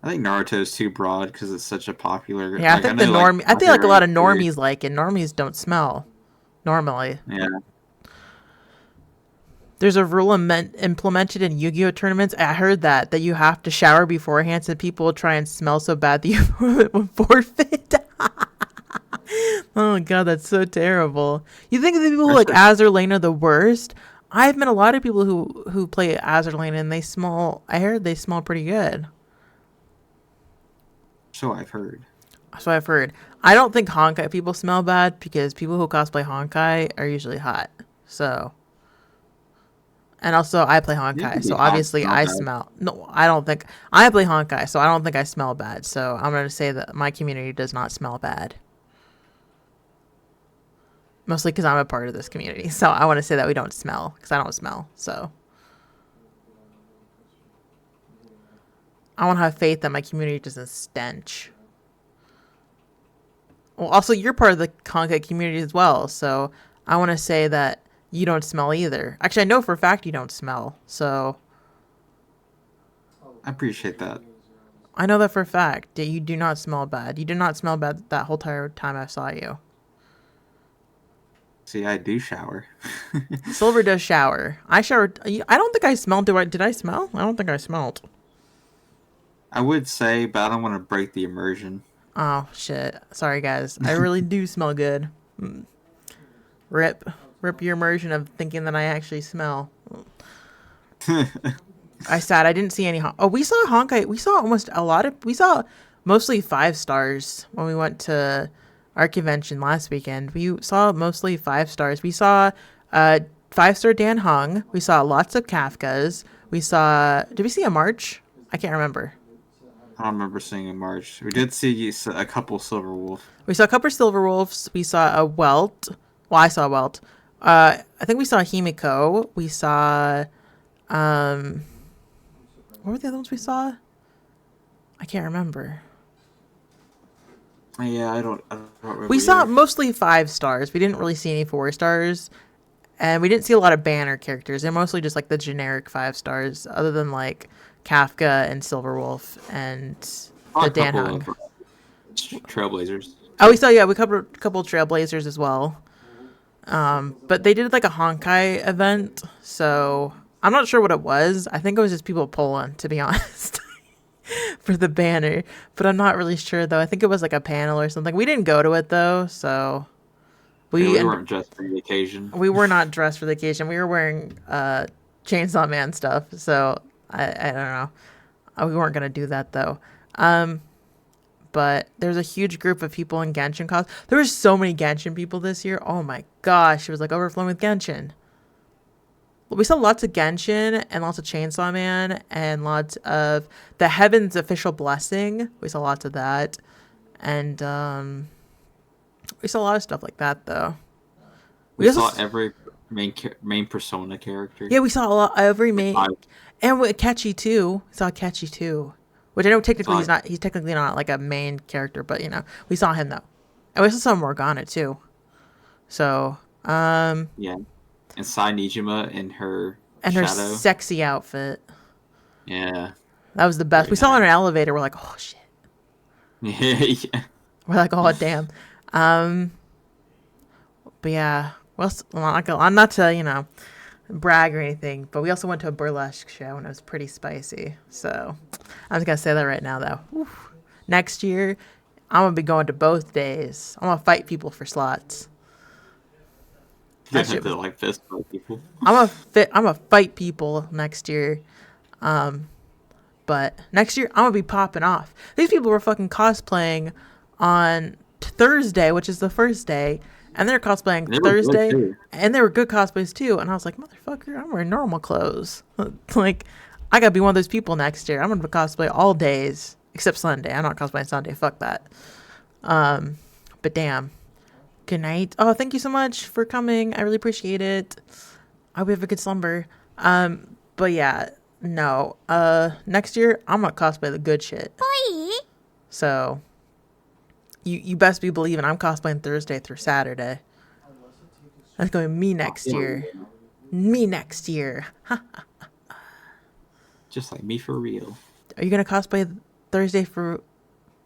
I think Naruto's too broad because it's such a popular... Yeah, I think a lot of normies like it. Normies don't smell normally. Yeah. There's a rule implemented in Yu-Gi-Oh tournaments. I heard that you have to shower beforehand, so people will try and smell so bad that you will forfeit. Oh god, that's so terrible. You think the people who like Azur Lane are the worst? I've met a lot of people who play Azur Lane and they smell. I heard they smell pretty good. So I've heard. That's what I've heard. I don't think Honkai people smell bad because people who cosplay Honkai are usually hot. So. And also, I play Honkai, so obviously I smell. No, I don't think I play Honkai, so I don't think I smell bad. So I'm gonna say that my community does not smell bad, mostly because I'm a part of this community. So I want to say that we don't smell because I don't smell. So I want to have faith that my community doesn't stench. Well, also you're part of the Honkai community as well, so I want to say that. You don't smell either. Actually, I know for a fact you don't smell. So I appreciate that. I know that for a fact that you do not smell bad. You did not smell bad that whole entire time I saw you. See, I do shower. Silver does shower. I showered. I don't think I smelled. Did I smell? I don't think I smelled. I would say, but I don't want to break the immersion. Oh, shit. Sorry, guys. I really do smell good. Rip your immersion of thinking that I actually smell. I said I didn't see any. We saw Honkai. We saw almost a lot of. We saw mostly 5 stars when we went to our convention last weekend. We saw mostly 5 stars. We saw 5-star Dan Hung. We saw lots of Kafkas. We saw. Did we see a March? I can't remember. I don't remember seeing a March. We did see a couple Silver Wolf. We saw a couple Silver Wolves. We saw a Welt. Well, I saw a Welt. I think we saw Himiko. We saw, what were the other ones we saw? I can't remember. Yeah, I don't remember. We saw mostly 5 stars. We didn't really see any 4 stars. And we didn't see a lot of banner characters. They're mostly just like the generic 5 stars, other than like Kafka and Silver Wolf and the Dan Hung. Trailblazers. Oh, we covered a couple Trailblazers as well. But they did like a Honkai event, so I'm not sure what it was. I think it was just people pulling, to be honest, for the banner. But I'm not really sure though. I think it was like a panel or something. We didn't go to it though, so we weren't dressed for the occasion. We were not dressed for the occasion. We were wearing Chainsaw Man stuff, so I don't know. We weren't gonna do that though. But there's a huge group of people in Genshin cos. There were so many Genshin people this year. Oh my gosh, it was like overflowing with Genshin. We saw lots of Genshin and lots of Chainsaw Man and lots of the Heaven's Official Blessing. We saw lots of that. And we saw a lot of stuff like that though. We saw every main Persona character. Yeah, we saw a lot every main and with Ketchy too. We saw Ketchy too. Which I know technically he's technically not like a main character, but you know, we saw him though. And we also saw Morgana too. So, yeah. And Sai Nijima in her her sexy outfit. Yeah. That was the best. We saw her in an elevator, we're like, oh shit. Yeah. We're like, oh damn. But yeah. Well, I'm not to, you know, brag or anything, but we also went to a burlesque show and it was pretty spicy. So I'm just gonna say that right now though. Oof. Next year I'm gonna be going to both days. I'm gonna fight people for slots. Like fist fight people. I'm gonna fight people next year. But next year I'm gonna be popping off. These people were fucking cosplaying on Thursday, which is the first day. And they're cosplaying Thursday, and they were good cosplays too. And I was like, motherfucker, I'm wearing normal clothes. Like, I gotta be one of those people next year. I'm gonna cosplay all days except Sunday. I'm not cosplaying Sunday. Fuck that. But damn. Good night. Oh, thank you so much for coming. I really appreciate it. I hope you have a good slumber. But yeah, no. Next year I'm gonna cosplay the good shit. So. You best be believing I'm cosplaying Thursday through Saturday. That's going to be me next year. Me next year. Just like me for real. Are you going to cosplay Thursday for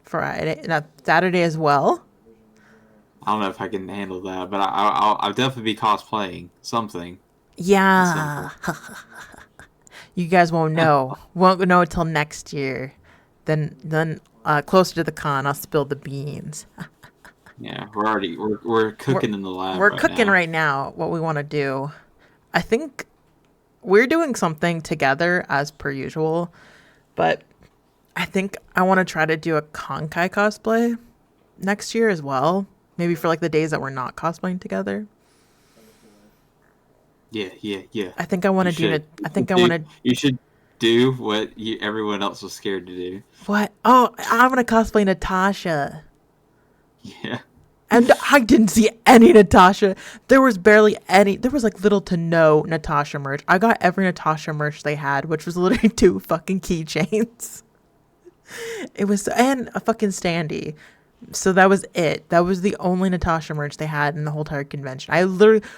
Friday? Not Saturday as well? I don't know if I can handle that, but I'll definitely be cosplaying something. Yeah. You guys won't know. Won't know until next year. Then closer to the con, I'll spill the beans. Yeah, we're cooking in the lab We're right cooking now. right now what we want to do. I think we're doing something together as per usual, but I think I want to try to do a Konkai cosplay next year as well. Maybe for like the days that we're not cosplaying together. Yeah. I think I want You to do should. it. I think I want to. You should do what everyone else was scared to do. What? Oh, I'm gonna cosplay Natasha. Yeah. And I didn't see any Natasha. There was barely any. There was like little to no Natasha merch. I got every Natasha merch they had, which was literally 2 fucking keychains. It was, and a fucking standee. So that was it. That was the only Natasha merch they had in the whole entire convention.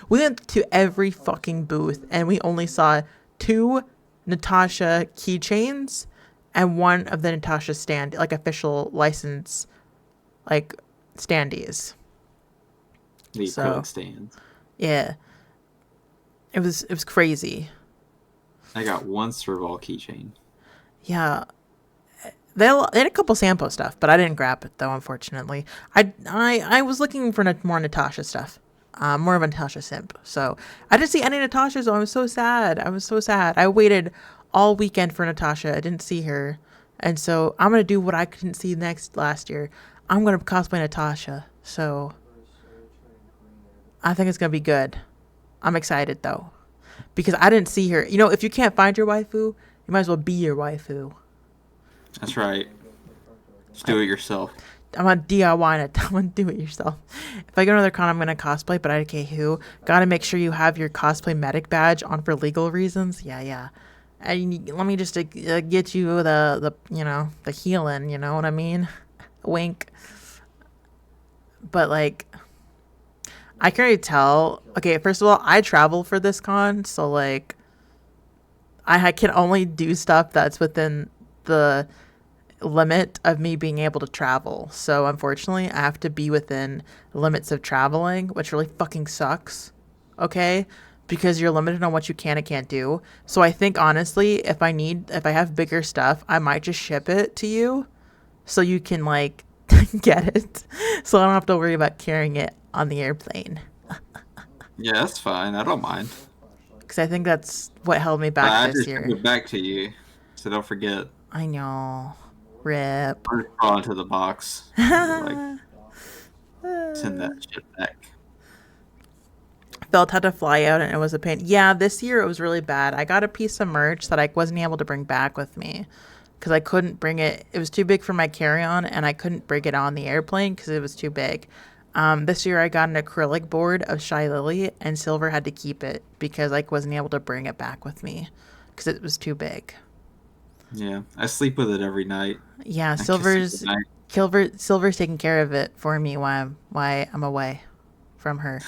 We went to every fucking booth and we only saw 2 Natasha keychains and 1 of the Natasha stand, like official license, like standees. The So- acrylic stands. Yeah. It was crazy. I got one Serval keychain. Yeah. They had a couple Sampo stuff, but I didn't grab it though, unfortunately. I was looking for more Natasha stuff. More of a Natasha simp. So I didn't see any Natasha, so I was so sad. I waited all weekend for Natasha. I didn't see her. And so I'm gonna do what I couldn't see last year. I'm gonna cosplay Natasha. So I think it's gonna be good. I'm excited though. Because I didn't see her. You know, if you can't find your waifu, you might as well be your waifu. That's right. Just do it yourself. I'm gonna DIY it. I'm gonna do it yourself. If I go to another con, I'm gonna cosplay, but I okay who. Gotta make sure you have your cosplay medic badge on for legal reasons. Yeah. And let me just get you the the healing. You know what I mean? Wink. But like, I can already tell. Okay, first of all, I travel for this con, so like, I can only do stuff that's within the limit of me being able to travel. So unfortunately, I have to be within the limits of traveling, which really fucking sucks. Okay? Because you're limited on what you can and can't do. So I think honestly, if I have bigger stuff, I might just ship it to you so you can like get it. So I don't have to worry about carrying it on the airplane. Yeah, that's fine. I don't mind. Because I think that's what held me I back this just year. give it back to you, so don't forget. I know. Rip. Or just fall into the box. Like, send that shit back. Felt had to fly out and it was a pain. Yeah, this year it was really bad. I got a piece of merch that I wasn't able to bring back with me because I couldn't bring it. It was too big for my carry-on and I couldn't bring it on the airplane because it was too big. This year I got an acrylic board of Shy Lily and Silver had to keep it because I wasn't able to bring it back with me because it was too big. Yeah, I sleep with it every night. Yeah, I kiss it Silver's goodnight. Silver's taking care of it for me while I'm away from her.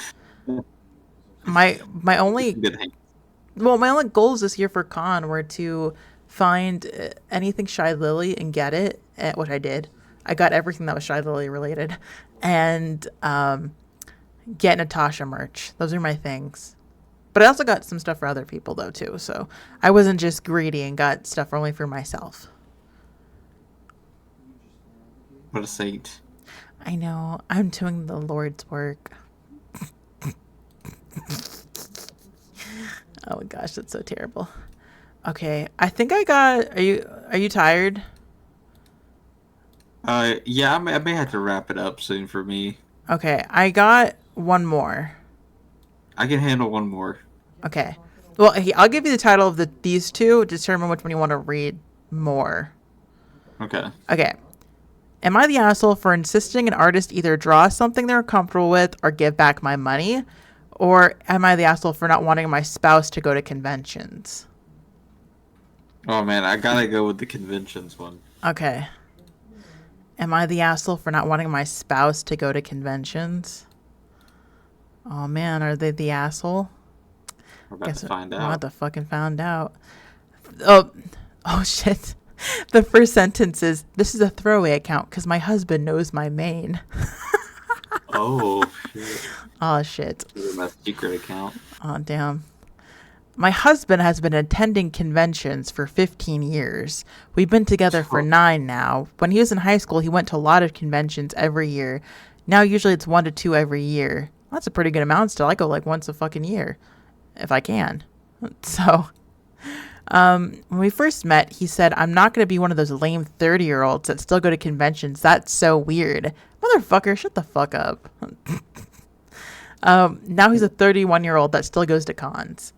My only Good thing. my only goals this year for con were to find anything Shy Lily and get it, which I did. I got everything that was Shy Lily related, and get Natasha merch. Those are my things. But I also got some stuff for other people though too. So I wasn't just greedy and got stuff only for myself. What a saint. I know. I'm doing the Lord's work. Oh my gosh, that's so terrible. Okay, I think I got. Are you tired? Yeah, I may have to wrap it up soon for me. Okay, I got one more. I can handle one more. Okay. Well, I'll give you the title of these two. Determine which one you want to read more. Okay. Okay. Am I the asshole for insisting an artist either draw something they're comfortable with or give back my money? Or am I the asshole for not wanting my spouse to go to conventions? Oh man, I gotta go with the conventions one. Okay. Am I the asshole for not wanting my spouse to go to conventions? Oh man, are they the asshole? We're about to find We're about out. to fucking find out. Oh shit. The first sentence is, this is a throwaway account because my husband knows my main. Oh shit. Oh shit. This is my secret account. Oh damn. My husband has been attending conventions for 15 years. We've been together for 9 now. When he was in high school, he went to a lot of conventions every year. Now, usually it's 1 to 2 every year. That's a pretty good amount still. I go like once a fucking year, if I can. So, when we first met, he said, I'm not going to be one of those lame 30-year-olds that still go to conventions. That's so weird. Motherfucker, shut the fuck up. Now he's a 31-year-old that still goes to cons.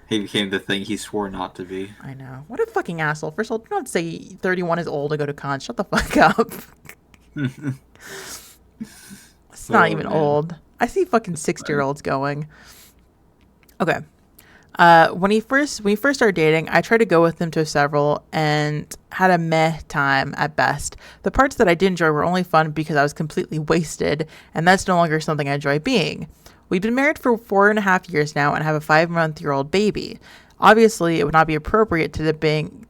He became the thing he swore not to be. I know. What a fucking asshole. First of all, do not say 31 is old to go to cons. Shut the fuck up. It's not even old. I see fucking 60-year-olds going. Okay. When we first started dating, I tried to go with him to several and had a meh time at best. The parts that I did enjoy were only fun because I was completely wasted, and that's no longer something I enjoy being. We've been married for 4.5 years now and have a 5-month-old baby. Obviously, it would not be appropriate to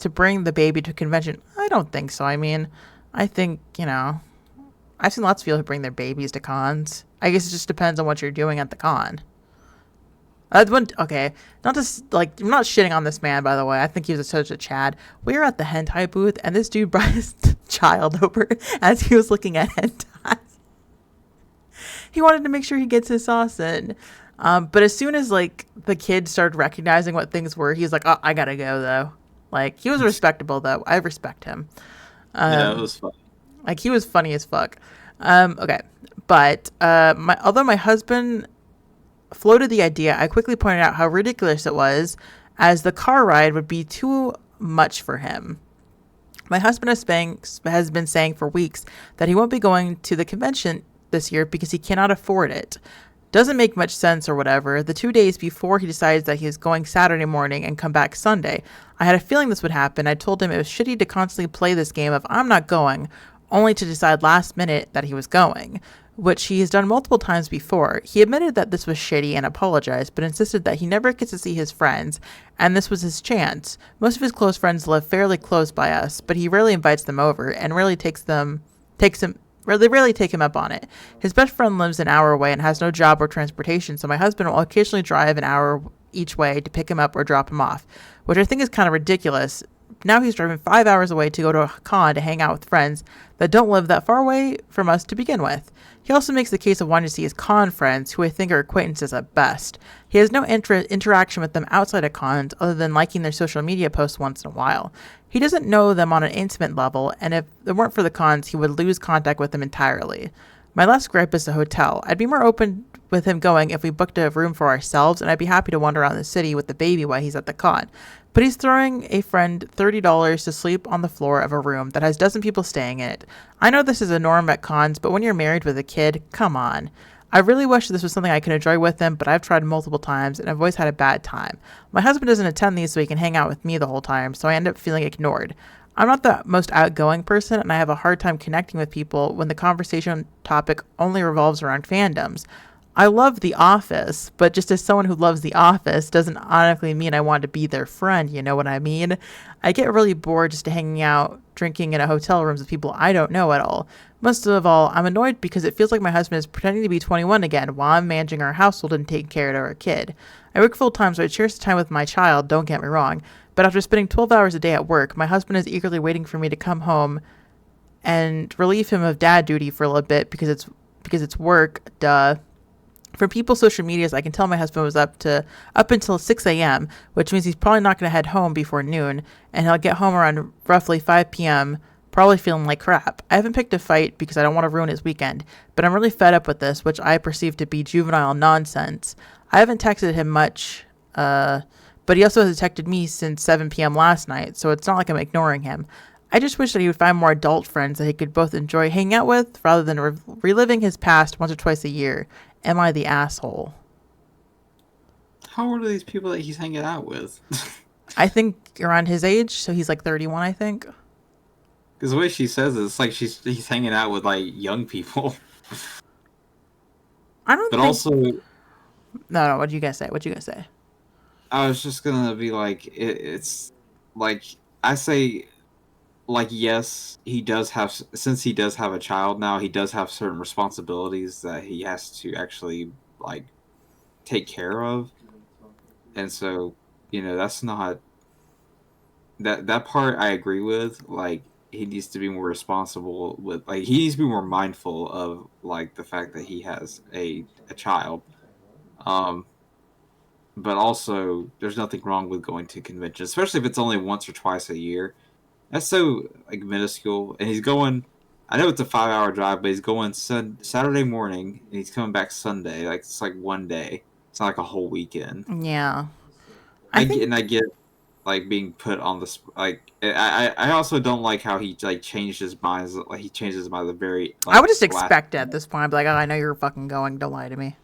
bring the baby to a convention. I don't think so. I mean, I think, I've seen lots of people who bring their babies to cons. I guess it just depends on what you're doing at the con. Okay, I'm not shitting on this man, by the way. I think he was such a Chad. We were at the hentai booth, and this dude brought his child over as he was looking at hentai. He wanted to make sure he gets his sauce in. But as soon as, the kid started recognizing what things were, he was like, oh, I gotta go, though. He was respectable, though. I respect him. Yeah, it was fun. He was funny as fuck. Okay. But, although my husband floated the idea, I quickly pointed out how ridiculous it was, as the car ride would be too much for him. My husband has been saying for weeks that he won't be going to the convention this year because he cannot afford it. Doesn't make much sense or whatever. The 2 days before he decides that he is going Saturday morning and come back Sunday, I had a feeling this would happen. I told him it was shitty to constantly play this game of I'm not going, only to decide last minute that he was going, which he has done multiple times before. He admitted that this was shitty and apologized, but insisted that he never gets to see his friends, and this was his chance. Most of his close friends live fairly close by us, but he rarely invites them over and rarely they rarely take him up on it. His best friend lives an hour away and has no job or transportation, so my husband will occasionally drive an hour each way to pick him up or drop him off, which I think is kind of ridiculous. Now he's driving 5 hours away to go to a con to hang out with friends that don't live that far away from us to begin with. He also makes the case of wanting to see his con friends, who I think are acquaintances at best. He has no interaction with them outside of cons other than liking their social media posts once in a while. He doesn't know them on an intimate level, and if it weren't for the cons, he would lose contact with them entirely. My last gripe is the hotel. I'd be more open with him going if we booked a room for ourselves, and I'd be happy to wander around the city with the baby while he's at the con. But he's throwing a friend $30 to sleep on the floor of a room that has a dozen people staying in it. I know this is a norm at cons, but when you're married with a kid, come on. I really wish this was something I could enjoy with him, but I've tried multiple times, and I've always had a bad time. My husband doesn't attend these so he can hang out with me the whole time, so I end up feeling ignored. I'm not the most outgoing person, and I have a hard time connecting with people when the conversation topic only revolves around fandoms. I love The Office, but just as someone who loves The Office doesn't automatically mean I want to be their friend, you know what I mean? I get really bored just hanging out, drinking in a hotel rooms with people I don't know at all. Most of all, I'm annoyed because it feels like my husband is pretending to be 21 again while I'm managing our household and taking care of our kid. I work full time, so I cherish the time with my child, don't get me wrong, but after spending 12 hours a day at work, my husband is eagerly waiting for me to come home and relieve him of dad duty for a little bit because it's work, duh. From people's social medias, I can tell my husband was up until 6 a.m., which means he's probably not going to head home before noon, and he'll get home around roughly 5 p.m., probably feeling like crap. I haven't picked a fight because I don't want to ruin his weekend, but I'm really fed up with this, which I perceive to be juvenile nonsense. I haven't texted him much, but he also has texted me since 7 p.m. last night, so it's not like I'm ignoring him. I just wish that he would find more adult friends that he could both enjoy hanging out with rather than reliving his past once or twice a year. Am I the asshole? How old are these people that he's hanging out with? I think around his age, so he's like 31, I think. Because the way she says it, it's like he's hanging out with young people. I don't. But think... also, no. What do you guys say? I was just gonna be like, it's like I say. Yes, he does have, since he does have a child now, he does have certain responsibilities that he has to actually, take care of. and so that's not that part I agree with. Like he needs to be more responsible with like he needs to be more mindful of like the fact that he has a child. Um, but also there's nothing wrong with going to conventions, especially if it's only once or twice a year. That's so like minuscule, and he's going. I know it's a 5-hour drive, but he's going Saturday morning, and he's coming back Sunday. Like it's like one day. It's not like a whole weekend. Yeah. I I get think like being put on the like. I also don't like how he like changed his mind. Like he changed his mind the very I would like just last. expect it at this point. I'd be like, oh, I know you're fucking going. Don't lie to me.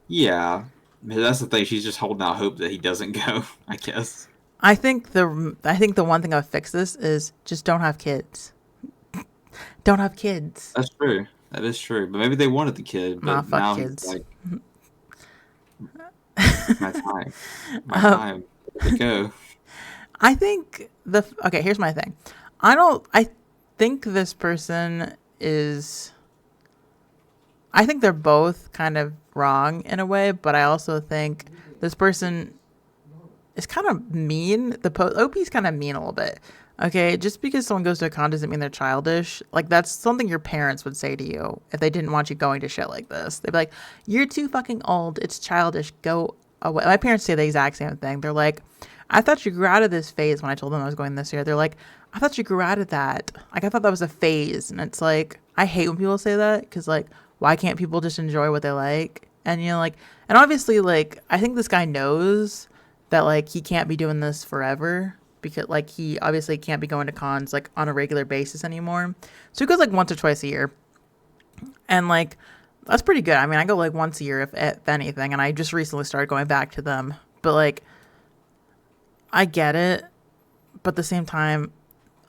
Yeah, that's the thing. She's just holding out hope that he doesn't go. I guess I think the one thing I'll fix this is just don't have kids. Don't have kids. that's true. That is true. But maybe they wanted the kid, Nah, but fuck now he's kids. like, my time, my time to go. I think okay, here's my thing. I think this person is I think they're both kind of wrong in a way, but I also think this person is kind of mean. OP's kind of mean a little bit. Okay, just because someone goes to a con doesn't mean they're childish. Like that's something your parents would say to you if they didn't want you going to shit like this. They'd be like, "You're too fucking old. It's childish. Go away." My parents say the exact same thing. They're like, "I thought you grew out of this phase." When I told them I was going this year, they're like, "I thought you grew out of that. Like I thought that was a phase." And it's like, I hate when people say that because like, why can't people just enjoy what they like? And like, and obviously like, I think this guy knows that like he can't be doing this forever because like he obviously can't be going to cons like on a regular basis anymore. So he goes like once or twice a year. And like that's pretty good. I mean, I go like once a year if anything, and I just recently started going back to them. But like I get it, but at the same time,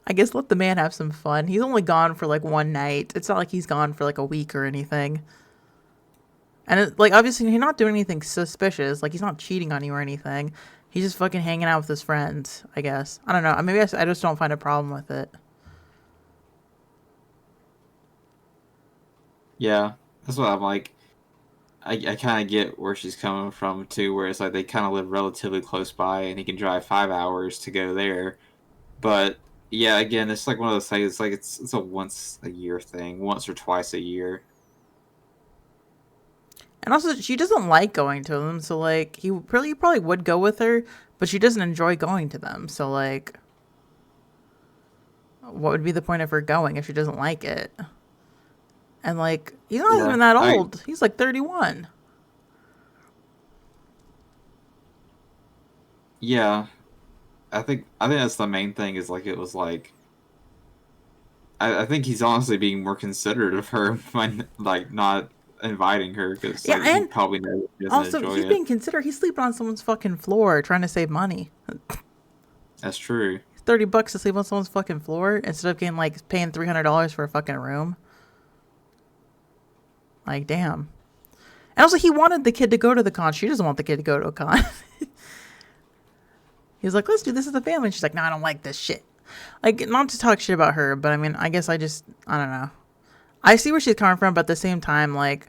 I guess let the man have some fun. He's only gone for like one night. It's not like he's gone for like a week or anything. And like obviously he's not doing anything suspicious. Like he's not cheating on you or anything. He's just fucking hanging out with his friends, I guess. I don't know. Maybe I just don't find a problem with it. Yeah, that's what I'm like. I kind of get where she's coming from too, where it's like they kind of live relatively close by, and he can drive 5 hours to go there. But yeah, again, it's like one of those things. It's like it's a once a year thing, once or twice a year. And also, she doesn't like going to them, so like he probably would go with her, but she doesn't enjoy going to them. So like, what would be the point of her going if she doesn't like it? And like, he's not Yeah, even that I old. He's like 31. yeah, I think that's the main thing. Is like it was like I think he's honestly being more considerate of her by like not inviting her because Yeah, like he and probably knows she doesn't also enjoy he's it. being considerate. He's sleeping on someone's fucking floor trying to save money. That's true. $30 to sleep on someone's fucking floor instead of getting like paying $300 for a fucking room. Like, damn. And also, he wanted the kid to go to the con. She doesn't want the kid to go to a con. He's like, let's do this as a family. And she's like, no, I don't like this shit. Like, not to talk shit about her, but I mean, I guess I don't know. I see where she's coming from, but at the same time, like,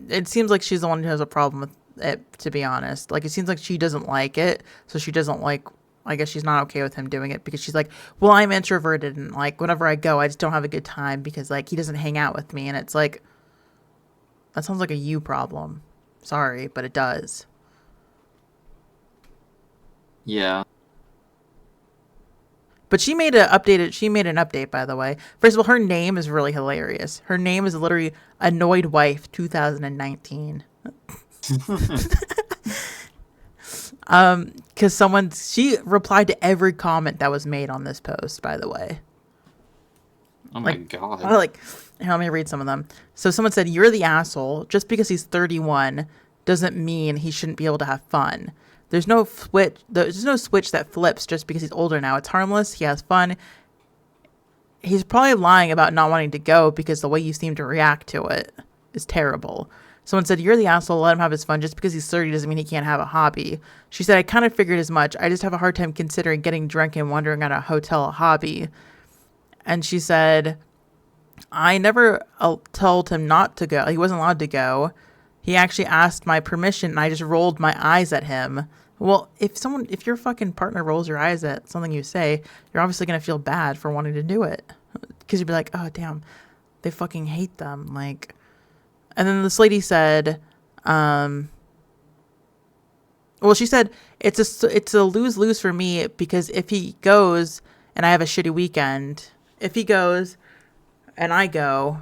it seems like she's the one who has a problem with it, to be honest. Like, it seems like she doesn't like it, so she doesn't like, I guess she's not okay with him doing it because she's like, well, I'm introverted and, like, whenever I go, I just don't have a good time because, like, he doesn't hang out with me. And it's like, that sounds like a you problem. Sorry, but it does. Yeah. But she made an update, by the way. First of all, her name is really hilarious. Her name is literally Annoyed Wife 2019. Because she replied to every comment that was made on this post, by the way. Oh my Like, god. here, let me read some of them. So someone said, you're the asshole. Just because he's 31 doesn't mean he shouldn't be able to have fun. There's no switch that flips just because he's older now. It's harmless. He has fun. He's probably lying about not wanting to go because the way you seem to react to it is terrible. Someone said, you're the asshole. Let him have his fun. Just because he's 30 doesn't mean he can't have a hobby. She said, I kind of figured as much. I just have a hard time considering getting drunk and wandering at a hotel a hobby. And she said, I never told him not to go. He wasn't allowed to go. he actually asked my permission, and I just rolled my eyes at him. Well, if your fucking partner rolls your eyes at something you say, you're obviously gonna feel bad for wanting to do it, because you'd be like, oh damn, they fucking hate them, like. And then this lady said, well, she said it's a lose-lose for me, because if he goes and I have a shitty weekend, if he goes and I go,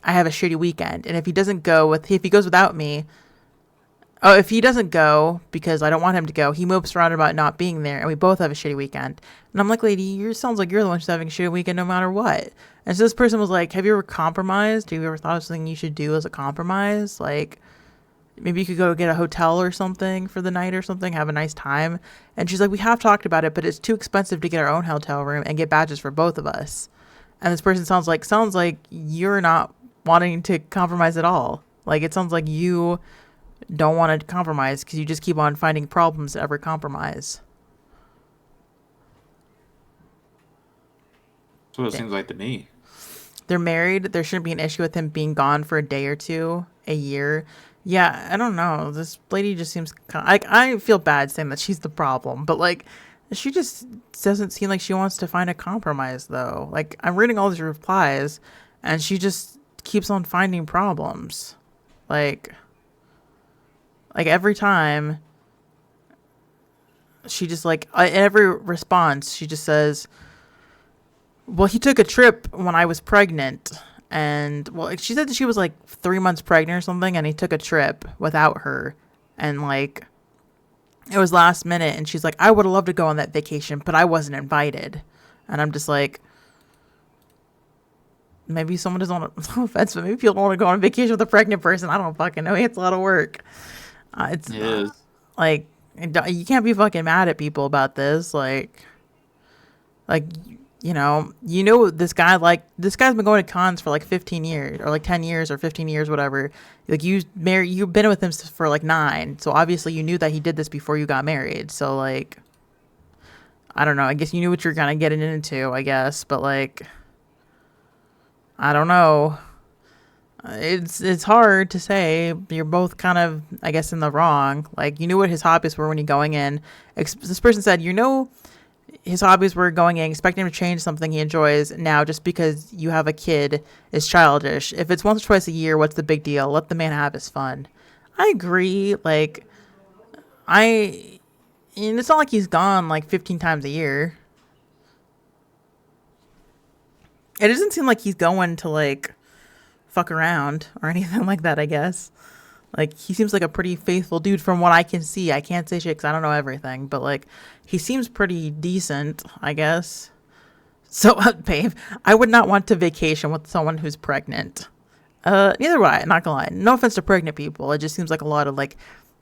I have a shitty weekend. And if he goes without me, if he doesn't go because I don't want him to go, he mopes around about not being there, and we both have a shitty weekend. And I'm like, lady, you sounds like you're the one who's having a shitty weekend no matter what. And so this person was like, have you ever compromised? Have you ever thought of something you should do as a compromise? Like, maybe you could go get a hotel or something for the night or something, have a nice time. And she's like, we have talked about it, but it's too expensive to get our own hotel room and get badges for both of us. And this person sounds like you're not wanting to compromise at all. Like, it sounds like you don't want to compromise because you just keep on finding problems to ever compromise. That's what it seems like to me. They're married. There shouldn't be an issue with him being gone for a day or two, a year. Yeah, I don't know. This lady just seems I feel bad saying that she's the problem, but like, she just doesn't seem like she wants to find a compromise, though. Like, I'm reading all these replies, and she just keeps on finding problems. Like every time, she just in every response, she just says, well, he took a trip when I was pregnant. And, well, she said that she was, 3 months pregnant or something, and he took a trip without her. And, it was last minute, and she's like, I would have loved to go on that vacation, but I wasn't invited. And I'm just like, maybe someone doesn't want to, no offense, but maybe people don't want to go on vacation with a pregnant person. I don't fucking know. It's a lot of work. It is. You can't be fucking mad at people about this. This guy's been going to cons for 15 years or 10 years or 15 years, whatever. You've been with him for 9. So obviously you knew that he did this before you got married. So I don't know. I guess you knew what you're kind of getting into, I guess. But I don't know. It's hard to say. You're both kind of, I guess, in the wrong. You knew what his hobbies were when you're going in. This person said, his hobbies were going in, expecting him to change something he enjoys now just because you have a kid is childish. If it's once or twice a year, what's the big deal? Let the man have his fun. I agree. And it's not like he's gone 15 times a year. It doesn't seem like he's going to fuck around or anything like that, I guess. He seems like a pretty faithful dude from what I can see. I can't say shit because I don't know everything, but he seems pretty decent, I guess. So, babe, I would not want to vacation with someone who's pregnant. Neither would I, not gonna lie. No offense to pregnant people. It just seems like a lot of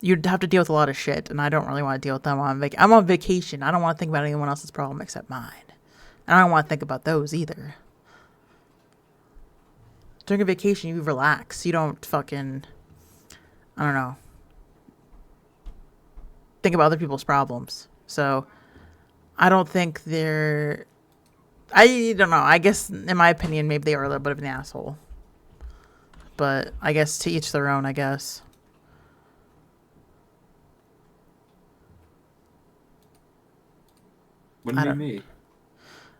you'd have to deal with a lot of shit, and I don't really want to deal with them on I'm on vacation. I don't want to think about anyone else's problem except mine. And I don't want to think about those either. During a vacation, you relax. You don't fucking, I don't know, think about other people's problems. So I don't think I don't know. I guess in my opinion, maybe they are a little bit of an asshole. But I guess to each their own, I guess. Wouldn't be me.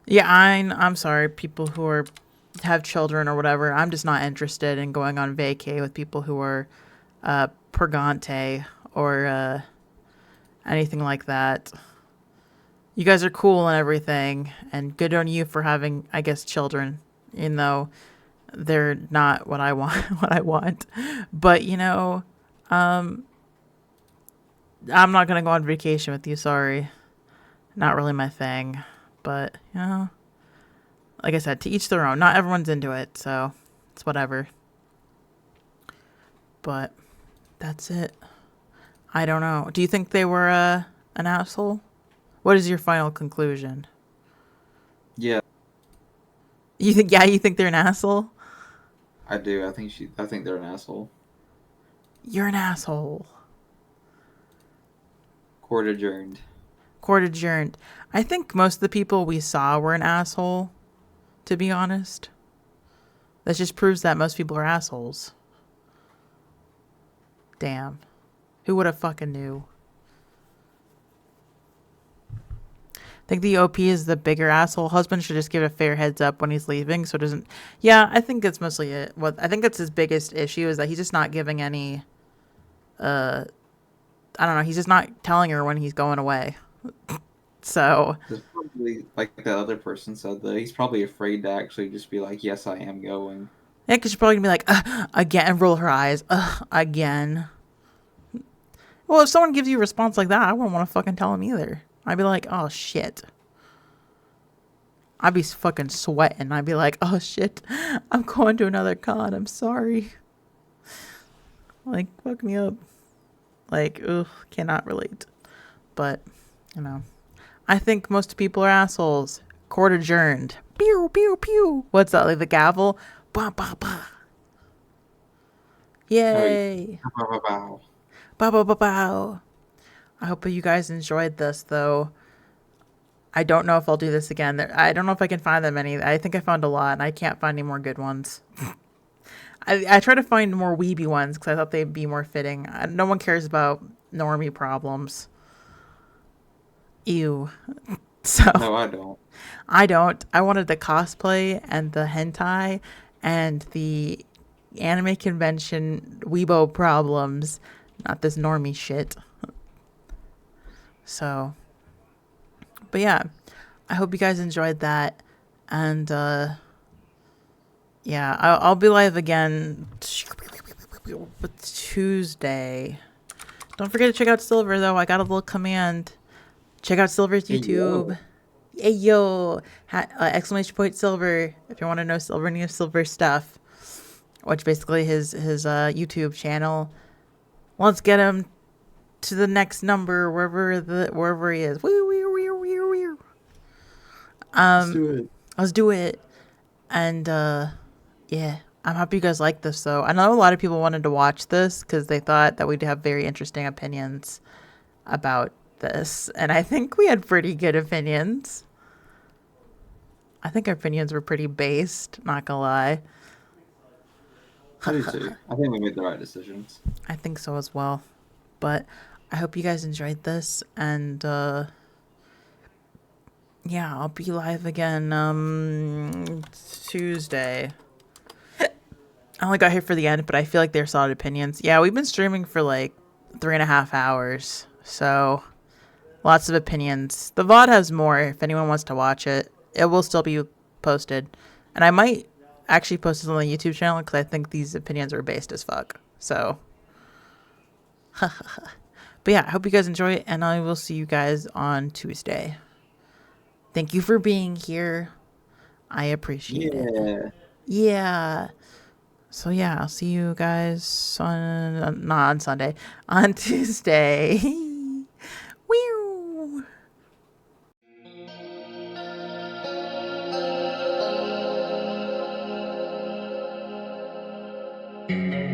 Yeah, I'm sorry. People who have children or whatever, I'm just not interested in going on vacay with people who are purgante or anything like that. You guys are cool and everything, and good on you for having, I guess, children, even though they're not what I want. But I'm not gonna go on vacation with you. Sorry, not really my thing. But like I said, to each their own. Not everyone's into it, so it's whatever. But that's it. I don't know. Do you think they were an asshole? What is your final conclusion? Yeah. You think they're an asshole? I do. I think they're an asshole. You're an asshole. Court adjourned. Court adjourned. I think most of the people we saw were an asshole, to be honest. That just proves that most people are assholes. Damn. Who would have fucking knew? I think the OP is the bigger asshole. Husband should just give a fair heads up when he's leaving so it doesn't... Yeah, I think that's mostly it. I think that's his biggest issue is that he's just not giving any... I don't know. He's just not telling her when he's going away. So... It's probably, like the other person said, though, he's probably afraid to actually just be like, yes, I am going. Yeah, because she's probably going to be like, again, and roll her eyes. Again. Well, if someone gives you a response like that, I wouldn't want to fucking tell him either. I'd be like, oh, shit. I'd be fucking sweating. I'd be like, oh, shit. I'm going to another con. I'm sorry. Like, fuck me up. Like, ugh, cannot relate. But, you know. I think most people are assholes. Court adjourned. Pew, pew, pew. What's that? Like the gavel? Bah, bah, bah. Yay. Bow, bow, bow. Bow, bow, bow, bow. I hope you guys enjoyed this, though. I don't know if I'll do this again. I don't know if I can find them any. I think I found a lot, and I can't find any more good ones. I try to find more weeby ones, because I thought they'd be more fitting. No one cares about normie problems. Ew. So No, I don't. I don't. I wanted the cosplay and the hentai and the anime convention weebo problems, not this normie shit. So, but yeah, I hope you guys enjoyed that. And yeah, I'll be live again Tuesday. Don't forget to check out Silver, though. I got a little command. Check out Silver's YouTube. Hey, yo. Exclamation point Silver. If you want to know Silver stuff. Which basically his YouTube channel. Let's get him to the next number wherever he is. Let's do it. Let's do it. And yeah, I'm happy you guys like this, though. I know a lot of people wanted to watch this because they thought that we'd have very interesting opinions about this, and I think we had pretty good opinions. I think our opinions were pretty based, not gonna lie. I do too. I think we made the right decisions. I think so as well. But I hope you guys enjoyed this, and yeah, I'll be live again Tuesday. I only got here for the end, but I feel like they're solid opinions. Yeah, we've been streaming for like 3.5 hours, so lots of opinions. The VOD has more if anyone wants to watch it. It will still be posted. And I might actually post this on the YouTube channel because I think these opinions are based as fuck. So, but yeah, I hope you guys enjoy it, and I will see you guys on Tuesday. Thank you for being here. I appreciate it. Yeah. So yeah, I'll see you guys not on Sunday, on Tuesday.